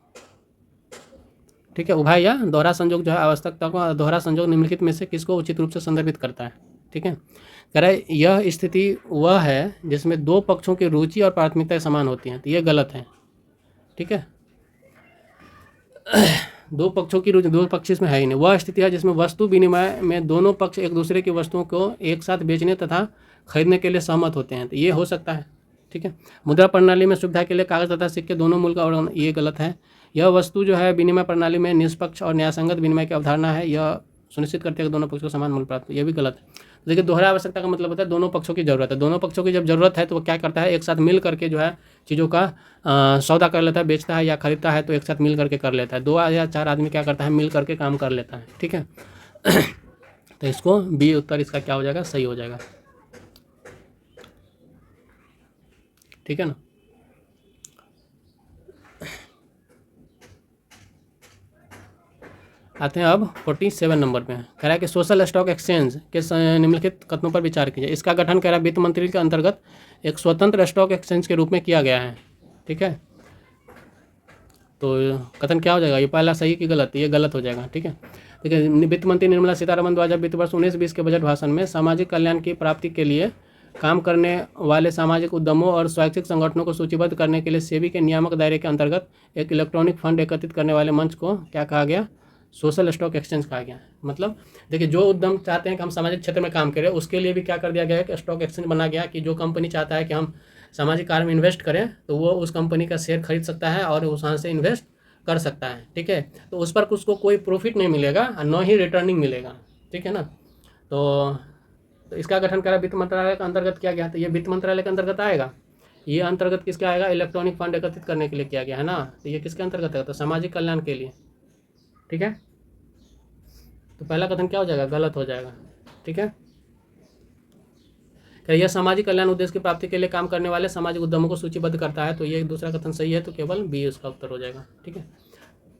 [SPEAKER 1] ठीक है। उभाय या दोहरा संयोग जो है आवश्यकताओं का दोहरा संयोग निम्नलिखित में से किसको उचित रूप से संदर्भित करता है, ठीक है। कह रहा है यह स्थिति वह है जिसमें 2 पक्षों की रुचि और प्राथमिकताएं समान होती हैं, तो ये गलत है, ठीक है। 2 पक्षों की रुचि, 2 पक्ष इसमें है ही नहीं। वह स्थिति है जिसमें वस्तु विनिमय में दोनों पक्ष एक दूसरे की वस्तुओं को एक साथ बेचने तथा खरीदने के लिए सहमत होते हैं, तो ये हो सकता है, ठीक है। मुद्रा प्रणाली में सुविधा के लिए कागज तथा सिक्के दोनों मूल का अवलंबन, ये गलत है। यह वस्तु जो है विनिमय प्रणाली में निष्पक्ष और न्यायसंगत विनिमय की अवधारणा है, यह सुनिश्चित करते हैं कि दोनों पक्षों को समान मूल्य प्राप्त हो, ये भी गलत है। तो देखिए दोहरा आवश्यकता का मतलब होता है दोनों पक्षों की जरूरत है। दोनों पक्षों की जब जरूरत है तो वो क्या करता है? एक साथ मिल करके जो है चीज़ों का सौदा कर लेता है, बेचता है या खरीदता है तो एक साथ मिल करके कर लेता है। 2 या 4 आदमी क्या करता है? मिल करके काम कर लेता है, ठीक है। तो इसको बी उत्तर इसका क्या हो जाएगा, सही हो जाएगा। ठीक है ना। आते हैं अब 47 नंबर पे। कह रहा है कि सोशल स्टॉक एक्सचेंज के निम्नलिखित कथनों पर विचार कीजिए। इसका गठन कह रहा है वित्त मंत्री के अंतर्गत एक स्वतंत्र स्टॉक एक्सचेंज के रूप में किया गया है। ठीक है, तो कथन क्या हो जाएगा, ये पहला सही कि गलत, ये गलत हो जाएगा। ठीक है, देखिए वित्त मंत्री निर्मला सीतारमण द्वारा वित्त वर्ष 19-20 के बजट भाषण में सामाजिक कल्याण की प्राप्ति के लिए काम करने वाले सामाजिक उद्यमों और स्वैच्छिक संगठनों को सूचीबद्ध करने के लिए सेबी के नियामक दायरे के अंतर्गत एक इलेक्ट्रॉनिक फंड एकत्रित करने वाले मंच को क्या कहा गया, सोशल स्टॉक एक्सचेंज कहा गया। मतलब देखिए जो उद्यम चाहते हैं कि हम सामाजिक क्षेत्र में काम करें, उसके लिए भी क्या कर दिया गया है कि स्टॉक एक्सचेंज बना गया कि जो कंपनी चाहता है कि हम सामाजिक कार्य में इन्वेस्ट करें तो वो उस कंपनी का शेयर खरीद सकता है और वहाँ से इन्वेस्ट कर सकता है। ठीक है, तो उस पर उसको कोई प्रॉफिट नहीं मिलेगा और न ही रिटर्निंग मिलेगा। ठीक है ना। तो इसका गठन करा वित्त मंत्रालय के अंतर्गत किया गया, तो ये वित्त मंत्रालय के अंतर्गत आएगा। ये अंतर्गत किसके आएगा, इलेक्ट्रॉनिक फंड एकत्रित करने के लिए किया गया है ना, तो ये किसके अंतर्गत है, तो सामाजिक कल्याण के लिए। ठीक है, तो पहला कथन क्या हो जाएगा, गलत हो जाएगा। ठीक है, यह सामाजिक कल्याण उद्देश्य की प्राप्ति के लिए काम करने वाले सामाजिक उद्यमों को सूचीबद्ध करता है, तो ये दूसरा कथन सही है, तो केवल बी उसका उत्तर हो जाएगा। ठीक है,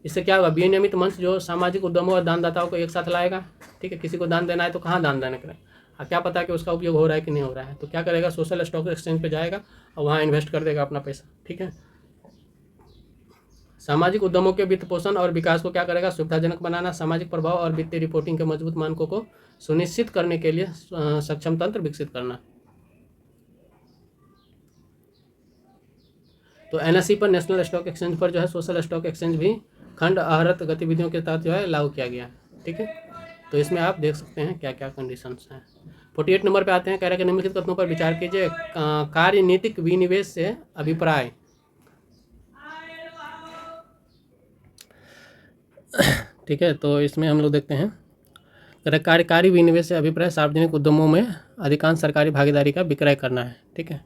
[SPEAKER 1] इससे क्या होगा, विनियमित मंच जो सामाजिक उद्यमों और दानदाताओं को एक साथ लाएगा। ठीक है, किसी को दान देना है तो कहाँ दान देना करें, क्या पता कि उसका उपयोग हो रहा है कि नहीं हो रहा है, तो क्या करेगा, सोशल स्टॉक एक्सचेंज पे जाएगा और वहाँ इन्वेस्ट कर देगा अपना पैसा। ठीक है, सामाजिक उद्यमों के वित्त पोषण और विकास को क्या करेगा, सुविधाजनक बनाना, सामाजिक प्रभाव और वित्तीय रिपोर्टिंग के मजबूत मानकों को सुनिश्चित करने के लिए सक्षम तंत्र विकसित करना। तो एनएसई पर, नेशनल स्टॉक एक्सचेंज पर जो है सोशल स्टॉक एक्सचेंज भी खंड आहरित गतिविधियों के तहत जो है लागू किया गया है। ठीक है, तो इसमें आप देख सकते हैं क्या क्या कंडीशंस हैं। 48 नंबर पे आते हैं। कह रहे हैं कि निम्नलिखित कथनों पर विचार कीजिए। कार्यनीतिक विनिवेश से अभिप्राय। ठीक है, तो इसमें हम लोग देखते हैं कार्यकारी विनिवेश से अभिप्राय सार्वजनिक उद्यमों में अधिकांश सरकारी भागीदारी का विक्रय करना है। ठीक है,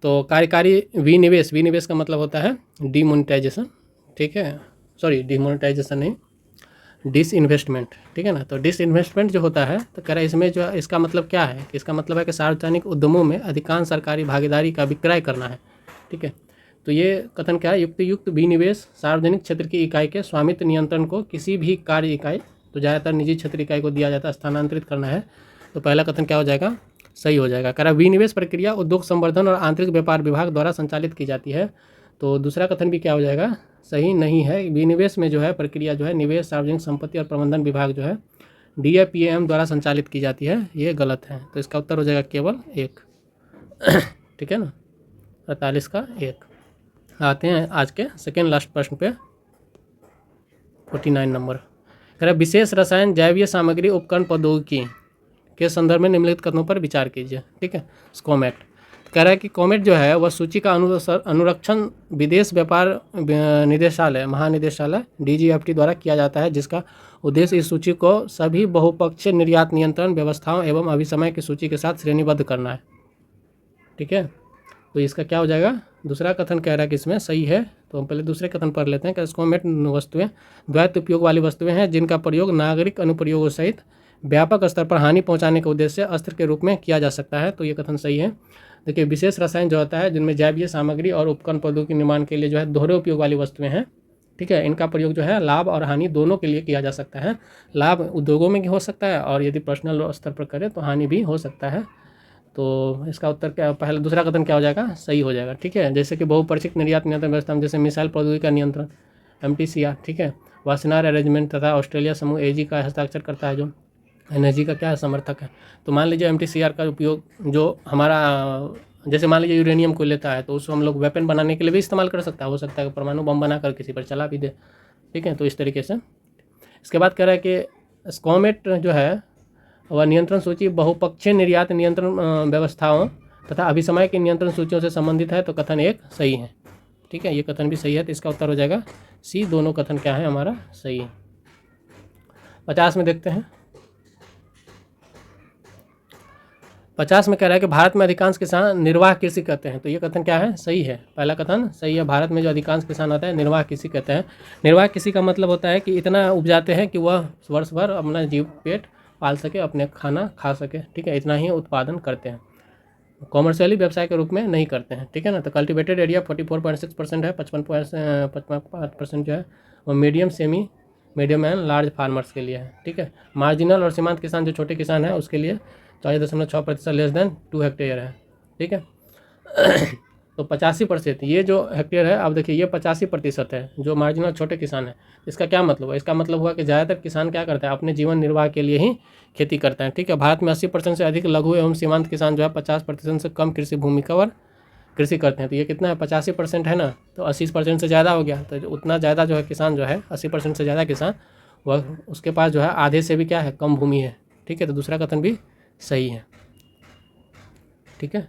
[SPEAKER 1] तो कार्यकारी विनिवेश, विनिवेश का मतलब होता है डीमोनेटाइजेशन। ठीक है, सॉरी डीमोनेटाइजेशन नहीं, डिसइन्वेस्टमेंट। ठीक है ना, तो डिसइन्वेस्टमेंट जो होता है, तो कह रहा है इसमें जो इसका मतलब क्या है, कि इसका मतलब है कि सार्वजनिक उद्यमों में अधिकांश सरकारी भागीदारी का विक्रय करना है। ठीक है, तो ये कथन क्या है, युक्त विनिवेश सार्वजनिक क्षेत्र की इकाई के स्वामित्व नियंत्रण को किसी भी कार्य इकाई, तो ज़्यादातर निजी क्षेत्र इकाई को दिया जाता है, स्थानांतरित करना है। तो पहला कथन क्या हो जाएगा, सही हो जाएगा। कह रहा विनिवेश प्रक्रिया उद्योग संवर्धन और आंतरिक व्यापार विभाग द्वारा संचालित की जाती है, तो दूसरा कथन भी क्या हो जाएगा, सही नहीं है। विनिवेश में जो है प्रक्रिया जो है निवेश सार्वजनिक संपत्ति और प्रबंधन विभाग जो है DAPAM द्वारा संचालित की जाती है, ये गलत है। तो इसका उत्तर हो जाएगा केवल 1। ठीक है ना, 48 का 1। आते हैं आज के सेकेंड लास्ट प्रश्न पे, 49 नंबर। कह रहा विशेष रसायन जैवीय सामग्री उपकरण प्रौद्योगिकी के संदर्भ में निम्नलिखित कथनों पर विचार कीजिए। ठीक है, स्कोमेट कह रहा है कि कॉमेट जो है वह सूची का अनुरक्षण विदेश व्यापार निदेशालय, महानिदेशालय DGFT द्वारा किया जाता है, जिसका उद्देश्य इस सूची को सभी बहुपक्षीय निर्यात नियंत्रण व्यवस्थाओं एवं अभिसमय की सूची के साथ श्रेणीबद्ध करना है। ठीक है, तो इसका क्या हो जाएगा, दूसरा कथन कह रहा है कि इसमें सही है। तो हम पहले दूसरे कथन पढ़ लेते हैं कि स्कोमेट वस्तुएं द्वैत उपयोग वाली वस्तुएं हैं जिनका प्रयोग नागरिक अनुप्रयोगों सहित व्यापक स्तर पर हानि पहुंचाने के उद्देश्य से अस्त्र के रूप में किया जा सकता है, तो ये कथन सही है। देखिए विशेष रसायन जो होता है जिनमें जैवीय सामग्री और उपकरण प्रौद्योगिकी निर्माण के लिए जो है दोहरे उपयोग वाली वस्तुएं हैं। ठीक है, इनका प्रयोग जो है लाभ और हानि दोनों के लिए किया जा सकता है। लाभ उद्योगों में भी हो सकता है और यदि पर्सनल स्तर पर करें तो हानि भी हो सकता है। तो इसका उत्तर क्या, पहले दूसरा कथन क्या हो जाएगा, सही हो जाएगा। ठीक है, जैसे कि बहुपक्षीय निर्यात नियंत्रण व्यवस्था में जैसे मिसाइल प्रौद्योगिकी का नियंत्रण MTCR, ठीक है, वासेनार अरेंजमेंट तथा ऑस्ट्रेलिया समूह AG का हस्ताक्षर करता है जो एनर्जी का क्या समर्थक है। तो मान लीजिए MTCR का उपयोग जो हमारा, जैसे मान लीजिए यूरेनियम को लेता है तो उसको हम लोग वेपन बनाने के लिए भी इस्तेमाल कर सकता है, हो सकता है कि परमाणु बम बनाकर किसी पर चला भी दे। ठीक है, तो इस तरीके से। इसके बाद कह रहा है कि स्कोमेट जो है वह नियंत्रण सूची बहुपक्षीय निर्यात नियंत्रण व्यवस्थाओं तथा अभिसमय की नियंत्रण सूचियों से संबंधित है, तो कथन 1 सही है। ठीक है, ये कथन भी सही है, तो इसका उत्तर हो जाएगा C। दोनों कथन क्या है हमारा सही है। 50 में देखते हैं। 50 में कह रहा है कि भारत में अधिकांश किसान निर्वाह कृषि करते हैं, तो ये कथन क्या है, सही है। पहला कथन सही है, भारत में जो अधिकांश किसान होता है निर्वाह कृषि कहते हैं। निर्वाह कृषि का मतलब होता है कि इतना उपजाते हैं कि वह वर्ष भर अपना जीव पेट पाल सके, अपने खाना खा सके, ठीक है, इतना ही उत्पादन करते हैं, कॉमर्शियली व्यवसाय के रूप में नहीं करते हैं, ठीक है ना। तो कल्टिवेटेड एरिया 44.6% है, 55.5% जो है वो मीडियम एंड लार्ज फार्मर्स के लिए है, ठीक है। मार्जिनल और सीमांत किसान जो छोटे किसान हैं उसके लिए 40.6% लेस देन 2 हेक्टेयर है, ठीक है। तो 85% ये जो हेक्टेयर है, अब देखिए ये 85% है जो मार्जिनल छोटे किसान है। इसका क्या मतलब हुआ? इसका मतलब हुआ कि ज़्यादातर किसान क्या करते हैं, अपने जीवन निर्वाह के लिए ही खेती करते हैं, ठीक है। भारत में 80% से अधिक लघु एवं सीमांत किसान जो है 50% से कम कृषि भूमि पर कृषि करते हैं। तो ये कितना है, 85% है ना, तो 80% से ज़्यादा हो गया। तो उतना ज़्यादा जो है किसान जो है 80% से ज़्यादा किसान वह उसके पास जो है आधे से भी क्या है, कम भूमि है, ठीक है। तो दूसरा कथन भी सही है, ठीक है।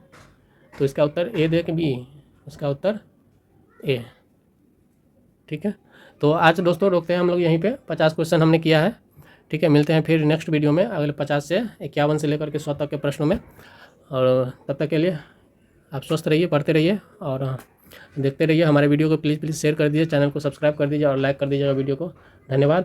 [SPEAKER 1] तो इसका उत्तर ए दे के बी, इसका उत्तर ए, ठीक है। तो आज दोस्तों रोकते हैं हम लोग यहीं पे, 50 क्वेश्चन हमने किया है, ठीक है। मिलते हैं फिर नेक्स्ट वीडियो में अगले 50 से 51 से लेकर के 100 तक के प्रश्नों में। और तब तक के लिए आप स्वस्थ रहिए, पढ़ते रहिए और देखते रहिए हमारे वीडियो को। प्लीज़ शेयर कर दीजिए, चैनल को सब्सक्राइब कर दीजिए और लाइक कर दीजिएगा वीडियो को। धन्यवाद।